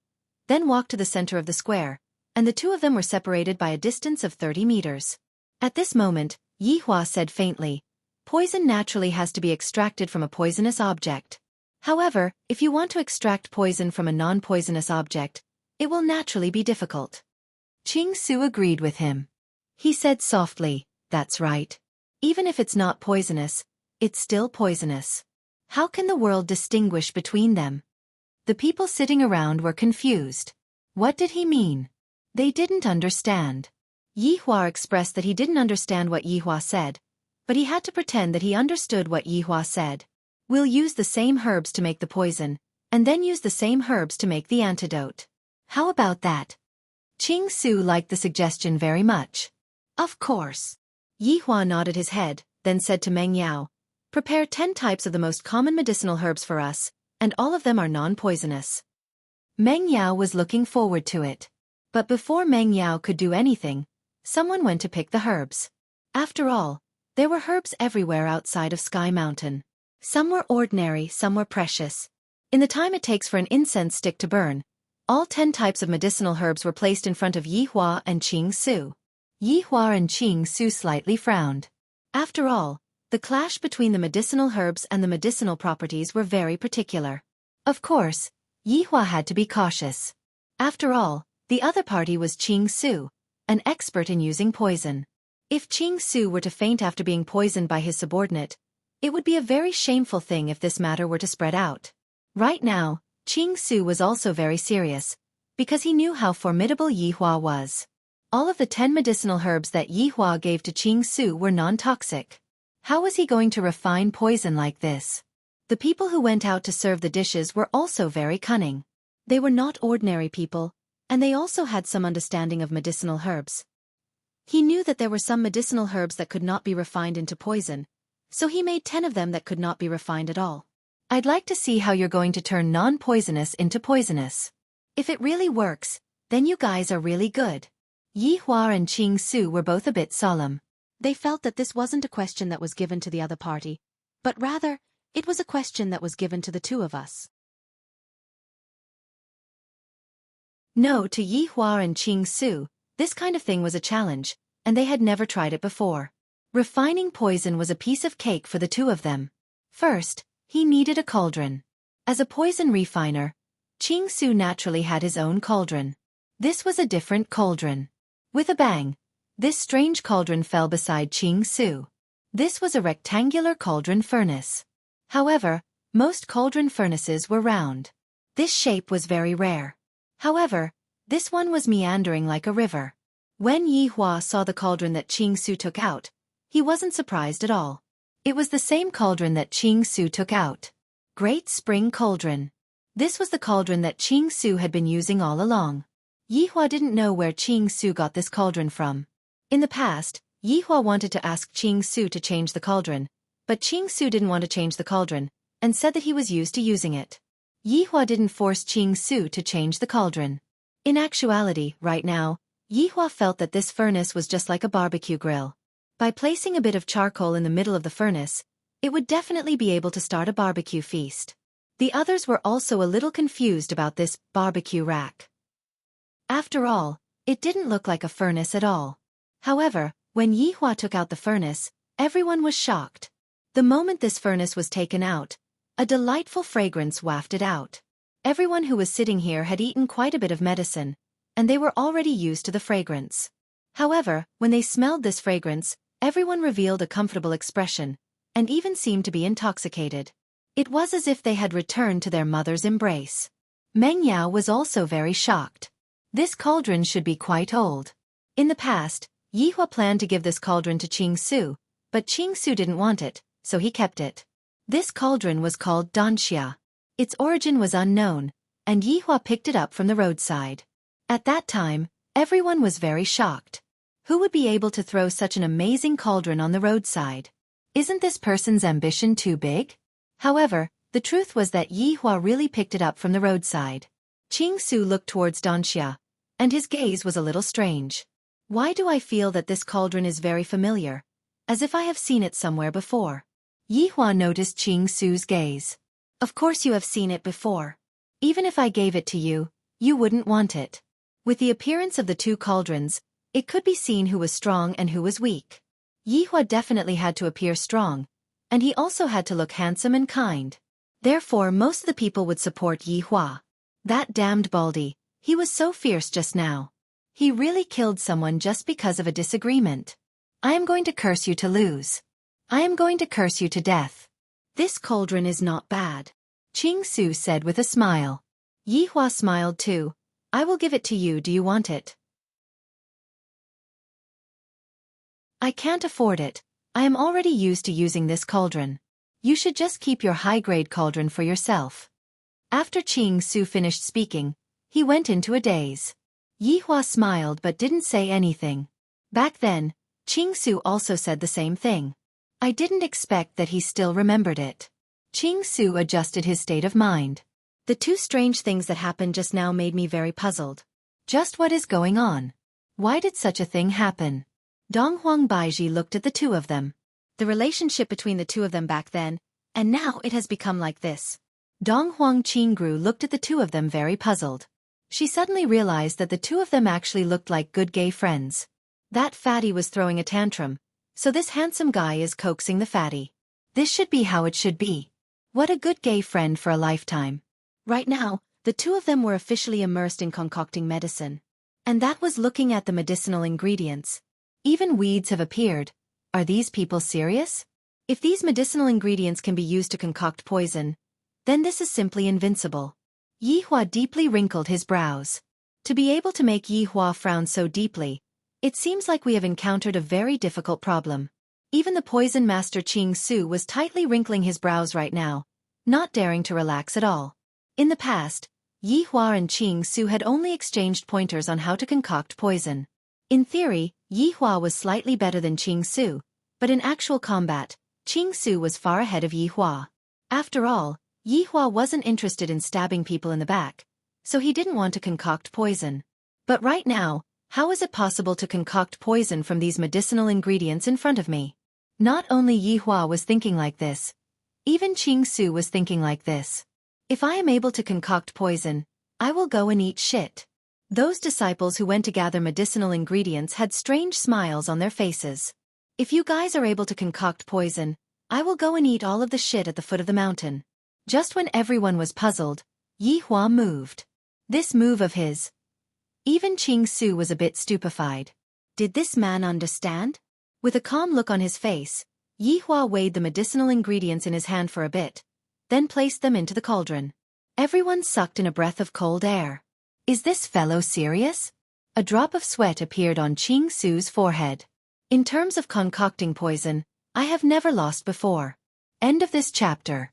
then walked to the center of the square, and the two of them were separated by a distance of 30 meters. At this moment, Yihua said faintly, "Poison naturally has to be extracted from a poisonous object. However, if you want to extract poison from a non-poisonous object, it will naturally be difficult." Qingsu agreed with him. He said softly, "That's right. Even if it's not poisonous, it's still poisonous. How can the world distinguish between them?" The people sitting around were confused. What did he mean? They didn't understand. Yihua expressed that he didn't understand what Yihua said, but he had to pretend that he understood what Yihua said. "We'll use the same herbs to make the poison, and then use the same herbs to make the antidote. How about that?" Qingsu liked the suggestion very much. "Of course." Yihua nodded his head, then said to Meng Yao, "Prepare 10 types of the most common medicinal herbs for us, and all of them are non-poisonous." Meng Yao was looking forward to it. But before Meng Yao could do anything, someone went to pick the herbs. After all, there were herbs everywhere outside of Sky Mountain. Some were ordinary, some were precious. In the time it takes for an incense stick to burn, all 10 types of medicinal herbs were placed in front of Yihua and Qingsu. Yihua and Qingsu slightly frowned. After all, the clash between the medicinal herbs and the medicinal properties were very particular. Of course, Yihua had to be cautious. After all, the other party was Qingsu, an expert in using poison. If Qingsu were to faint after being poisoned by his subordinate, it would be a very shameful thing if this matter were to spread out. Right now, Qingsu was also very serious, because he knew how formidable Yihua was. All of the 10 medicinal herbs that Yihua gave to Qingsu were non-toxic. How was he going to refine poison like this? The people who went out to serve the dishes were also very cunning. They were not ordinary people, and they also had some understanding of medicinal herbs. He knew that there were some medicinal herbs that could not be refined into poison, so he made 10 of them that could not be refined at all. I'd like to see how you're going to turn non-poisonous into poisonous. If it really works, then you guys are really good. Yi Hua and Qing Su were both a bit solemn. They felt that this wasn't a question that was given to the other party, but rather, it was a question that was given to the two of us. No, to Yi Hua and Qing Su, this kind of thing was a challenge, and they had never tried it before. Refining poison was a piece of cake for the two of them. First, he needed a cauldron. As a poison refiner, Qing Su naturally had his own cauldron. This was a different cauldron. With a bang, this strange cauldron fell beside Qing Su. This was a rectangular cauldron furnace. However, most cauldron furnaces were round. This shape was very rare. However, this one was meandering like a river. When Yi Hua saw the cauldron that Qing Su took out, he wasn't surprised at all. It was the same cauldron that Qing Su took out. Great Spring Cauldron. This was the cauldron that Qing Su had been using all along. Yi Hua didn't know where Qing Su got this cauldron from. In the past, Yi Hua wanted to ask Qing Su to change the cauldron, but Qing Su didn't want to change the cauldron, and said that he was used to using it. Yi Hua didn't force Qing Su to change the cauldron. In actuality, right now, Yi Hua felt that this furnace was just like a barbecue grill. By placing a bit of charcoal in the middle of the furnace, it would definitely be able to start a barbecue feast. The others were also a little confused about this barbecue rack. After all, it didn't look like a furnace at all. However, when Yi Hua took out the furnace, everyone was shocked. The moment this furnace was taken out, a delightful fragrance wafted out. Everyone who was sitting here had eaten quite a bit of medicine, and they were already used to the fragrance. However, when they smelled this fragrance, everyone revealed a comfortable expression, and even seemed to be intoxicated. It was as if they had returned to their mother's embrace. Meng Yao was also very shocked. This cauldron should be quite old. In the past, Yi Hua planned to give this cauldron to Qing Su, but Qing Su didn't want it, so he kept it. This cauldron was called Danxia. Its origin was unknown, and Yi Hua picked it up from the roadside. At that time, everyone was very shocked. Who would be able to throw such an amazing cauldron on the roadside? Isn't this person's ambition too big? However, the truth was that Yi Hua really picked it up from the roadside. Qing Su looked towards Danxia, and his gaze was a little strange. Why do I feel that this cauldron is very familiar, as if I have seen it somewhere before? Yi Hua noticed Qing Su's gaze. Of course you have seen it before. Even if I gave it to you, you wouldn't want it. With the appearance of the two cauldrons, it could be seen who was strong and who was weak. Yi Hua definitely had to appear strong, and he also had to look handsome and kind. Therefore most of the people would support Yi Hua. That damned Baldy, he was so fierce just now. He really killed someone just because of a disagreement. I am going to curse you to lose. I am going to curse you to death. This cauldron is not bad, Qing Su said with a smile. Yi Hua smiled too. I will give it to you. Do you want it? I can't afford it. I am already used to using this cauldron. You should just keep your high-grade cauldron for yourself. After Qing Su finished speaking, he went into a daze. Yi Hua smiled but didn't say anything. Back then, Qing Su also said the same thing. I didn't expect that he still remembered it. Qing Su adjusted his state of mind. The two strange things that happened just now made me very puzzled. Just what is going on? Why did such a thing happen? Donghuang Baiji looked at the two of them. The relationship between the two of them back then, and now it has become like this. Donghuang Qingru looked at the two of them very puzzled. She suddenly realized that the two of them actually looked like good gay friends. That fatty was throwing a tantrum, so this handsome guy is coaxing the fatty. This should be how it should be. What a good gay friend for a lifetime. Right now, the two of them were officially immersed in concocting medicine. And that was looking at the medicinal ingredients. Even weeds have appeared. Are these people serious? If these medicinal ingredients can be used to concoct poison, then this is simply invincible. Yi Hua deeply wrinkled his brows. To be able to make Yi Hua frown so deeply, it seems like we have encountered a very difficult problem. Even the poison master Qing Su was tightly wrinkling his brows right now, not daring to relax at all. In the past, Yi Hua and Qing Su had only exchanged pointers on how to concoct poison. In theory, Yi Hua was slightly better than Qing Su, but in actual combat, Qing Su was far ahead of Yi Hua. After all, Yi Hua wasn't interested in stabbing people in the back, so he didn't want to concoct poison. But right now, how is it possible to concoct poison from these medicinal ingredients in front of me? Not only Yi Hua was thinking like this, even Qing Su was thinking like this. If I am able to concoct poison, I will go and eat shit. Those disciples who went to gather medicinal ingredients had strange smiles on their faces. If you guys are able to concoct poison, I will go and eat all of the shit at the foot of the mountain. Just when everyone was puzzled, Yi Hua moved. This move of his. Even Qing Su was a bit stupefied. Did this man understand? With a calm look on his face, Yi Hua weighed the medicinal ingredients in his hand for a bit, then placed them into the cauldron. Everyone sucked in a breath of cold air. Is this fellow serious? A drop of sweat appeared on Qing Su's forehead. In terms of concocting poison, I have never lost before. End of this chapter.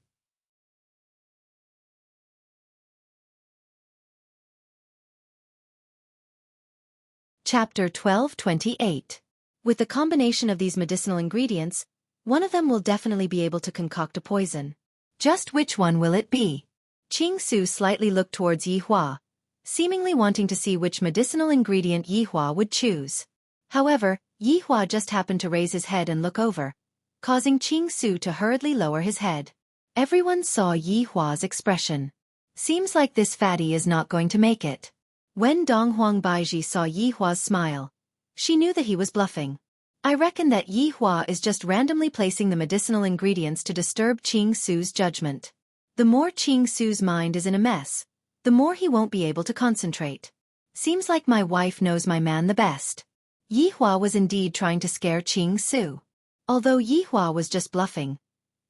Chapter 12:28. With the combination of these medicinal ingredients, one of them will definitely be able to concoct a poison. Just which one will it be? Qing Su slightly looked towards Yi Hua, seemingly wanting to see which medicinal ingredient Yi Hua would choose. However, Yi Hua just happened to raise his head and look over, causing Qing Su to hurriedly lower his head. Everyone saw Yi Hua's expression. Seems like this fatty is not going to make it. When Donghuang Baiji saw Yi Hua's smile, she knew that he was bluffing. I reckon that Yi Hua is just randomly placing the medicinal ingredients to disturb Qing Su's judgment. The more Qing Su's mind is in a mess, the more he won't be able to concentrate. Seems like my wife knows my man the best. Yi Hua was indeed trying to scare Qing Su. Although Yi Hua was just bluffing,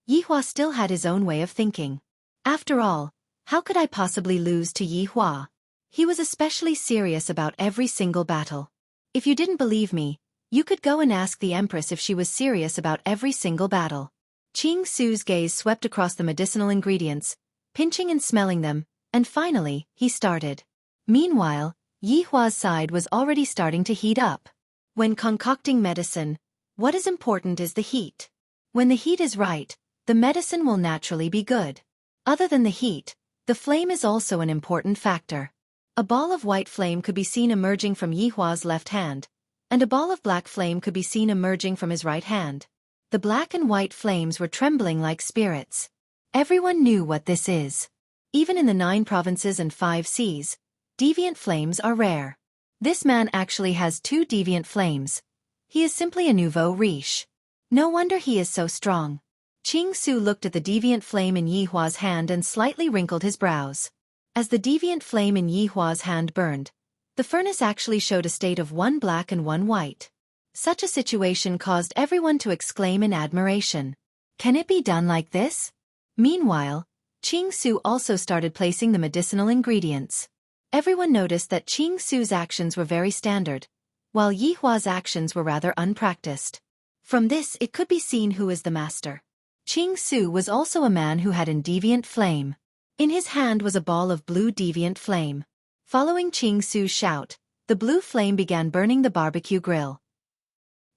Yi Hua still had his own way of thinking. After all, how could I possibly lose to Yi Hua? He was especially serious about every single battle. If you didn't believe me, you could go and ask the Empress if she was serious about every single battle. Qing Su's gaze swept across the medicinal ingredients, pinching and smelling them, and finally, he started. Meanwhile, Yi Hua's side was already starting to heat up. When concocting medicine, what is important is the heat. When the heat is right, the medicine will naturally be good. Other than the heat, the flame is also an important factor. A ball of white flame could be seen emerging from Yi Hua's left hand, and a ball of black flame could be seen emerging from his right hand. The black and white flames were trembling like spirits. Everyone knew what this is. Even in the 9 provinces and 5 seas, deviant flames are rare. This man actually has 2 deviant flames. He is simply a nouveau riche. No wonder he is so strong. Qing Su looked at the deviant flame in Yi Hua's hand and slightly wrinkled his brows. As the deviant flame in Yi Hua's hand burned, the furnace actually showed a state of 1 black and 1 white. Such a situation caused everyone to exclaim in admiration. Can it be done like this? Meanwhile, Qing Su also started placing the medicinal ingredients. Everyone noticed that Qing Su's actions were very standard, while Yi Hua's actions were rather unpracticed. From this it could be seen who is the master. Qing Su was also a man who had a deviant flame. In his hand was a ball of blue deviant flame. Following Qing Su's shout, the blue flame began burning the barbecue grill.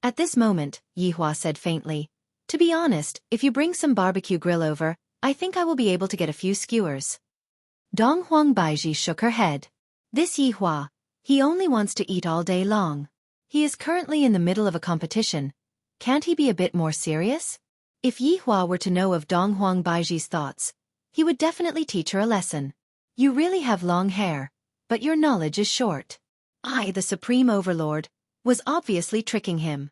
At this moment, Yi Hua said faintly, "To be honest, if you bring some barbecue grill over, I think I will be able to get a few skewers." Donghuang Baiji shook her head. This Yi Hua, he only wants to eat all day long. He is currently in the middle of a competition. Can't he be a bit more serious? If Yi Hua were to know of Donghuang Baiji's thoughts, he would definitely teach her a lesson. You really have long hair, but your knowledge is short. I, the Supreme Overlord, was obviously tricking him.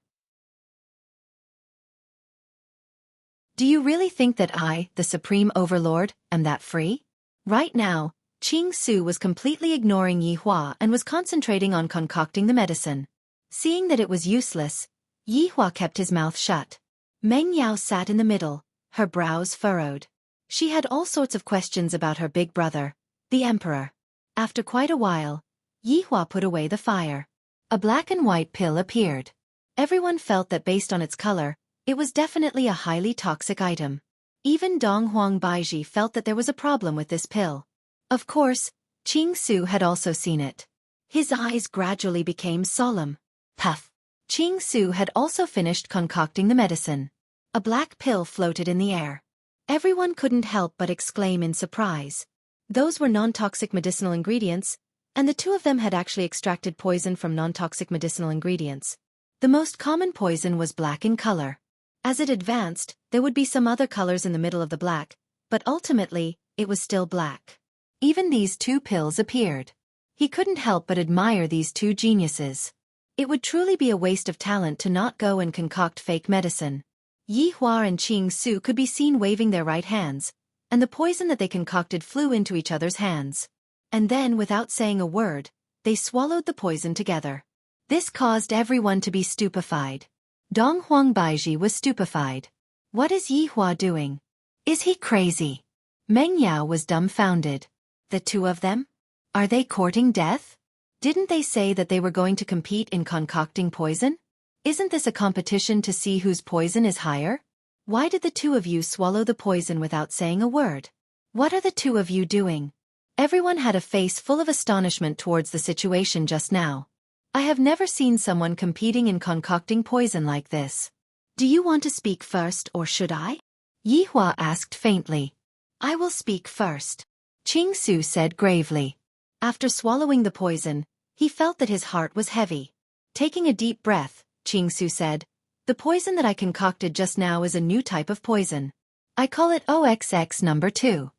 Do you really think that I, the Supreme Overlord, am that free? Right now, Qing Su was completely ignoring Yi Hua and was concentrating on concocting the medicine. Seeing that it was useless, Yi Hua kept his mouth shut. Meng Yao sat in the middle, her brows furrowed. She had all sorts of questions about her big brother, the Emperor. After quite a while, Yi Hua put away the fire. A black and white pill appeared. Everyone felt that based on its color, it was definitely a highly toxic item. Even Dong Huang Baiji felt that there was a problem with this pill. Of course, Qing Su had also seen it. His eyes gradually became solemn. Puff. Qing Su had also finished concocting the medicine. A black pill floated in the air. Everyone couldn't help but exclaim in surprise. Those were non-toxic medicinal ingredients, and the two of them had actually extracted poison from non-toxic medicinal ingredients. The most common poison was black in color. As it advanced, there would be some other colors in the middle of the black, but ultimately, it was still black. Even these two pills appeared. He couldn't help but admire these two geniuses. It would truly be a waste of talent to not go and concoct fake medicine. Yi Hua and Qing Su could be seen waving their right hands, and the poison that they concocted flew into each other's hands. And then, without saying a word, they swallowed the poison together. This caused everyone to be stupefied. Dong Huang Baiji was stupefied. What is Yi Hua doing? Is he crazy? Meng Yao was dumbfounded. The two of them? Are they courting death? Didn't they say that they were going to compete in concocting poison? Isn't this a competition to see whose poison is higher? Why did the two of you swallow the poison without saying a word? What are the two of you doing? Everyone had a face full of astonishment towards the situation just now. I have never seen someone competing in concocting poison like this. Do you want to speak first or should I? Yi Hua asked faintly. I will speak first. Qing Su said gravely. After swallowing the poison, he felt that his heart was heavy. Taking a deep breath, Qing Su said, the poison that I concocted just now is a new type of poison. I call it OXX number 2.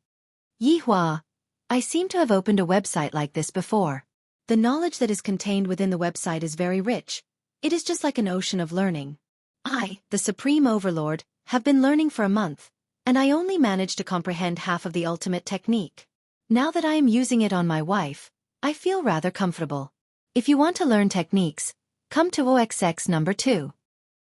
Yi Hua, I seem to have opened a website like this before. The knowledge that is contained within the website is very rich. It is just like an ocean of learning. I, the Supreme Overlord, have been learning for a month, and I only managed to comprehend half of the ultimate technique. Now that I am using it on my wife, I feel rather comfortable. If you want to learn techniques, come to OXX number 2.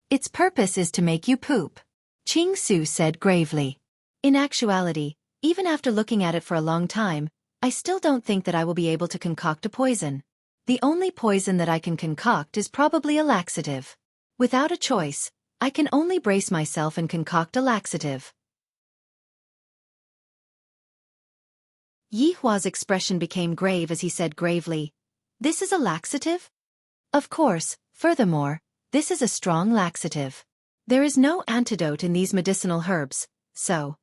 Its purpose is to make you poop. Qing Su said gravely. In actuality, even after looking at it for a long time, I still don't think that I will be able to concoct a poison. The only poison that I can concoct is probably a laxative. Without a choice, I can only brace myself and concoct a laxative. Yi Hua's expression became grave as he said gravely, this is a laxative? Of course, furthermore, this is a strong laxative. There is no antidote in these medicinal herbs, so.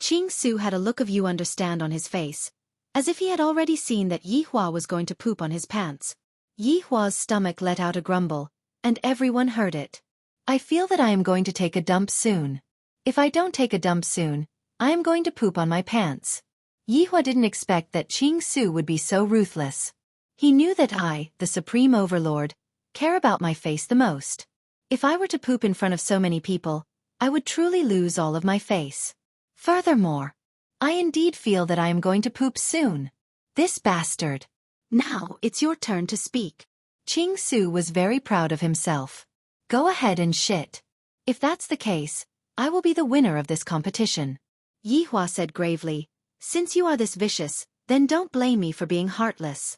Qing Su had a look of you understand on his face, as if he had already seen that Yi Hua was going to poop on his pants. Yi Hua's stomach let out a grumble, and everyone heard it. I feel that I am going to take a dump soon. If I don't take a dump soon, I am going to poop on my pants. Yi Hua didn't expect that Qing Su would be so ruthless. He knew that I, the Supreme Overlord, care about my face the most. If I were to poop in front of so many people, I would truly lose all of my face. Furthermore, I indeed feel that I am going to poop soon. This bastard. Now it's your turn to speak. Qing Su was very proud of himself. Go ahead and shit. If that's the case, I will be the winner of this competition. Yi Hua said gravely, since you are this vicious, then don't blame me for being heartless.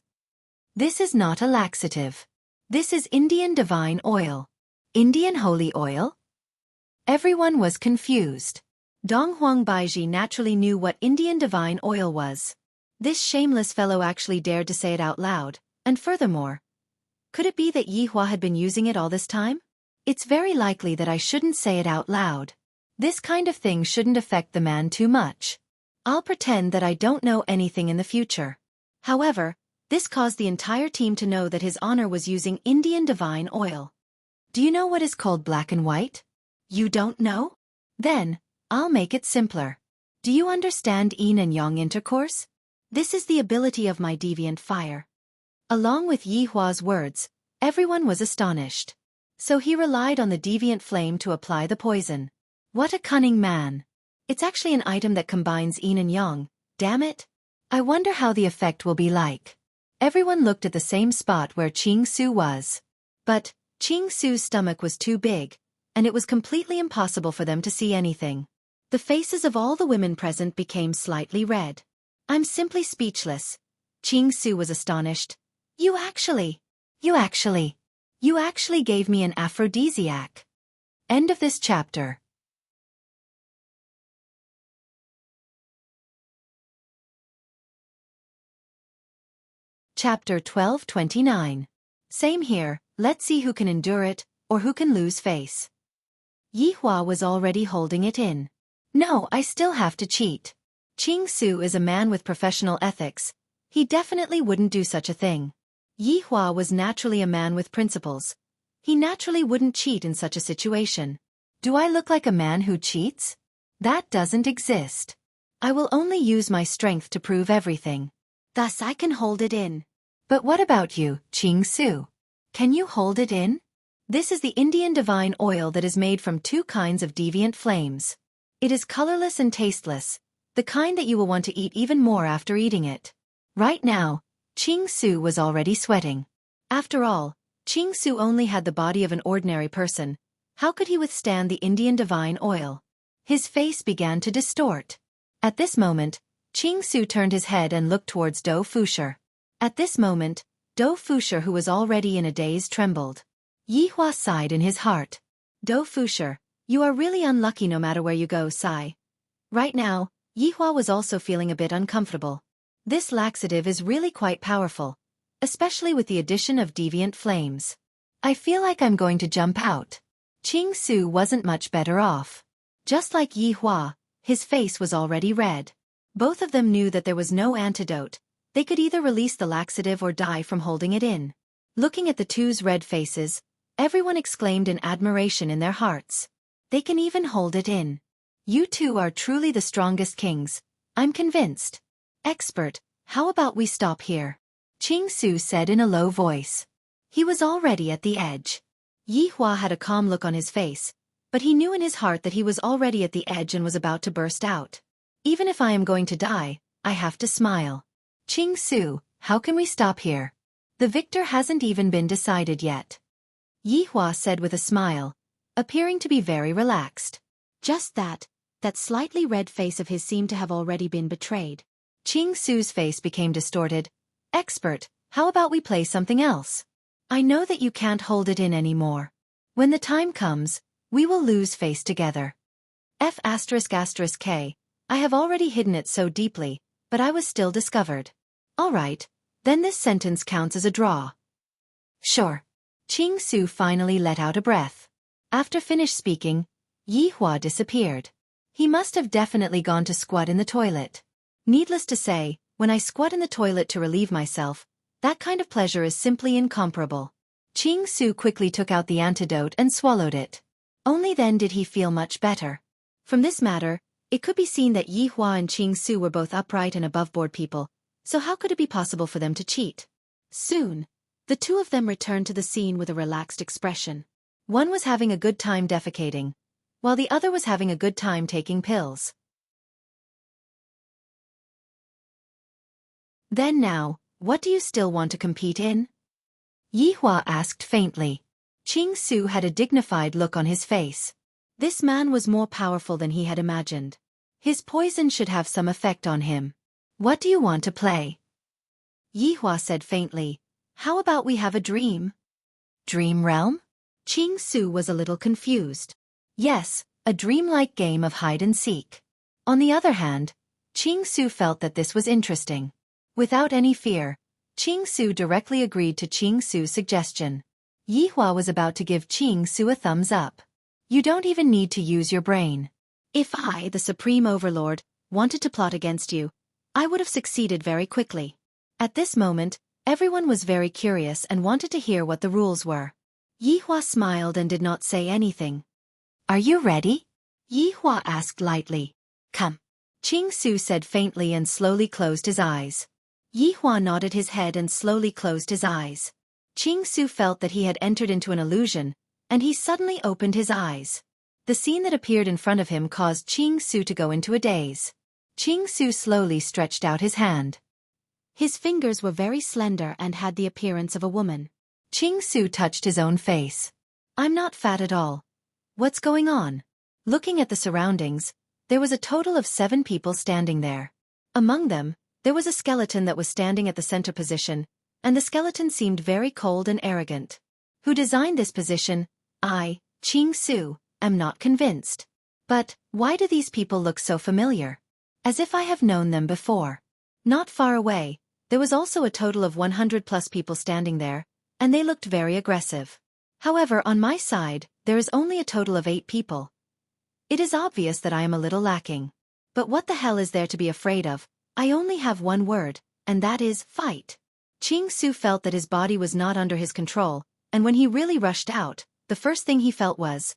This is not a laxative. This is Indian divine oil. Indian holy oil? Everyone was confused. Dong Huang Baiji naturally knew what Indian divine oil was. This shameless fellow actually dared to say it out loud, and furthermore, could it be that Yi Hua had been using it all this time? It's very likely that I shouldn't say it out loud. This kind of thing shouldn't affect the man too much. I'll pretend that I don't know anything in the future. However, this caused the entire team to know that His Honor was using Indian divine oil. Do you know what is called black and white? You don't know? Then, I'll make it simpler. Do you understand yin and yang intercourse? This is the ability of my deviant fire. Along with Yi Hua's words, everyone was astonished. So he relied on the deviant flame to apply the poison. What a cunning man. It's actually an item that combines yin and yang, damn it. I wonder how the effect will be like. Everyone looked at the same spot where Qing Su was. But, Qing Su's stomach was too big, and it was completely impossible for them to see anything. The faces of all the women present became slightly red. I'm simply speechless. Qing Su was astonished. You actually gave me an aphrodisiac. End of this chapter. Chapter 12:29. Same here, let's see who can endure it, or who can lose face. Yihua was already holding it in. No, I still have to cheat. Qing Su is a man with professional ethics. He definitely wouldn't do such a thing. Yihua was naturally a man with principles. He naturally wouldn't cheat in such a situation. Do I look like a man who cheats? That doesn't exist. I will only use my strength to prove everything. Thus I can hold it in. But what about you, Qing Su? Can you hold it in? This is the Indian divine oil that is made from two kinds of deviant flames. It is colorless and tasteless, the kind that you will want to eat even more after eating it. Right now, Qing Su was already sweating. After all, Qing Su only had the body of an ordinary person. How could he withstand the Indian divine oil? His face began to distort. At this moment, Qing Su turned his head and looked towards Dou Fusher. At this moment, Dou Fusher, who was already in a daze, trembled. Yihua sighed in his heart. Dou Fusher, you are really unlucky no matter where you go, sigh. Right now, Yihua was also feeling a bit uncomfortable. This laxative is really quite powerful, especially with the addition of deviant flames. I feel like I'm going to jump out. Qing Su wasn't much better off. Just like Yihua, his face was already red. Both of them knew that there was no antidote. They could either release the laxative or die from holding it in. Looking at the two's red faces, everyone exclaimed in admiration in their hearts. They can even hold it in. You two are truly the strongest kings. I'm convinced. Expert, how about we stop here? Qing Su said in a low voice. He was already at the edge. Yihua had a calm look on his face, but he knew in his heart that he was already at the edge and was about to burst out. Even if I am going to die, I have to smile. Qing Su, how can we stop here? The victor hasn't even been decided yet. Yihua said with a smile, appearing to be very relaxed. Just that slightly red face of his seemed to have already been betrayed. Qing Su's face became distorted. Expert, how about we play something else? I know that you can't hold it in anymore. When the time comes, we will lose face together. F***K, I have already hidden it so deeply, but I was still discovered. All right, then this sentence counts as a draw. Sure. Qing Su finally let out a breath. After finished speaking, Yihua disappeared. He must have definitely gone to squat in the toilet. Needless to say, when I squat in the toilet to relieve myself, that kind of pleasure is simply incomparable. Qing Su quickly took out the antidote and swallowed it. Only then did he feel much better. From this matter, it could be seen that Yihua and Qing Su were both upright and above-board people, so how could it be possible for them to cheat? Soon, the two of them returned to the scene with a relaxed expression. One was having a good time defecating, while the other was having a good time taking pills. Then now, what do you still want to compete in? Yihua asked faintly. Qing Su had a dignified look on his face. This man was more powerful than he had imagined. His poison should have some effect on him. What do you want to play? Yihua said faintly, how about we have a dream? Dream realm? Qing Su was a little confused. Yes, a dreamlike game of hide and seek. On the other hand, Qing Su felt that this was interesting. Without any fear, Qing Su directly agreed to Qing Su's suggestion. Yihua was about to give Qing Su a thumbs up. You don't even need to use your brain. If I, the Supreme Overlord, wanted to plot against you, I would have succeeded very quickly. At this moment, everyone was very curious and wanted to hear what the rules were. Yihua smiled and did not say anything. Are you ready? Yihua asked lightly. Come. Qing Su said faintly and slowly closed his eyes. Yihua nodded his head and slowly closed his eyes. Qing Su felt that he had entered into an illusion, and he suddenly opened his eyes. The scene that appeared in front of him caused Qing Su to go into a daze. Qing Su slowly stretched out his hand. His fingers were very slender and had the appearance of a woman. Qing Su touched his own face. I'm not fat at all. What's going on? Looking at the surroundings, there was a total of 7 people standing there. Among them, there was a skeleton that was standing at the center position, and the skeleton seemed very cold and arrogant. Who designed this position? I, Qing Su, am not convinced. But, why do these people look so familiar? As if I have known them before. Not far away, There was also a total of 100 plus people standing there, and they looked very aggressive. However, on my side, there is only a total of 8 people. It is obvious that I am a little lacking. But what the hell is there to be afraid of? I only have one word, and that is fight. Qing Su felt that his body was not under his control, and when he really rushed out, the first thing he felt was,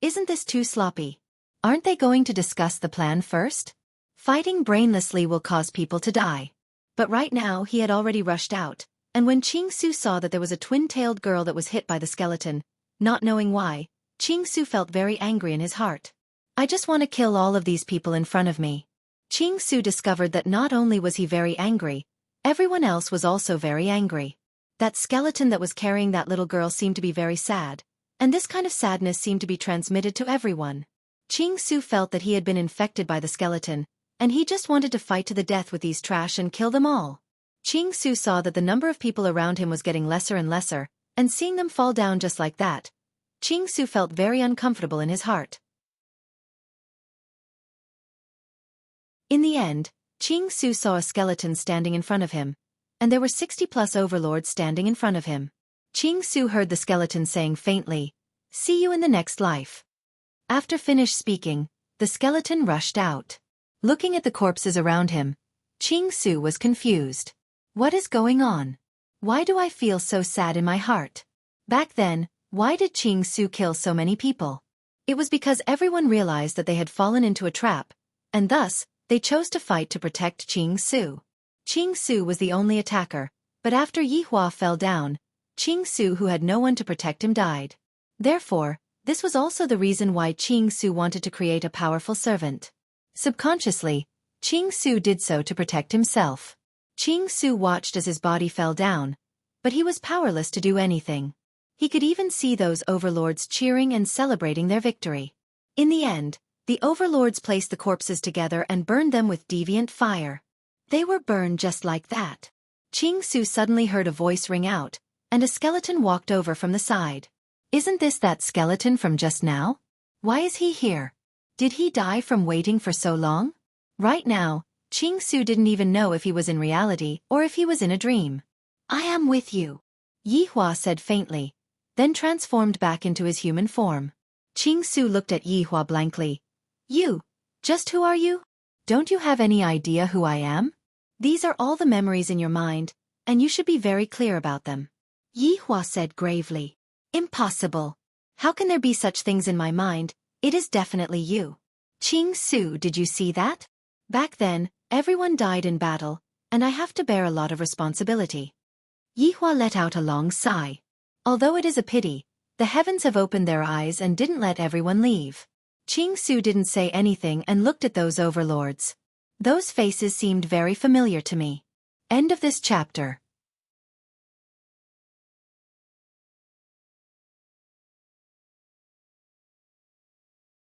"Isn't this too sloppy? Aren't they going to discuss the plan first? Fighting brainlessly will cause people to die." But right now he had already rushed out, and when Qing Su saw that there was a twin-tailed girl that was hit by the skeleton, not knowing why, Qing Su felt very angry in his heart. I just want to kill all of these people in front of me. Qing Su discovered that not only was he very angry, everyone else was also very angry. That skeleton that was carrying that little girl seemed to be very sad, and this kind of sadness seemed to be transmitted to everyone. Qing Su felt that he had been infected by the skeleton, and he just wanted to fight to the death with these trash and kill them all. Qing Su saw that the number of people around him was getting lesser and lesser, and seeing them fall down just like that, Qing Su felt very uncomfortable in his heart. In the end, Qing Su saw a skeleton standing in front of him, and there were 60 plus overlords standing in front of him. Qing Su heard the skeleton saying faintly, "See you in the next life." After finished speaking, the skeleton rushed out. Looking at the corpses around him, Qing Su was confused. What is going on? Why do I feel so sad in my heart? Back then, why did Qing Su kill so many people? It was because everyone realized that they had fallen into a trap, and thus, they chose to fight to protect Qing Su. Qing Su was the only attacker, but after Yihua fell down, Qing Su, who had no one to protect him, died. Therefore, this was also the reason why Qing Su wanted to create a powerful servant. Subconsciously, Qing Su did so to protect himself. Qing Su watched as his body fell down, but he was powerless to do anything. He could even see those overlords cheering and celebrating their victory. In the end, the overlords placed the corpses together and burned them with deviant fire. They were burned just like that. Qing Su suddenly heard a voice ring out, and a skeleton walked over from the side. "Isn't this that skeleton from just now? Why is he here? Did he die from waiting for so long?" Right now, Qing Su didn't even know if he was in reality or if he was in a dream. "I am with you," Yihua said faintly, then transformed back into his human form. Qing Su looked at Yihua blankly. "You? Just who are you? Don't you have any idea who I am? These are all the memories in your mind, and you should be very clear about them." Yihua said gravely. "Impossible. How can there be such things in my mind? It is definitely you." "Qing Su, did you see that? Back then, everyone died in battle, and I have to bear a lot of responsibility." Yihua let out a long sigh. Although it is a pity, the heavens have opened their eyes and didn't let everyone leave. Qing Su didn't say anything and looked at those overlords. Those faces seemed very familiar to me. End of this chapter.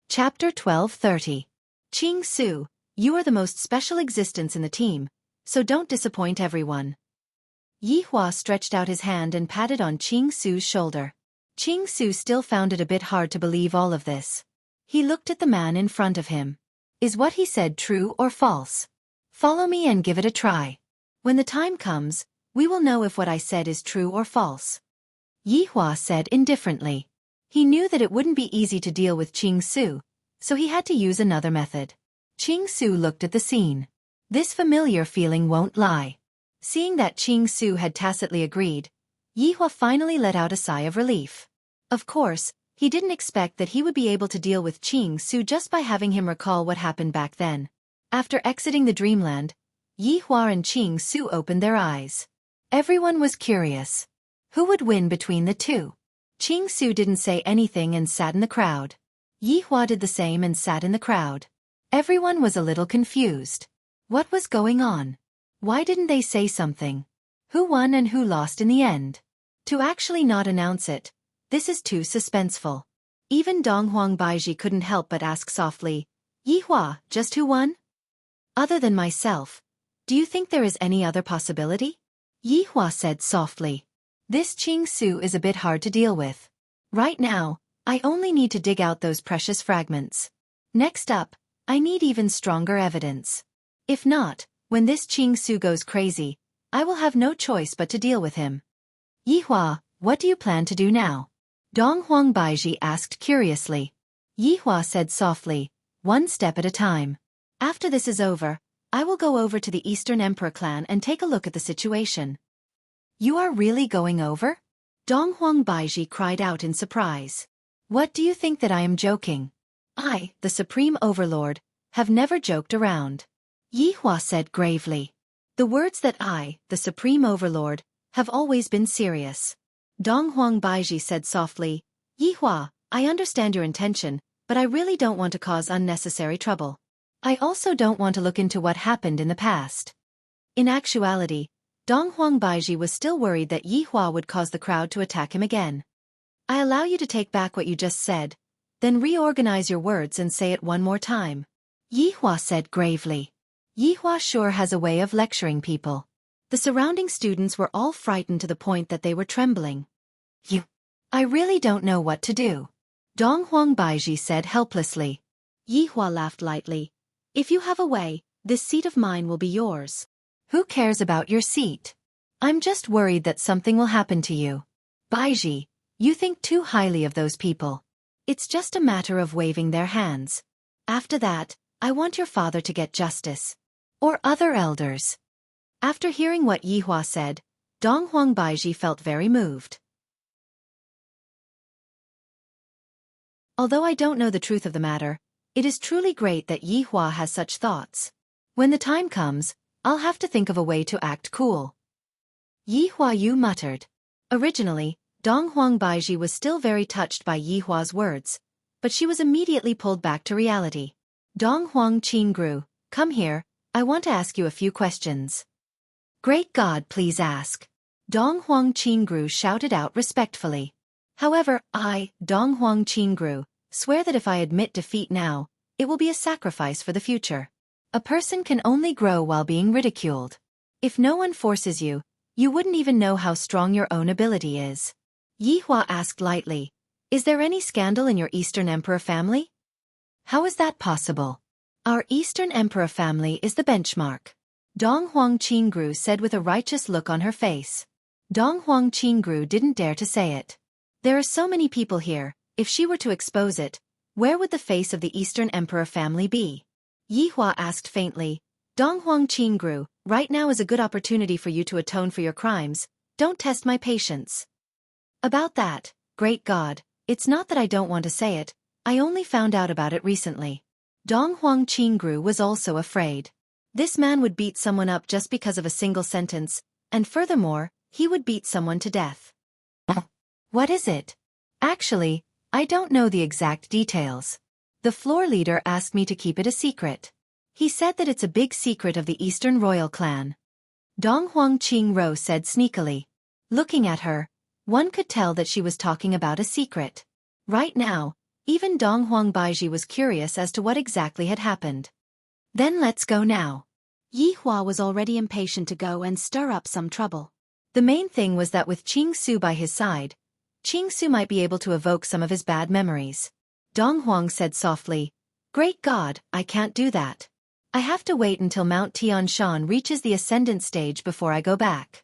Chapter 12:30. Qing Su, you are the most special existence in the team, so don't disappoint everyone. Yihua stretched out his hand and patted on Qing Su's shoulder. Qing Su still found it a bit hard to believe all of this. He looked at the man in front of him. Is what he said true or false? Follow me and give it a try. When the time comes, we will know if what I said is true or false. Yihua said indifferently. He knew that it wouldn't be easy to deal with Qing Su, so he had to use another method. Qing Su looked at the scene. This familiar feeling won't lie. Seeing that Qing Su had tacitly agreed, Yihua finally let out a sigh of relief. Of course, he didn't expect that he would be able to deal with Qing Su just by having him recall what happened back then. After exiting the dreamland, Yihua and Qing Su opened their eyes. Everyone was curious. Who would win between the two? Qing Su didn't say anything and sat in the crowd. Yihua did the same and sat in the crowd. Everyone was a little confused. What was going on? Why didn't they say something? Who won and who lost in the end? To actually not announce it, this is too suspenseful. Even Donghuang Baiji couldn't help but ask softly, "Yihua, just who won?" "Other than myself, do you think there is any other possibility?" Yihua said softly. "This Qing Su is a bit hard to deal with. Right now, I only need to dig out those precious fragments. Next up, I need even stronger evidence. If not, when this Qing Su goes crazy, I will have no choice but to deal with him. Yihua, what do you plan to do now? Dong Huang Baiji asked curiously. Yihua said softly, one step at a time. After this is over, I will go over to the Eastern Emperor clan and take a look at the situation. You are really going over? Dong Huang Baiji cried out in surprise. What do you think that I am joking? I, the Supreme Overlord, have never joked around. Yihua said gravely. The words that I, the Supreme Overlord, have always been serious. Dong Huang Baiji said softly, Yihua, I understand your intention, but I really don't want to cause unnecessary trouble. I also don't want to look into what happened in the past. In actuality, Dong Huang Baiji was still worried that Yihua would cause the crowd to attack him again. I allow you to take back what you just said, then reorganize your words and say it one more time. Yihua said gravely. Yihua sure has a way of lecturing people. The surrounding students were all frightened to the point that they were trembling. I really don't know what to do. Dong Huang Baiji said helplessly. Yihua laughed lightly. If you have a way, this seat of mine will be yours. Who cares about your seat? I'm just worried that something will happen to you. Baiji, you think too highly of those people. It's just a matter of waving their hands. After that, I want your father to get justice. Or other elders. After hearing what Yihua said, Dong Huang Baiji felt very moved. Although I don't know the truth of the matter, it is truly great that Yihua has such thoughts. When the time comes, I'll have to think of a way to act cool. Yihua Yu muttered. Originally, Dong Huang Baiji was still very touched by Yihua's words, but she was immediately pulled back to reality. Dong Huang Qingru, come here, I want to ask you a few questions. Great God, please ask. Dong Huang Qingru shouted out respectfully. However, I, Dong Huang Qingru, swear that if I admit defeat now, it will be a sacrifice for the future. A person can only grow while being ridiculed. If no one forces you, you wouldn't even know how strong your own ability is. Yihua asked lightly, is there any scandal in your Eastern Emperor family? How is that possible? Our Eastern Emperor family is the benchmark. Dong Huang Qingru said with a righteous look on her face. Dong Huang Qingru didn't dare to say it. There are so many people here, if she were to expose it, where would the face of the Eastern Emperor family be? Yihua asked faintly, Dong Huang Qingru, right now is a good opportunity for you to atone for your crimes, don't test my patience. About that, great God, it's not that I don't want to say it, I only found out about it recently. Dong Huang Qingru was also afraid. This man would beat someone up just because of a single sentence, and furthermore, he would beat someone to death. What is it? Actually, I don't know the exact details. The floor leader asked me to keep it a secret. He said that it's a big secret of the Eastern Royal Clan. Dong Huang Qingru said sneakily. Looking at her, one could tell that she was talking about a secret. Right now, even Dong Huang Baiji was curious as to what exactly had happened. Then let's go now. Yihua was already impatient to go and stir up some trouble. The main thing was that with Qing Su by his side, Qing Su might be able to evoke some of his bad memories. Dong Huang said softly, Great God, I can't do that. I have to wait until Mount Tianshan reaches the ascendant stage before I go back.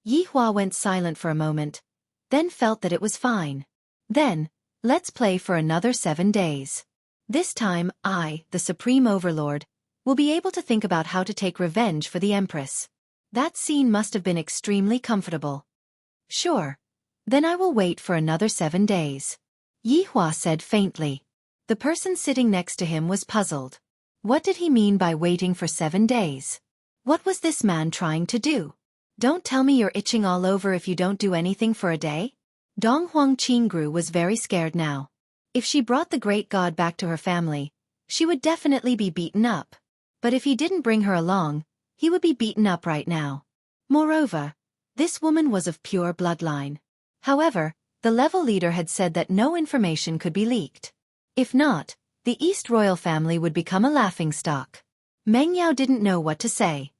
Yihua went silent for a moment, then felt that it was fine. Then, let's play for another 7 days. This time I, the Supreme Overlord, will be able to think about how to take revenge for the Empress. That scene must have been extremely comfortable. Sure. Then I will wait for another 7 days. Yihua said faintly. The person sitting next to him was puzzled. What did he mean by waiting for 7 days? What was this man trying to do? Don't tell me you're itching all over if you don't do anything for a day? Dong Huang Qingru was very scared now. If she brought the great god back to her family, she would definitely be beaten up. But if he didn't bring her along, he would be beaten up right now. Moreover, this woman was of pure bloodline. However, the level leader had said that no information could be leaked. If not, the East royal family would become a laughingstock. Meng Yao didn't know what to say.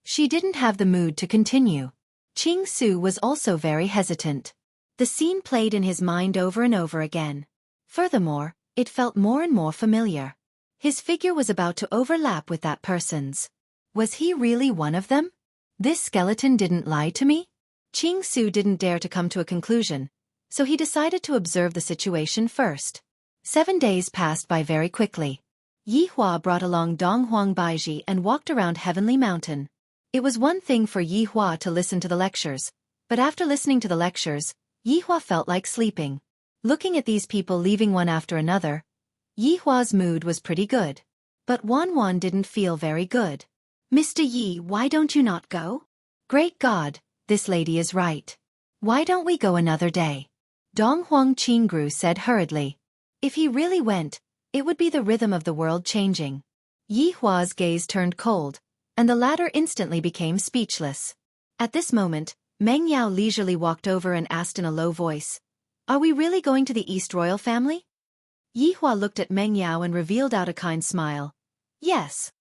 She didn't have the mood to continue. Qing Su was also very hesitant. The scene played in his mind over and over again. Furthermore, it felt more and more familiar. His figure was about to overlap with that person's. Was he really one of them? This skeleton didn't lie to me? Qing Su didn't dare to come to a conclusion, so he decided to observe the situation first. 7 days passed by very quickly. Yi Hua brought along Dong Huang Baiji and walked around Heavenly Mountain. It was one thing for Yi Hua to listen to the lectures, but after listening to the lectures, Yi Hua felt like sleeping. Looking at these people leaving one after another, Yi Hua's mood was pretty good. But Wan Wan didn't feel very good. Mr. Yi, why don't you not go? Great God, this lady is right. Why don't we go another day? Dong Huang Qingru said hurriedly. If he really went, it would be the rhythm of the world changing. Yi Hua's gaze turned cold, and the latter instantly became speechless. At this moment, Meng Yao leisurely walked over and asked in a low voice, "Are we really going to the East royal family?" Yi Hua looked at Meng Yao and revealed out a kind smile. "Yes."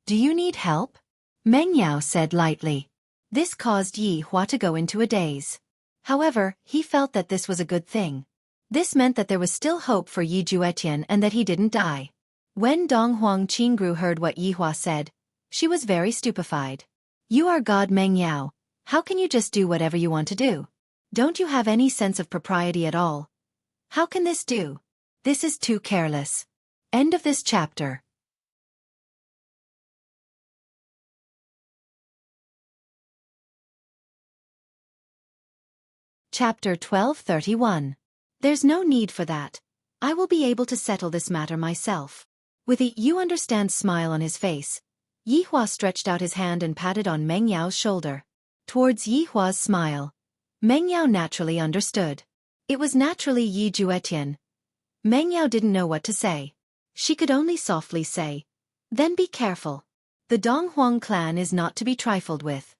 "Do you need help?" Meng Yao said lightly. This caused Yi Hua to go into a daze. However, he felt that this was a good thing. This meant that there was still hope for Yi Juetian and that he didn't die. When Dong Huang Qingru heard what Yi Hua said, she was very stupefied. "You are God Meng Yao. How can you just do whatever you want to do? Don't you have any sense of propriety at all? How can this do? This is too careless." End of this chapter. Chapter 1231. There's no need for that. I will be able to settle this matter myself. With a "you understand" smile on his face, Yi Hua stretched out his hand and patted on Meng Yao's shoulder. Towards Yi Hua's smile, Meng Yao naturally understood. It was naturally Yi Juetian. Meng Yao didn't know what to say. She could only softly say, "Then be careful. The Dong Huang clan is not to be trifled with."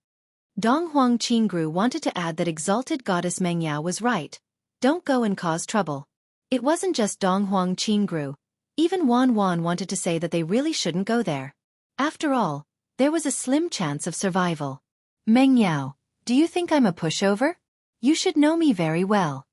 Dong Huang Qingru wanted to add that exalted goddess Meng Yao was right. Don't go and cause trouble. It wasn't just Dong Huang Qingru. Even Wan Wan wanted to say that they really shouldn't go there. After all, there was a slim chance of survival. "Meng Yao, do you think I'm a pushover? You should know me very well."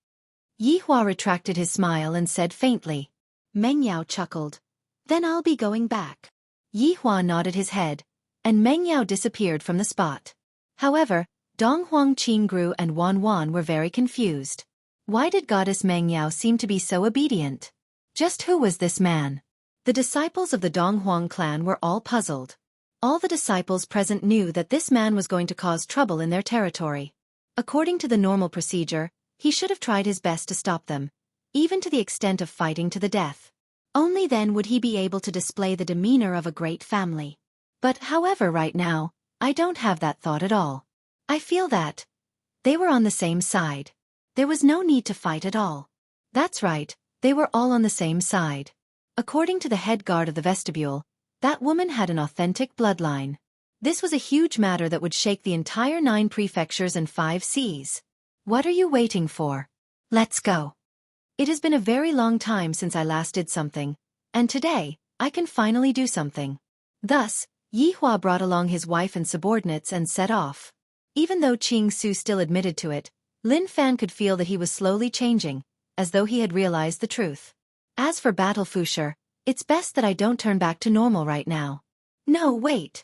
Yi Hua retracted his smile and said faintly. Meng Yao chuckled. "Then I'll be going back." Yi Hua nodded his head, and Meng Yao disappeared from the spot. However, Dong Huang Qingru and Wan Wan were very confused. Why did goddess Meng Yao seem to be so obedient? Just who was this man? The disciples of the Dong Huang clan were all puzzled. All the disciples present knew that this man was going to cause trouble in their territory. According to the normal procedure, he should have tried his best to stop them, even to the extent of fighting to the death. Only then would he be able to display the demeanor of a great family. But however, right now, I don't have that thought at all. I feel that they were on the same side. There was no need to fight at all. That's right, they were all on the same side. According to the head guard of the vestibule, that woman had an authentic bloodline. This was a huge matter that would shake the entire 9 prefectures and 5 seas. What are you waiting for? Let's go. It has been a very long time since I last did something, and today, I can finally do something. Thus, Yi Hua brought along his wife and subordinates and set off. Even though Qing Su still admitted to it, Lin Fan could feel that he was slowly changing, as though he had realized the truth. As for Battle Fuchsia, it's best that I don't turn back to normal right now. No, wait.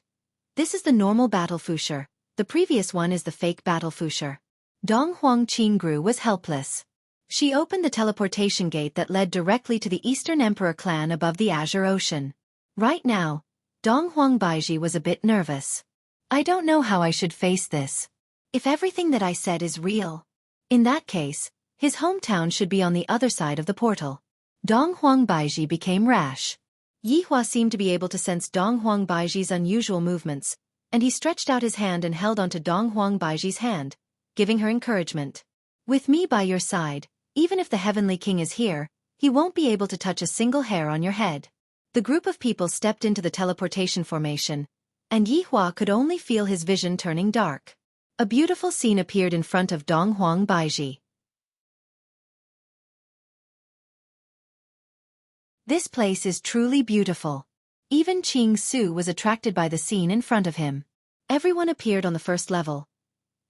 This is the normal Battle Fuchsia. The previous one is the fake Battle Fuchsia. Dong Huang Qingru was helpless. She opened the teleportation gate that led directly to the Eastern Emperor clan above the Azure Ocean. Right now, Dong Huang Baiji was a bit nervous. I don't know how I should face this. If everything that I said is real, in that case, his hometown should be on the other side of the portal. Dong Huang Baiji became rash. Yi Hua seemed to be able to sense Dong Huang Baiji's unusual movements, and he stretched out his hand and held onto Dong Huang Baiji's hand, giving her encouragement. With me by your side, even if the Heavenly King is here, he won't be able to touch a single hair on your head. The group of people stepped into the teleportation formation, and Yi Hua could only feel his vision turning dark. A beautiful scene appeared in front of Dong Huang Baiji. This place is truly beautiful. Even Qing Su was attracted by the scene in front of him. Everyone appeared on the first level,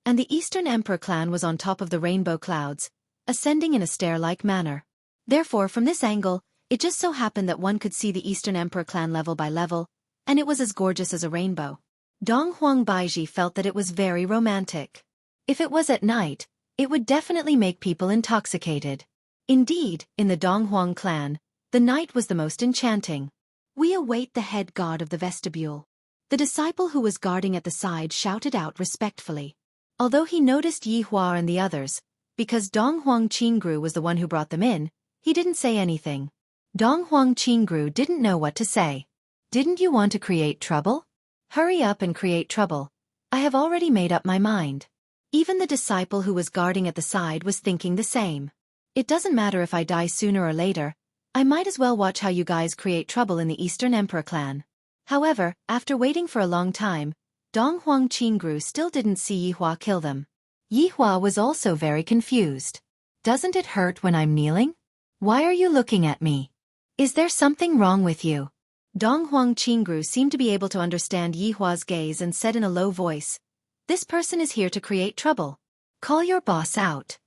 and the Eastern Emperor clan was on top of the rainbow clouds, ascending in a stair-like manner. Therefore, from this angle, It just so happened that one could see the Eastern Emperor clan level by level, and it was as gorgeous as a rainbow. Dong Huang Baiji felt that it was very romantic. If it was at night, it would definitely make people intoxicated. Indeed, in the Dong Huang clan, the night was the most enchanting. We await the head guard of the vestibule. The disciple who was guarding at the side shouted out respectfully. Although he noticed Yi Hua and the others, because Dong Huang Qingru was the one who brought them in, he didn't say anything. Dong Huang Qingru didn't know what to say. Didn't you want to create trouble? Hurry up and create trouble. I have already made up my mind. Even the disciple who was guarding at the side was thinking the same. It doesn't matter if I die sooner or later. I might as well watch how you guys create trouble in the Eastern Emperor clan. However, after waiting for a long time, Dong Huang Qingru still didn't see Yi Hua kill them. Yi Hua was also very confused. Doesn't it hurt when I'm kneeling? Why are you looking at me? Is there something wrong with you? Dong Huang Qingru seemed to be able to understand Yi Hua's gaze and said in a low voice, "This person is here to create trouble. Call your boss out."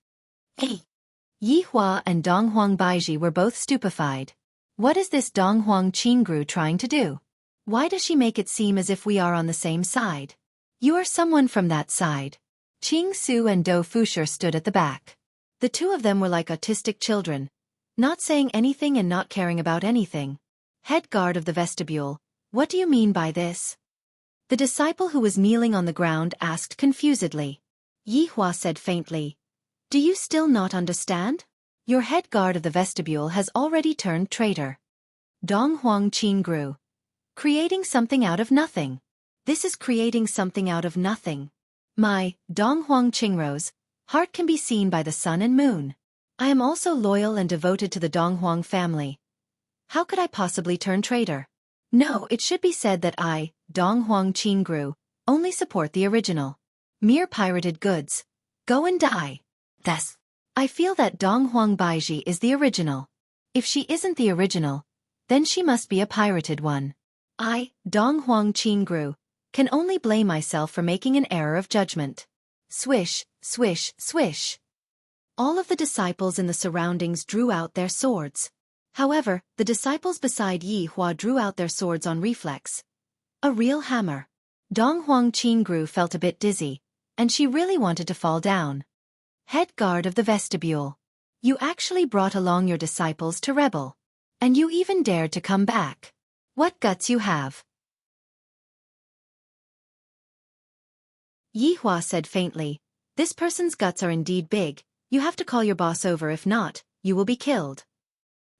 Hey! Yi Hua and Dong Huang Baiji were both stupefied. What is this Dong Huang Qingru trying to do? Why does she make it seem as if we are on the same side? You are someone from that side. Qing Su and Do Fusher stood at the back. The two of them were like autistic children, not saying anything and not caring about anything. Head guard of the vestibule, what do you mean by this? The disciple who was kneeling on the ground asked confusedly. Yi Hua said faintly, "Do you still not understand? Your head guard of the vestibule has already turned traitor." Dong Huang Qingru. Creating something out of nothing. This is creating something out of nothing. My, Dong Huang Qingrose, heart can be seen by the sun and moon. I am also loyal and devoted to the Dong Huang family. How could I possibly turn traitor? No, it should be said that I, Dong Huang Qingru, only support the original. Mere pirated goods. Go and die. Thus, I feel that Dong Huang Baiji is the original. If she isn't the original, then she must be a pirated one. I, Dong Huang Qingru, can only blame myself for making an error of judgment. Swish, swish, swish. All of the disciples in the surroundings drew out their swords. However, the disciples beside Yi Hua drew out their swords on reflex. A real hammer. Dong Huang Qingru felt a bit dizzy, and she really wanted to fall down. Head guard of the vestibule. You actually brought along your disciples to rebel. And you even dared to come back. What guts you have. Yi Hua said faintly, "This person's guts are indeed big. You have to call your boss over, if not, you will be killed."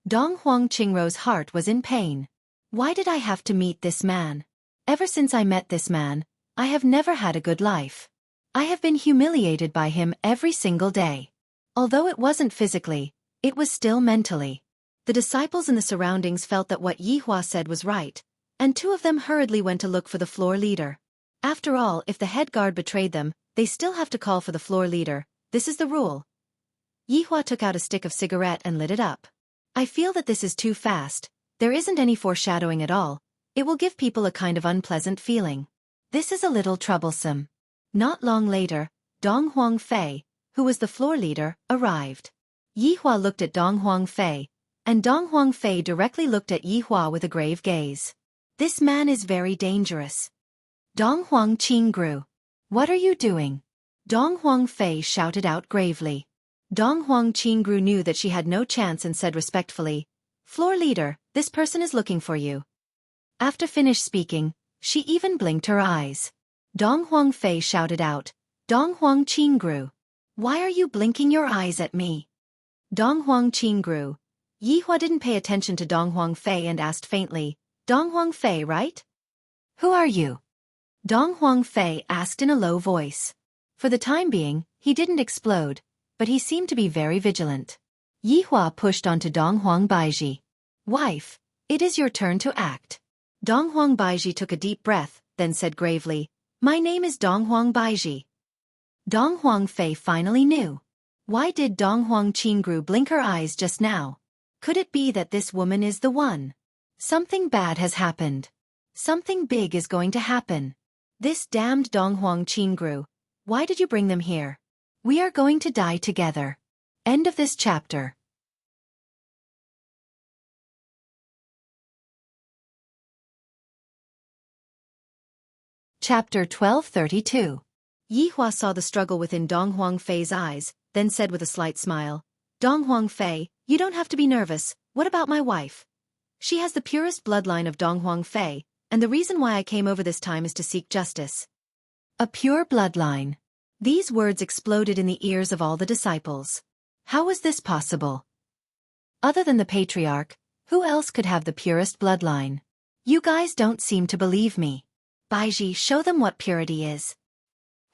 Dong Huang Qingro's heart was in pain. Why did I have to meet this man? Ever since I met this man, I have never had a good life. I have been humiliated by him every single day. Although it wasn't physically, it was still mentally. The disciples in the surroundings felt that what Yi Hua said was right, and two of them hurriedly went to look for the floor leader. After all, if the head guard betrayed them, they still have to call for the floor leader. This is the rule. Yi Hua took out a stick of cigarette and lit it up. I feel that this is too fast. There isn't any foreshadowing at all. It will give people a kind of unpleasant feeling. This is a little troublesome. Not long later, Dong Huang Fei, who was the floor leader, arrived. Yi Hua looked at Dong Huang Fei, and Dong Huang Fei directly looked at Yi Hua with a grave gaze. This man is very dangerous. Dong Huang Qingru. What are you doing? Dong Huang Fei shouted out gravely. Dong Huang Qingru knew that she had no chance and said respectfully, "Floor leader, this person is looking for you." After finished speaking, she even blinked her eyes. Dong Huang Fei shouted out, "Dong Huang Qingru. Why are you blinking your eyes at me?" Dong Huang Qingru. Yi Hua didn't pay attention to Dong Huang Fei and asked faintly, "Dong Huang Fei, right?" "Who are you?" Dong Huang Fei asked in a low voice. For the time being, he didn't explode, but he seemed to be very vigilant. Yi Hua pushed onto Dong Huang Baiji. "Wife, it is your turn to act." Dong Huang Baiji took a deep breath, then said gravely, "My name is Dong Huang Baiji." Dong Huang Fei finally knew. Why did Dong Huang Qingru blink her eyes just now? Could it be that this woman is the one? Something bad has happened. Something big is going to happen. This damned Dong Huang Qingru. Why did you bring them here? We are going to die together. End of this chapter. Chapter 1232. Yihua saw the struggle within Dong Huangfei's eyes, then said with a slight smile, Dong Huangfei, you don't have to be nervous. What about my wife? She has the purest bloodline of Dong Huangfei, and the reason why I came over this time is to seek justice. A pure bloodline. These words exploded in the ears of all the disciples. How was this possible? Other than the patriarch, who else could have the purest bloodline? You guys don't seem to believe me. Baiji, show them what purity is.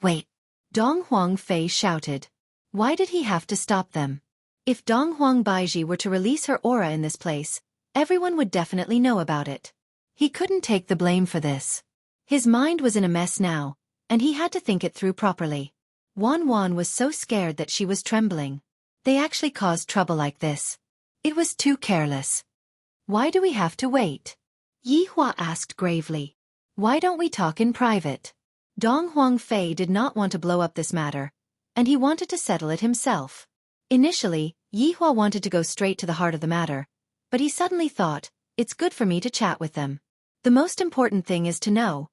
Wait. Dong Huangfei shouted. Why did he have to stop them? If Dong Huangbaiji were to release her aura in this place, everyone would definitely know about it. He couldn't take the blame for this. His mind was in a mess now, and he had to think it through properly. Wan was so scared that she was trembling. They actually caused trouble like this. It was too careless. Why do we have to wait? Yihua asked gravely. Why don't we talk in private? Dong Huangfei did not want to blow up this matter, and he wanted to settle it himself. Initially, Yihua wanted to go straight to the heart of the matter, but he suddenly thought, it's good for me to chat with them. The most important thing is to know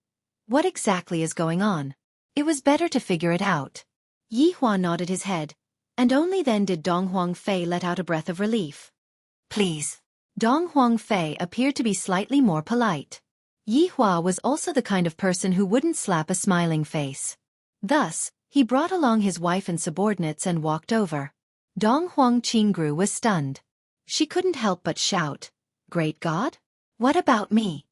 what exactly is going on. It was better to figure it out. Yihua nodded his head, and only then did Dong Huangfei let out a breath of relief. Please. Dong Huangfei appeared to be slightly more polite. Yihua was also the kind of person who wouldn't slap a smiling face. Thus, he brought along his wife and subordinates and walked over. Dong Huangqingru was stunned. She couldn't help but shout, Great God? What about me?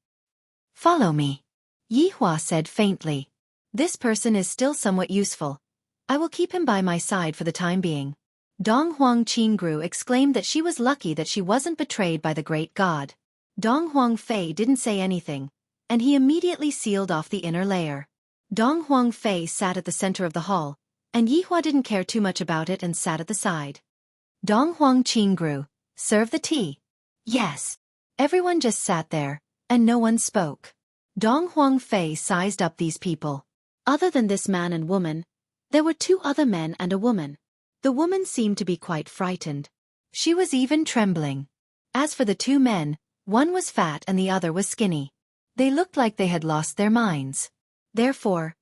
Follow me. Yihua said faintly. This person is still somewhat useful. I will keep him by my side for the time being. Dong Huangqingru exclaimed that she was lucky that she wasn't betrayed by the great God. Dong Huangfei didn't say anything, and he immediately sealed off the inner layer. Dong Huangfei sat at the center of the hall, and Yihua didn't care too much about it and sat at the side. Dong Huangqingru, serve the tea. Yes. Everyone just sat there, and no one spoke. Dong Huangfei sized up these people. Other than this man and woman, there were two other men and a woman. The woman seemed to be quite frightened. She was even trembling. As for the two men, one was fat and the other was skinny. They looked like they had lost their minds. Therefore,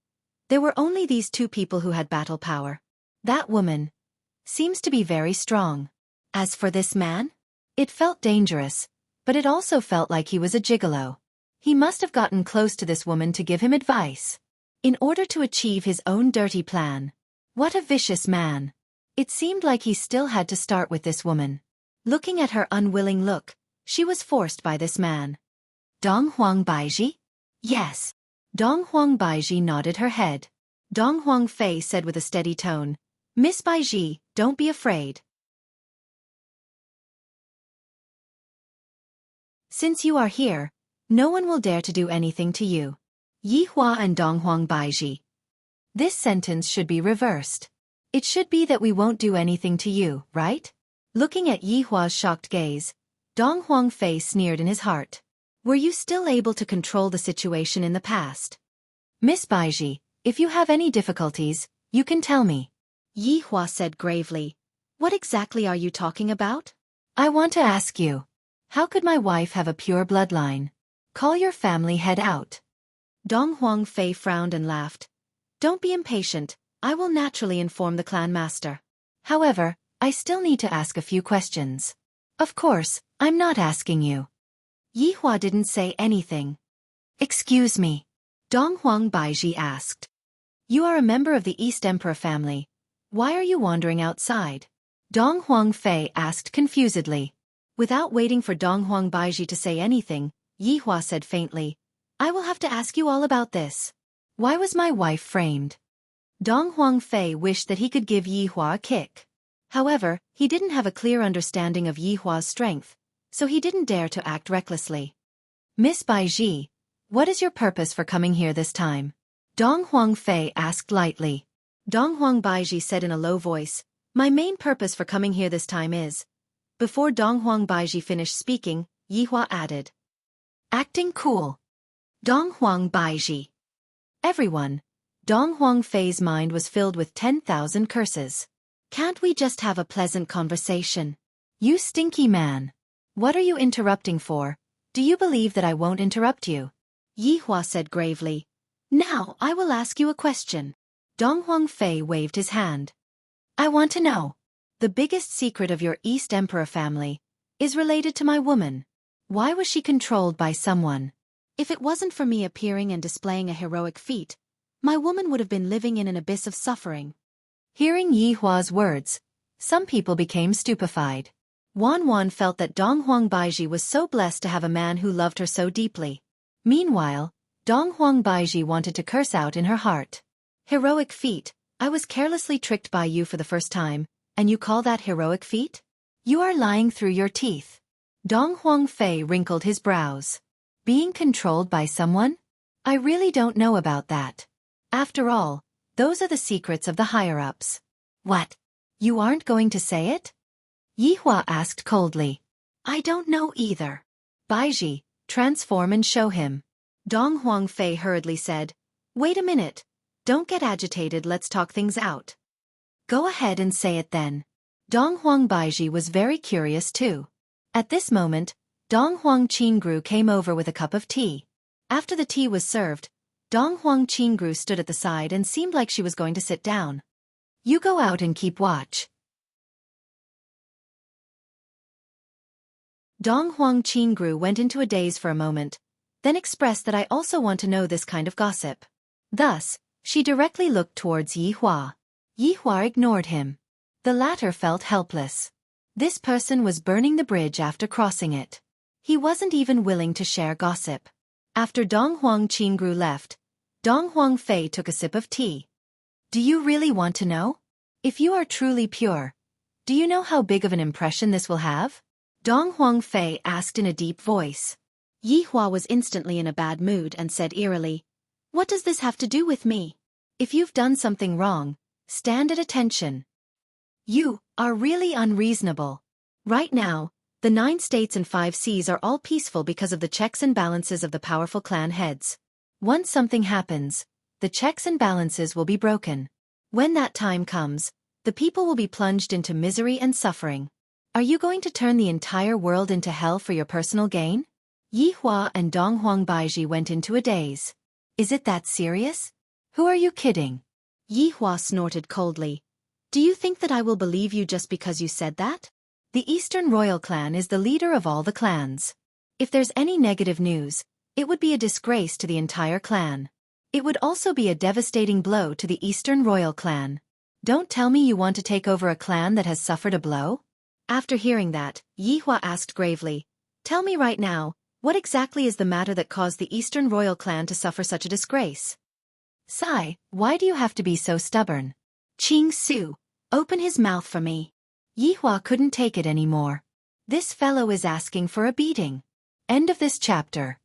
there were only these two people who had battle power. That woman seems to be very strong. As for this man, it felt dangerous, but it also felt like he was a gigolo. He must have gotten close to this woman to give him advice, in order to achieve his own dirty plan. What a vicious man. It seemed like he still had to start with this woman. Looking at her unwilling look, she was forced by this man. Dong Huangbaiji? Yes. Dong Huangbaiji nodded her head. Dong Huangfei said with a steady tone, Miss Baiji, don't be afraid. Since you are here, no one will dare to do anything to you. Yihua and Dong Huangbaiji. This sentence should be reversed. It should be that we won't do anything to you, right? Looking at Yihua's shocked gaze, Dong Huangfei sneered in his heart. Were you still able to control the situation in the past? Miss Baiji, if you have any difficulties, you can tell me. Yihua said gravely. What exactly are you talking about? I want to ask you. How could my wife have a pure bloodline? Call your family head out. Dong Huangfei frowned and laughed. Don't be impatient. I will naturally inform the clan master. However, I still need to ask a few questions. Of course, I'm not asking you. Yihua didn't say anything. Excuse me. Dong Huangbaiji asked. You are a member of the East Emperor family. Why are you wandering outside? Dong Huangfei asked confusedly. Without waiting for Dong Huangbaiji to say anything, Yihua said faintly, I will have to ask you all about this. Why was my wife framed? Dong Huangfei wished that he could give Yihua a kick. However, he didn't have a clear understanding of Yihua's strength, so he didn't dare to act recklessly. Miss Baiji, what is your purpose for coming here this time? Dong Huangfei asked lightly. Dong Huangbaiji said in a low voice, My main purpose for coming here this time is... Before Dong Huangbaiji finished speaking, Yihua added. Acting cool. Dong Huangbaiji. Everyone. Dong Huangfei's mind was filled with 10,000 curses. Can't we just have a pleasant conversation? You stinky man. What are you interrupting for? Do you believe that I won't interrupt you? Yihua said gravely. Now I will ask you a question. Dong Huangfei waved his hand. I want to know. The biggest secret of your East Emperor family is related to my woman. Why was she controlled by someone? If it wasn't for me appearing and displaying a heroic feat, my woman would have been living in an abyss of suffering. Hearing Yi Hua's words, some people became stupefied. Wan felt that Dong Huangbaiji was so blessed to have a man who loved her so deeply. Meanwhile, Dong Huangbaiji wanted to curse out in her heart. Heroic feat, I was carelessly tricked by you for the first time, and you call that heroic feat? You are lying through your teeth. Dong Huangfei wrinkled his brows. Being controlled by someone? I really don't know about that. After all, those are the secrets of the higher-ups. What? You aren't going to say it? Yi Hua asked coldly. I don't know either. Baiji, transform and show him. Dong Huangfei hurriedly said. Wait a minute. Don't get agitated, let's talk things out. Go ahead and say it then. Dong Huangbaiji was very curious too. At this moment, Dong Huang Qingru came over with a cup of tea. After the tea was served, Dong Huang Qingru stood at the side and seemed like she was going to sit down. You go out and keep watch. Dong Huang Qingru went into a daze for a moment, then expressed that I also want to know this kind of gossip. Thus, she directly looked towards Yi Hua. Yi Hua ignored him. The latter felt helpless. This person was burning the bridge after crossing it. He wasn't even willing to share gossip. After Dong Huang Qingru left, Dong Huangfei took a sip of tea. Do you really want to know? If you are truly pure, do you know how big of an impression this will have? Dong Huangfei asked in a deep voice. Yi Hua was instantly in a bad mood and said eerily, What does this have to do with me? If you've done something wrong, stand at attention. You are really unreasonable. Right now, the 9 states and 5 seas are all peaceful because of the checks and balances of the powerful clan heads. Once something happens, the checks and balances will be broken. When that time comes, the people will be plunged into misery and suffering. Are you going to turn the entire world into hell for your personal gain? Yi Hua and Dong Huangbaiji went into a daze. Is it that serious? Who are you kidding? Yi Hua snorted coldly. Do you think that I will believe you just because you said that? The Eastern Royal Clan is the leader of all the clans. If there's any negative news, it would be a disgrace to the entire clan. It would also be a devastating blow to the Eastern Royal Clan. Don't tell me you want to take over a clan that has suffered a blow? After hearing that, Yi Hua asked gravely, Tell me right now, what exactly is the matter that caused the Eastern Royal Clan to suffer such a disgrace? Sai, why do you have to be so stubborn? Qing Su, open his mouth for me. Yi Hua couldn't take it anymore. This fellow is asking for a beating. End of this chapter.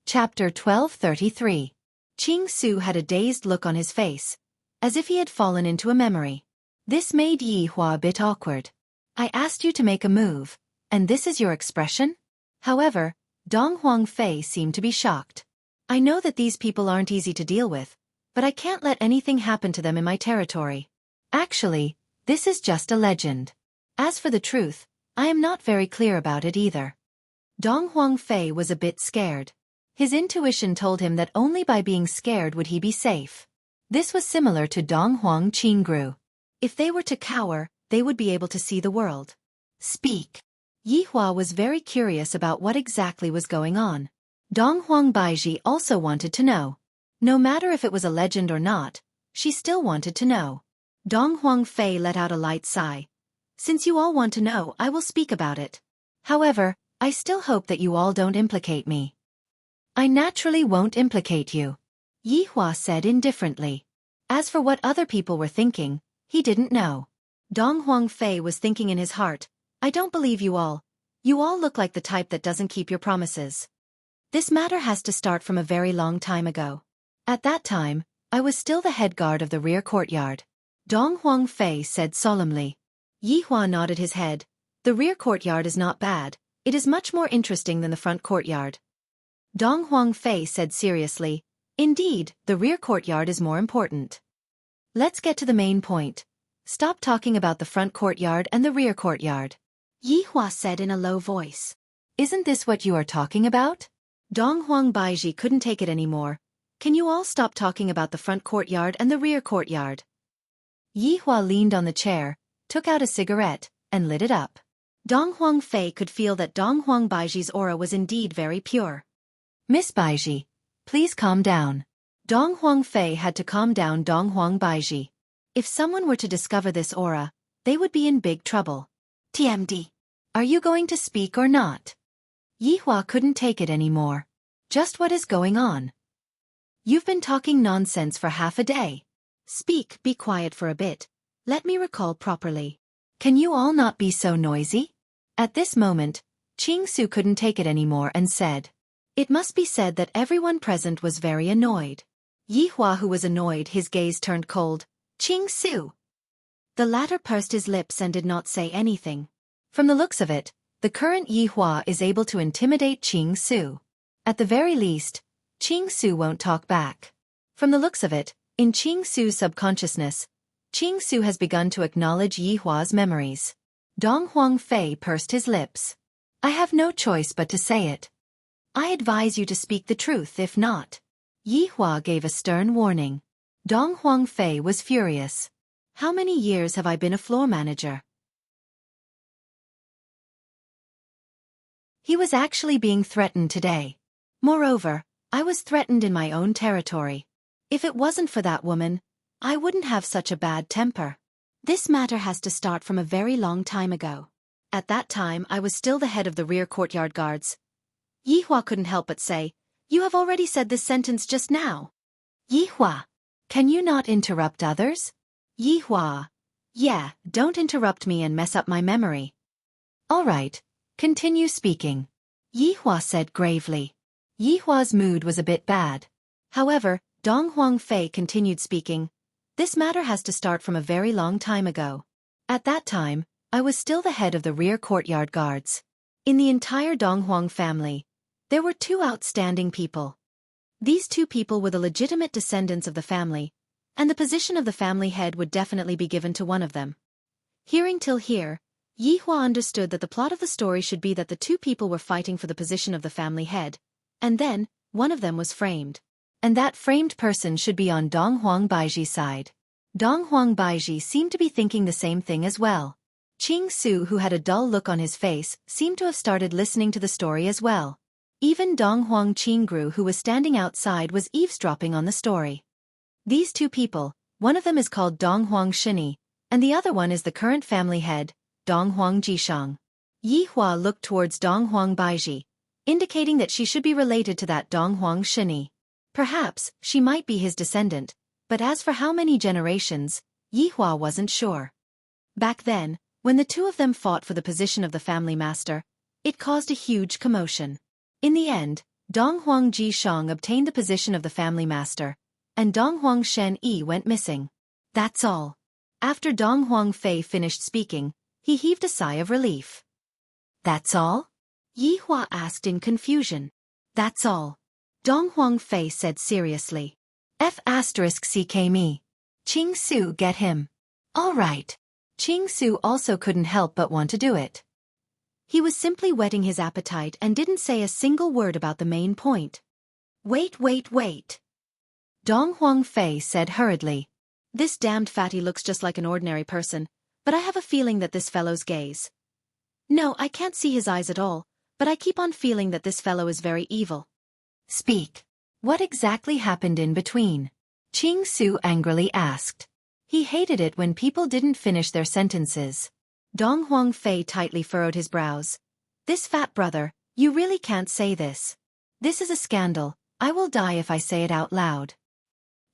Chapter 1233. Qing Su had a dazed look on his face, as if he had fallen into a memory. This made Yi Hua a bit awkward. I asked you to make a move, and this is your expression? However, Dong Huangfei seemed to be shocked. I know that these people aren't easy to deal with, but I can't let anything happen to them in my territory. Actually, this is just a legend. As for the truth, I am not very clear about it either. Dong Huangfei was a bit scared. His intuition told him that only by being scared would he be safe. This was similar to Dong Huang Qingru. If they were to cower, they would be able to see the world. Speak. Yi Hua was very curious about what exactly was going on. Dong Huangbaiji also wanted to know. No matter if it was a legend or not, she still wanted to know. Dong Huangfei let out a light sigh. Since you all want to know, I will speak about it. However, I still hope that you all don't implicate me. I naturally won't implicate you, Yi Hua said indifferently. As for what other people were thinking, he didn't know. Dong Huangfei was thinking in his heart, I don't believe you all. You all look like the type that doesn't keep your promises. This matter has to start from a very long time ago. At that time, I was still the head guard of the rear courtyard. Dong Huangfei said solemnly. Yi Hua nodded his head. The rear courtyard is not bad. It is much more interesting than the front courtyard. Dong Huangfei said seriously, Indeed, the rear courtyard is more important. Let's get to the main point. Stop talking about the front courtyard and the rear courtyard. Yihua said in a low voice. Isn't this what you are talking about? Donghuang Baiji couldn't take it anymore. Can you all stop talking about the front courtyard and the rear courtyard? Yihua leaned on the chair, took out a cigarette, and lit it up. Donghuang Fei could feel that Donghuang Baiji's aura was indeed very pure. Miss Baiji, please calm down. Donghuang Fei had to calm down Donghuang Baiji. If someone were to discover this aura, they would be in big trouble. TMD. Are you going to speak or not? Yihua couldn't take it anymore. Just what is going on? You've been talking nonsense for half a day. Speak, be quiet for a bit. Let me recall properly. Can you all not be so noisy? At this moment, Qingsu couldn't take it anymore and said. It must be said that everyone present was very annoyed. Yihua, who was annoyed, his gaze turned cold. Qingsu. The latter pursed his lips and did not say anything. From the looks of it, the current Yihua is able to intimidate Qingsu. At the very least, Qingsu won't talk back. From the looks of it, in Qingsu's subconsciousness, Qingsu has begun to acknowledge Yihua's memories. Donghuang Fei pursed his lips. I have no choice but to say it. I advise you to speak the truth, if not. Yihua gave a stern warning. Donghuang Fei was furious. How many years have I been a floor manager? He was actually being threatened today. Moreover, I was threatened in my own territory. If it wasn't for that woman, I wouldn't have such a bad temper. This matter has to start from a very long time ago. At that time, I was still the head of the rear courtyard guards. Yihua couldn't help but say, You have already said this sentence just now. Yihua, can you not interrupt others? Yihua, yeah, don't interrupt me and mess up my memory. All right, continue speaking. Yihua said gravely. Yihua's mood was a bit bad. However, Donghuang Fei continued speaking. This matter has to start from a very long time ago. At that time, I was still the head of the rear courtyard guards. In the entire Donghuang family, there were two outstanding people. These two people were the legitimate descendants of the family, and the position of the family head would definitely be given to one of them. Hearing till here, Yihua understood that the plot of the story should be that the two people were fighting for the position of the family head, and then, one of them was framed. And that framed person should be on Donghuang Baiji's side. Donghuang Baiji seemed to be thinking the same thing as well. Qingsu, who had a dull look on his face, seemed to have started listening to the story as well. Even Donghuang Qingru, who was standing outside, was eavesdropping on the story. These two people, one of them is called Donghuang Shini, and the other one is the current family head, Donghuang Jishang. Yihua looked towards Donghuang Baiji, indicating that she should be related to that Donghuang Shini. Perhaps, she might be his descendant, but as for how many generations, Yihua wasn't sure. Back then, when the two of them fought for the position of the family master, it caused a huge commotion. In the end, Donghuang Jishang obtained the position of the family master, and Donghuang Shen Yi went missing. That's all. After Donghuang Fei finished speaking, he heaved a sigh of relief. That's all? Yihua asked in confusion. That's all. Donghuang Fei said seriously. F***ck me. Qingsu, get him. All right. Qingsu also couldn't help but want to do it. He was simply whetting his appetite and didn't say a single word about the main point. Wait. Donghuang Fei said hurriedly. This damned fatty looks just like an ordinary person, but I have a feeling that this fellow's gaze. No, I can't see his eyes at all, but I keep on feeling that this fellow is very evil. Speak. What exactly happened in between? Qingsu angrily asked. He hated it when people didn't finish their sentences. Donghuang Fei tightly furrowed his brows. This fat brother, you really can't say this. This is a scandal. I will die if I say it out loud.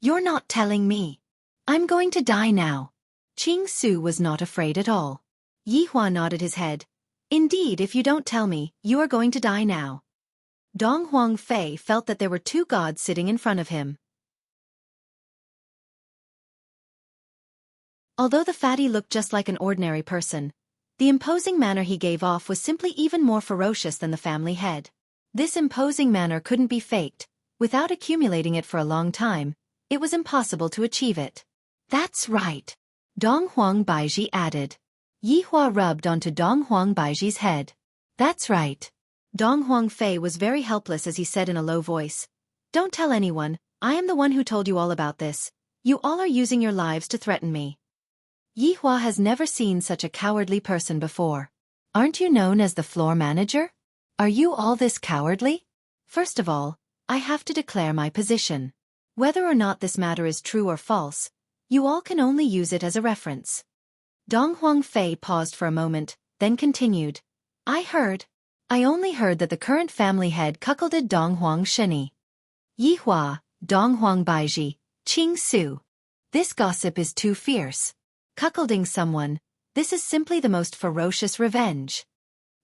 You're not telling me. I'm going to die now. Qingsu was not afraid at all. Yihua nodded his head. Indeed, if you don't tell me, you are going to die now. Donghuang Fei felt that there were two gods sitting in front of him. Although the fatty looked just like an ordinary person, the imposing manner he gave off was simply even more ferocious than the family head. This imposing manner couldn't be faked. Without accumulating it for a long time, it was impossible to achieve it. That's right. Donghuang Baiji added. Yi Hua rubbed onto Dong Huang Baiji's head. That's right. Dong Huang Fei was very helpless as he said in a low voice. Don't tell anyone, I am the one who told you all about this. You all are using your lives to threaten me. Yi Hua has never seen such a cowardly person before. Aren't you known as the floor manager? Are you all this cowardly? First of all, I have to declare my position. Whether or not this matter is true or false, you all can only use it as a reference. Dong Huang Fei paused for a moment, then continued. I only heard that the current family head cuckolded Dong Huang Sheni. Yi Hua, Dong Huang Baiji, Qing Su. This gossip is too fierce. Cuckolding someone, this is simply the most ferocious revenge.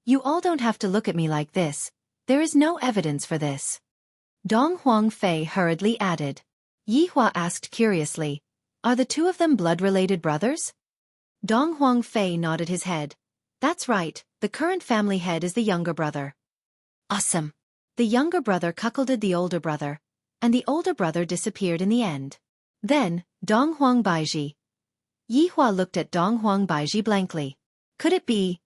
You all don't have to look at me like this, there is no evidence for this. Dong Huang Fei hurriedly added. Yi Hua asked curiously, are the two of them blood-related brothers? Dong Huang Fei nodded his head. That's right, the current family head is the younger brother. Awesome. The younger brother cuckolded the older brother, and the older brother disappeared in the end. Then, Dong Huang Baiji. Yi Hua looked at Dong Huang Baiji blankly. Could it be?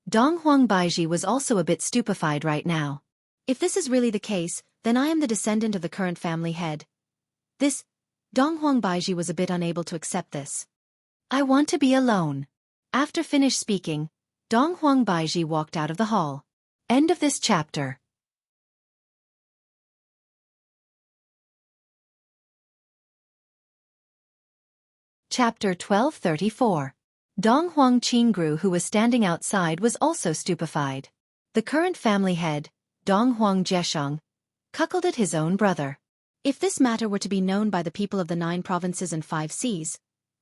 Dong Huang Baiji was also a bit stupefied right now. If this is really the case, then I am the descendant of the current family head. Dong Huang Baiji was a bit unable to accept this. I want to be alone. After finished speaking, Dong Huang Baiji walked out of the hall. End of this chapter. Chapter 1234. Dong Huang Qingru, who was standing outside, was also stupefied. The current family head, Dong Huang Jiesheng, cuckolded his own brother. If this matter were to be known by the people of the 9 provinces and 5 seas,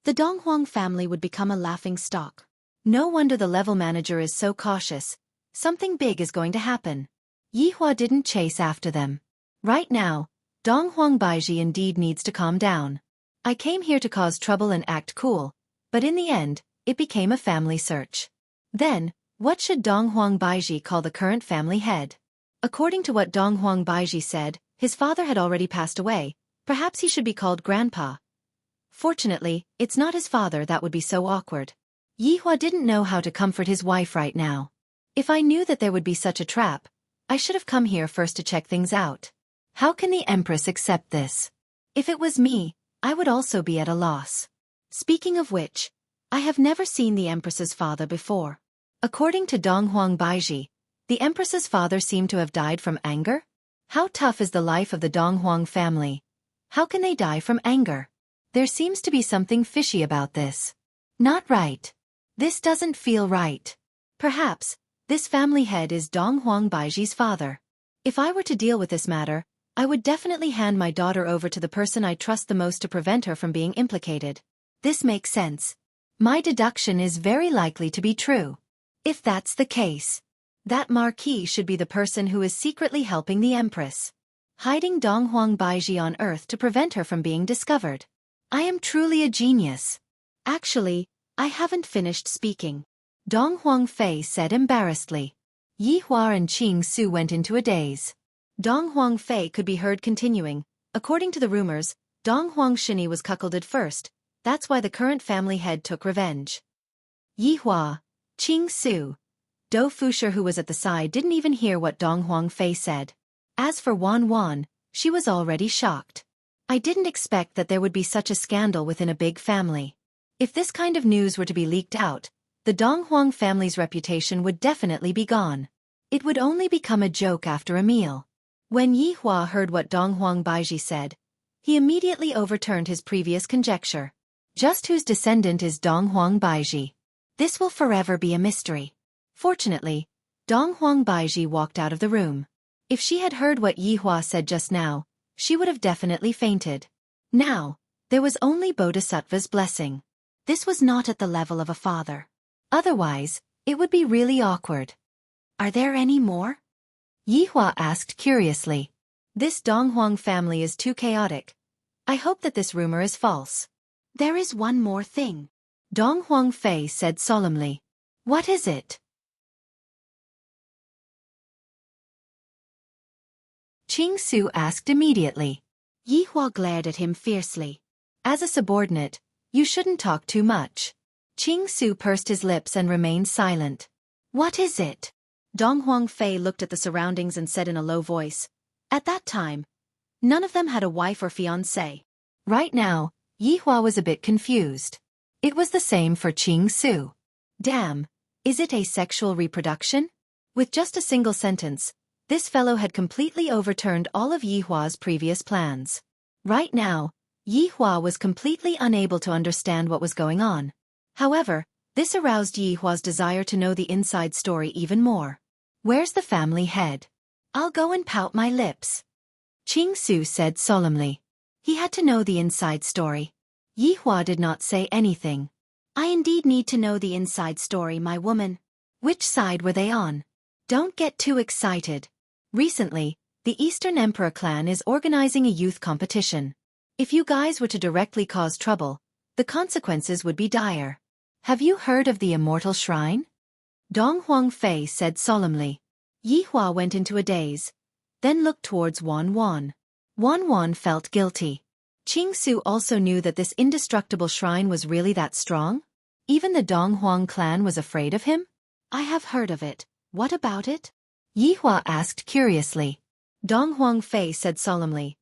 the Dong Huang family would become a laughing stock. No wonder the level manager is so cautious. Something big is going to happen. Yi Hua didn't chase after them. Right now, Dong Huang Baiji indeed needs to calm down. I came here to cause trouble and act cool, but in the end, it became a family search. Then, what should Dong Huang Baiji call the current family head? According to what Dong Huang Baiji said, his father had already passed away, perhaps he should be called Grandpa. Fortunately, it's not his father, that would be so awkward. Yi Hua didn't know how to comfort his wife right now. If I knew that there would be such a trap, I should have come here first to check things out. How can the Empress accept this? If it was me, I would also be at a loss. Speaking of which, I have never seen the Empress's father before. According to Dong Huang Baiji, the Empress's father seemed to have died from anger? How tough is the life of the Dong Huang family? How can they die from anger? There seems to be something fishy about this. Not right. This doesn't feel right. Perhaps, this family head is Dong Huang Baiji's father. If I were to deal with this matter, I would definitely hand my daughter over to the person I trust the most to prevent her from being implicated. This makes sense. My deduction is very likely to be true. If that's the case, that marquis should be the person who is secretly helping the Empress, hiding Dong Huang Baiji on Earth to prevent her from being discovered. I am truly a genius. Actually, I haven't finished speaking. Dong Huang Fei said embarrassedly. Yi Hua and Qing Su went into a daze. Dong Huang Fei could be heard continuing. According to the rumors, Dong Huang Shini was cuckolded first. That's why the current family head took revenge. Yi Hua, Qing Su, Do Fusher, who was at the side, didn't even hear what Dong Huang Fei said. As for Wan Wan, she was already shocked. I didn't expect that there would be such a scandal within a big family. If this kind of news were to be leaked out, the Dong Huang family's reputation would definitely be gone. It would only become a joke after a meal. When Yi Hua heard what Dong Huang Baiji said, he immediately overturned his previous conjecture. Just whose descendant is Dong Huang Baiji? This will forever be a mystery. Fortunately, Dong Huang Baiji walked out of the room. If she had heard what Yi Hua said just now, she would have definitely fainted. Now, there was only Bodhisattva's blessing. This was not at the level of a father. Otherwise, it would be really awkward. Are there any more? Yi Hua asked curiously. This Dong Huang family is too chaotic. I hope that this rumor is false. There is one more thing. Dong Huang Fei said solemnly. What is it? Qing Su asked immediately. Yi Hua glared at him fiercely. As a subordinate, you shouldn't talk too much. Qing Su pursed his lips and remained silent. What is it? Dong Huangfei looked at the surroundings and said in a low voice. At that time, none of them had a wife or fiancé. Right now, Yihua was a bit confused. It was the same for Qing Su. Damn, is it asexual reproduction? With just a single sentence, this fellow had completely overturned all of Yihua's previous plans. Right now, Yihua was completely unable to understand what was going on. However, this aroused Yihua's desire to know the inside story even more. Where's the family head? I'll go and pout my lips. Qing Su said solemnly. He had to know the inside story. Yihua did not say anything. I indeed need to know the inside story, my woman. Which side were they on? Don't get too excited. Recently, the Eastern Emperor clan is organizing a youth competition. If you guys were to directly cause trouble, the consequences would be dire. Have you heard of the Immortal Shrine? Dong Huangfei said solemnly. Yihua went into a daze, then looked towards Wan Wan. Wan Wan felt guilty. Qing Su also knew that this indestructible shrine was really that strong? Even the Dong Huang clan was afraid of him? I have heard of it. What about it? Yihua asked curiously. Dong Huangfei said solemnly.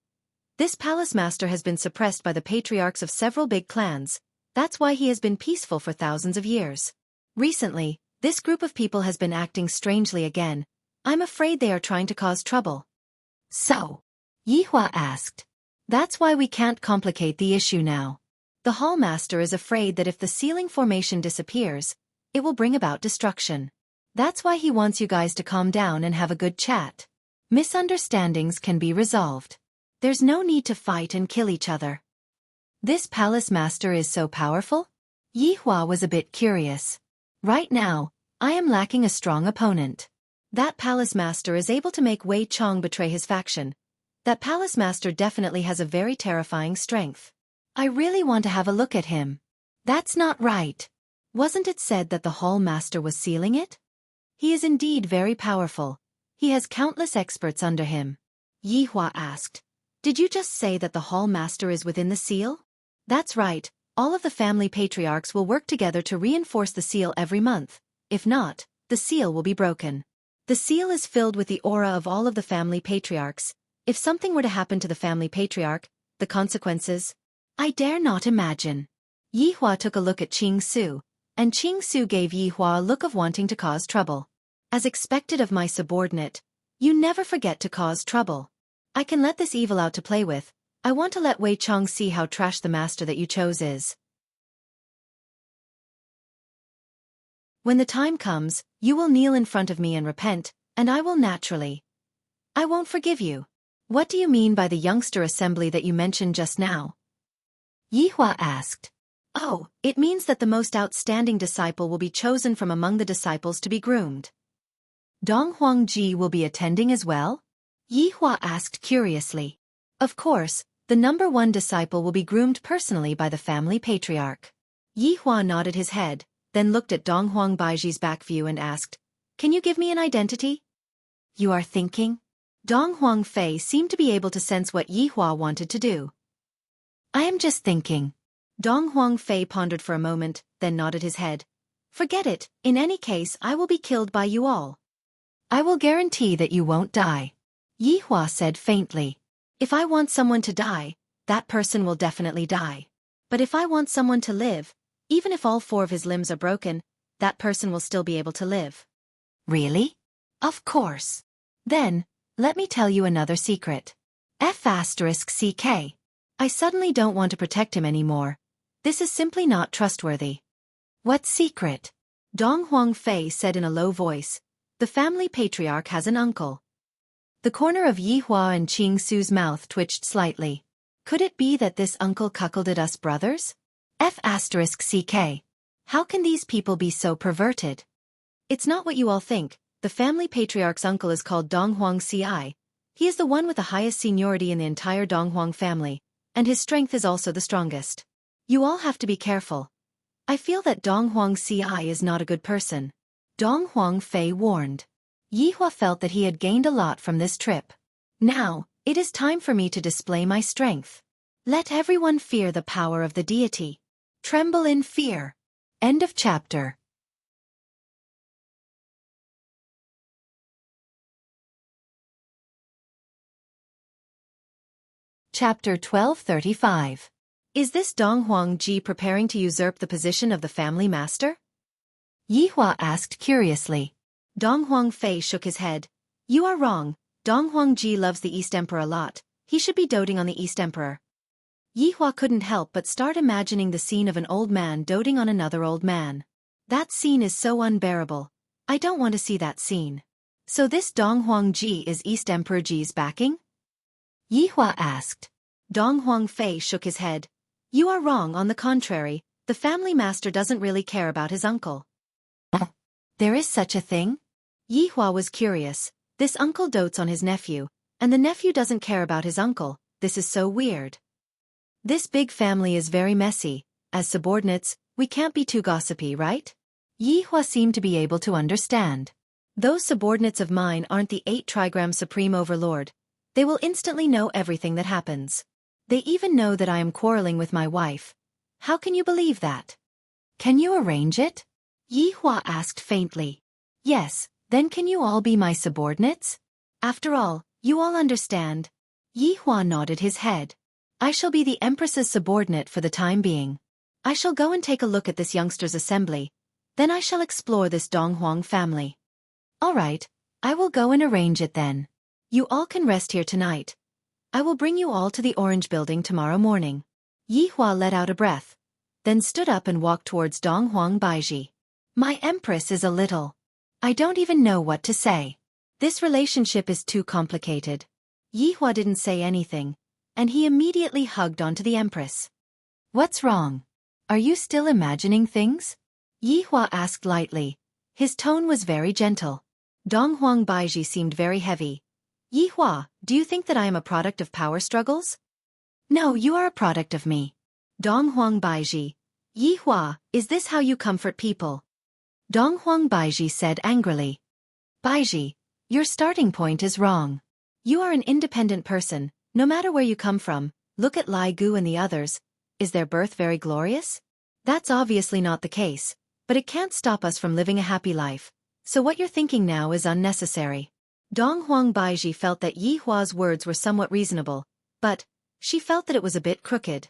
This palace master has been suppressed by the patriarchs of several big clans. That's why he has been peaceful for thousands of years. Recently, this group of people has been acting strangely again. I'm afraid they are trying to cause trouble. So? Yihua asked. That's why we can't complicate the issue now. The hall master is afraid that if the ceiling formation disappears, it will bring about destruction. That's why he wants you guys to calm down and have a good chat. Misunderstandings can be resolved. There's no need to fight and kill each other. This palace master is so powerful? Yihua was a bit curious. Right now, I am lacking a strong opponent. That palace master is able to make Wei Chong betray his faction. That palace master definitely has a very terrifying strength. I really want to have a look at him. That's not right. Wasn't it said that the hall master was sealing it? He is indeed very powerful. He has countless experts under him. Yihua asked. Did you just say that the hall master is within the seal? That's right, all of the family patriarchs will work together to reinforce the seal every month. If not, the seal will be broken. The seal is filled with the aura of all of the family patriarchs. If something were to happen to the family patriarch, the consequences? I dare not imagine. Yihua took a look at Qing Su, and Qing Su gave Yihua a look of wanting to cause trouble. As expected of my subordinate, you never forget to cause trouble. I can let this evil out to play with. I want to let Wei Chong see how trash the master that you chose is. When the time comes, you will kneel in front of me and repent, and I will naturally. I won't forgive you. What do you mean by the youngster assembly that you mentioned just now? Yihua asked. Oh, it means that the most outstanding disciple will be chosen from among the disciples to be groomed. Dong Huangji will be attending as well? Yihua asked curiously. Of course, the number one disciple will be groomed personally by the family patriarch. Yihua nodded his head, then looked at Dong Huangbaiji's back view and asked, Can you give me an identity? You are thinking? Dong Huangfei seemed to be able to sense what Yihua wanted to do. I am just thinking. Dong Huangfei pondered for a moment, then nodded his head. Forget it, in any case I will be killed by you all. I will guarantee that you won't die. Yihua said faintly. If I want someone to die, that person will definitely die. But if I want someone to live, even if all 4 of his limbs are broken, that person will still be able to live. Really? Of course. Then, let me tell you another secret. F***CK. I suddenly don't want to protect him anymore. This is simply not trustworthy. What secret? Dong Huangfei said in a low voice. The family patriarch has an uncle. The corner of Yihua and Qing Su's mouth twitched slightly. Could it be that this uncle cuckolded us brothers? F***CK. How can these people be so perverted? It's not what you all think. The family patriarch's uncle is called Dong Huangci. He is the one with the highest seniority in the entire Dong Huang family, and his strength is also the strongest. You all have to be careful. I feel that Dong Huangci is not a good person. Dong Huangfei warned. Yihua felt that he had gained a lot from this trip. Now, it is time for me to display my strength. Let everyone fear the power of the deity. Tremble in fear. End of chapter. Chapter 1235. Is this Dong Huangji preparing to usurp the position of the family master? Yihua asked curiously. Dong Huangfei shook his head. You are wrong. Dong Huangji loves the East Emperor a lot. He should be doting on the East Emperor. Yihua couldn't help but start imagining the scene of an old man doting on another old man. That scene is so unbearable. I don't want to see that scene. So this Dong Huangji is East Emperor Ji's backing? Yihua asked. Dong Huangfei shook his head. You are wrong. On the contrary, the family master doesn't really care about his uncle. There is such a thing? Yihua was curious. This uncle dotes on his nephew, and the nephew doesn't care about his uncle. This is so weird. This big family is very messy. As subordinates, we can't be too gossipy, right? Yihua seemed to be able to understand. Those subordinates of mine aren't the 8 trigram supreme overlord. They will instantly know everything that happens. They even know that I am quarreling with my wife. How can you believe that? Can you arrange it? Yihua asked faintly. Yes, then can you all be my subordinates? After all, you all understand. Yihua nodded his head. I shall be the Empress's subordinate for the time being. I shall go and take a look at this youngsters' assembly. Then I shall explore this Dong Huang family. All right, I will go and arrange it then. You all can rest here tonight. I will bring you all to the Orange Building tomorrow morning. Yihua let out a breath, then stood up and walked towards Dong Huang Baiji. My Empress is a little. I don't even know what to say. This relationship is too complicated. Yihua didn't say anything, and he immediately hugged onto the Empress. What's wrong? Are you still imagining things? Yihua asked lightly. His tone was very gentle. Dong Huang Baiji seemed very heavy. Yihua, do you think that I am a product of power struggles? No, you are a product of me. Dong Huang Baiji. Yihua, is this how you comfort people? Dong Huang Baiji said angrily. Baiji, your starting point is wrong. You are an independent person, no matter where you come from. Look at Lai Gu and the others. Is their birth very glorious? That's obviously not the case, but it can't stop us from living a happy life. So what you're thinking now is unnecessary. Dong Huang Baiji felt that Yihua's words were somewhat reasonable, but she felt that it was a bit crooked.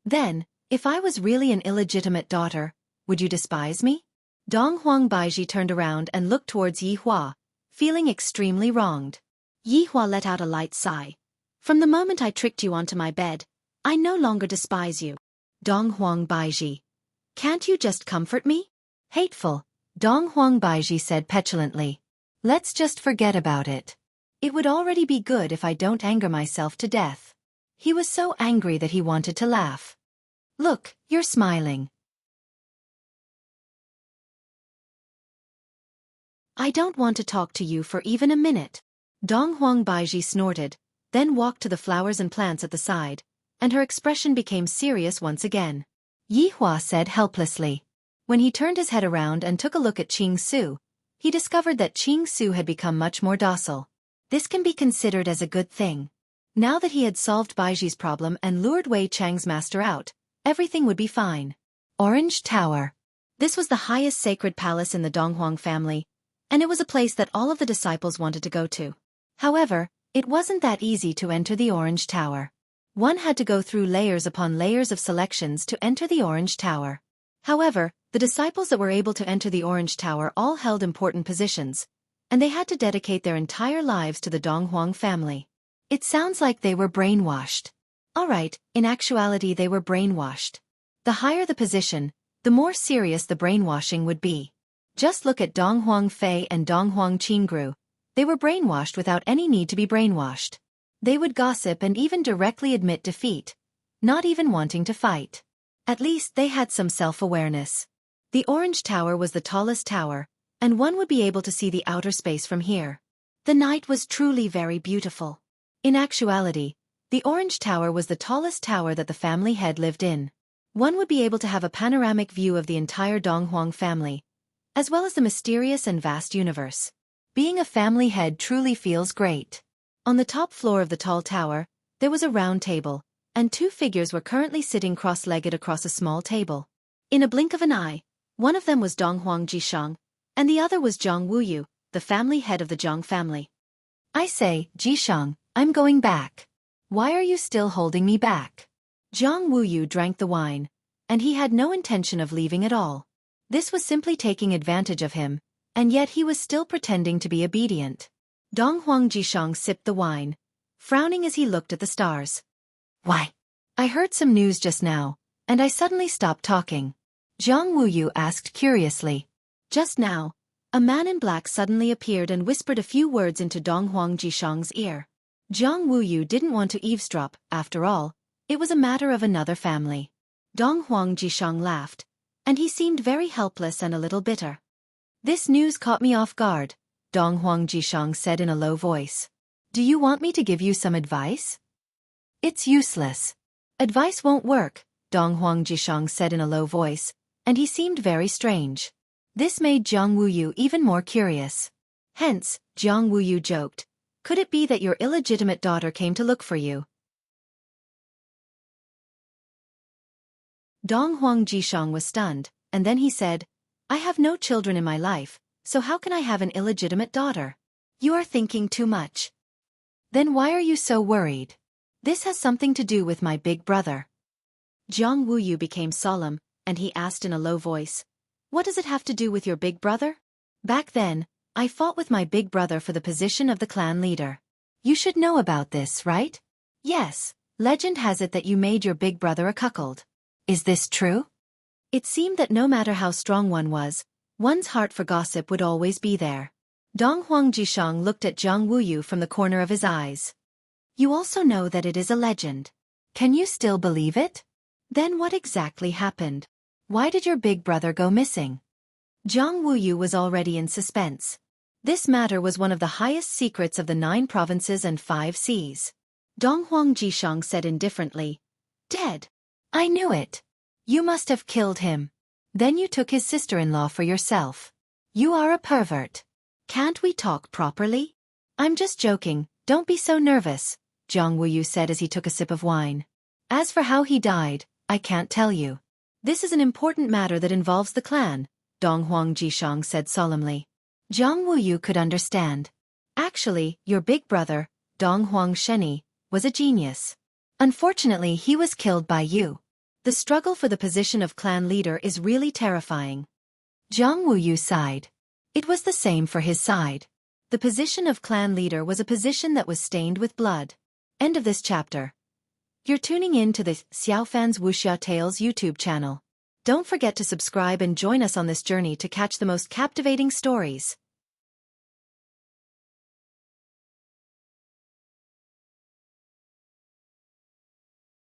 Then, if I was really an illegitimate daughter, would you despise me? Dong Huang Baiji turned around and looked towards Yihua, feeling extremely wronged. Yihua let out a light sigh. From the moment I tricked you onto my bed, I no longer despise you. Dong Huang Baiji. Can't you just comfort me? Hateful, Dong Huang Baiji said petulantly. Let's just forget about it. It would already be good if I don't anger myself to death. He was so angry that he wanted to laugh. Look, you're smiling. I don't want to talk to you for even a minute. Dong Huang Baiji snorted, then walked to the flowers and plants at the side, and her expression became serious once again. Yihua said helplessly. When he turned his head around and took a look at Qing Su, he discovered that Qing Su had become much more docile. This can be considered as a good thing. Now that he had solved Baiji's problem and lured Wei Chang's master out, everything would be fine. Orange Tower. This was the highest sacred palace in the Donghuang family, and it was a place that all of the disciples wanted to go to. However, it wasn't that easy to enter the Orange Tower. One had to go through layers upon layers of selections to enter the Orange Tower. However, the disciples that were able to enter the Orange Tower all held important positions, and they had to dedicate their entire lives to the Donghuang family. It sounds like they were brainwashed. Alright, in actuality they were brainwashed. The higher the position, the more serious the brainwashing would be. Just look at Dong Huang Fei and Dong Huang Qingru. They were brainwashed without any need to be brainwashed. They would gossip and even directly admit defeat, not even wanting to fight. At least they had some self-awareness. The Orange Tower was the tallest tower, and one would be able to see the outer space from here. The night was truly very beautiful. In actuality, the Orange Tower was the tallest tower that the family head lived in. One would be able to have a panoramic view of the entire Donghuang family, as well as the mysterious and vast universe. Being a family head truly feels great. On the top floor of the tall tower, there was a round table, and two figures were currently sitting cross-legged across a small table. In a blink of an eye, one of them was Donghuang Jishang, and the other was Zhang Wuyu, the family head of the Zhang family. I say, Jishang, I'm going back. Why are you still holding me back? Zhang Wuyu drank the wine, and he had no intention of leaving at all. This was simply taking advantage of him, and yet he was still pretending to be obedient. Donghuang Jishang sipped the wine, frowning as he looked at the stars. Why? I heard some news just now, and I suddenly stopped talking. Zhang Wuyu asked curiously. Just now, a man in black suddenly appeared and whispered a few words into Donghuang Jishang's ear. Zhang Wuyu didn't want to eavesdrop, after all, it was a matter of another family. Donghuang Jishang laughed, and he seemed very helpless and a little bitter. This news caught me off guard, Donghuang Jishang said in a low voice. Do you want me to give you some advice? It's useless. Advice won't work, Donghuang Jishang said in a low voice, and he seemed very strange. This made Zhang Wuyu even more curious. Hence, Zhang Wuyu joked, could it be that your illegitimate daughter came to look for you? Donghuang Jishang was stunned, and then he said, I have no children in my life, so how can I have an illegitimate daughter? You are thinking too much. Then why are you so worried? This has something to do with my big brother. Zhang Wuyu became solemn, and he asked in a low voice, what does it have to do with your big brother? Back then, I fought with my big brother for the position of the clan leader. You should know about this, right? Yes, legend has it that you made your big brother a cuckold. Is this true? It seemed that no matter how strong one was, one's heart for gossip would always be there. Donghuang Jishang looked at Zhang Wuyu from the corner of his eyes. You also know that it is a legend. Can you still believe it? Then what exactly happened? Why did your big brother go missing? Zhang Wuyu was already in suspense. This matter was one of the highest secrets of the 9 provinces and 5 seas. Donghuang Jishang said indifferently, Dead. I knew it. You must have killed him. Then you took his sister-in-law for yourself. You are a pervert. Can't we talk properly? I'm just joking, don't be so nervous, Zhang Wuyu said as he took a sip of wine. As for how he died, I can't tell you. This is an important matter that involves the clan, Donghuang Jishang said solemnly. Zhang Wuyu could understand. Actually, your big brother, Donghuang Sheni, was a genius. Unfortunately, he was killed by you. The struggle for the position of clan leader is really terrifying. Zhang Wuyu sighed. It was the same for his side. The position of clan leader was a position that was stained with blood. End of this chapter. You're tuning in to the Xiaofan's Wuxia Tales YouTube channel. Don't forget to subscribe and join us on this journey to catch the most captivating stories.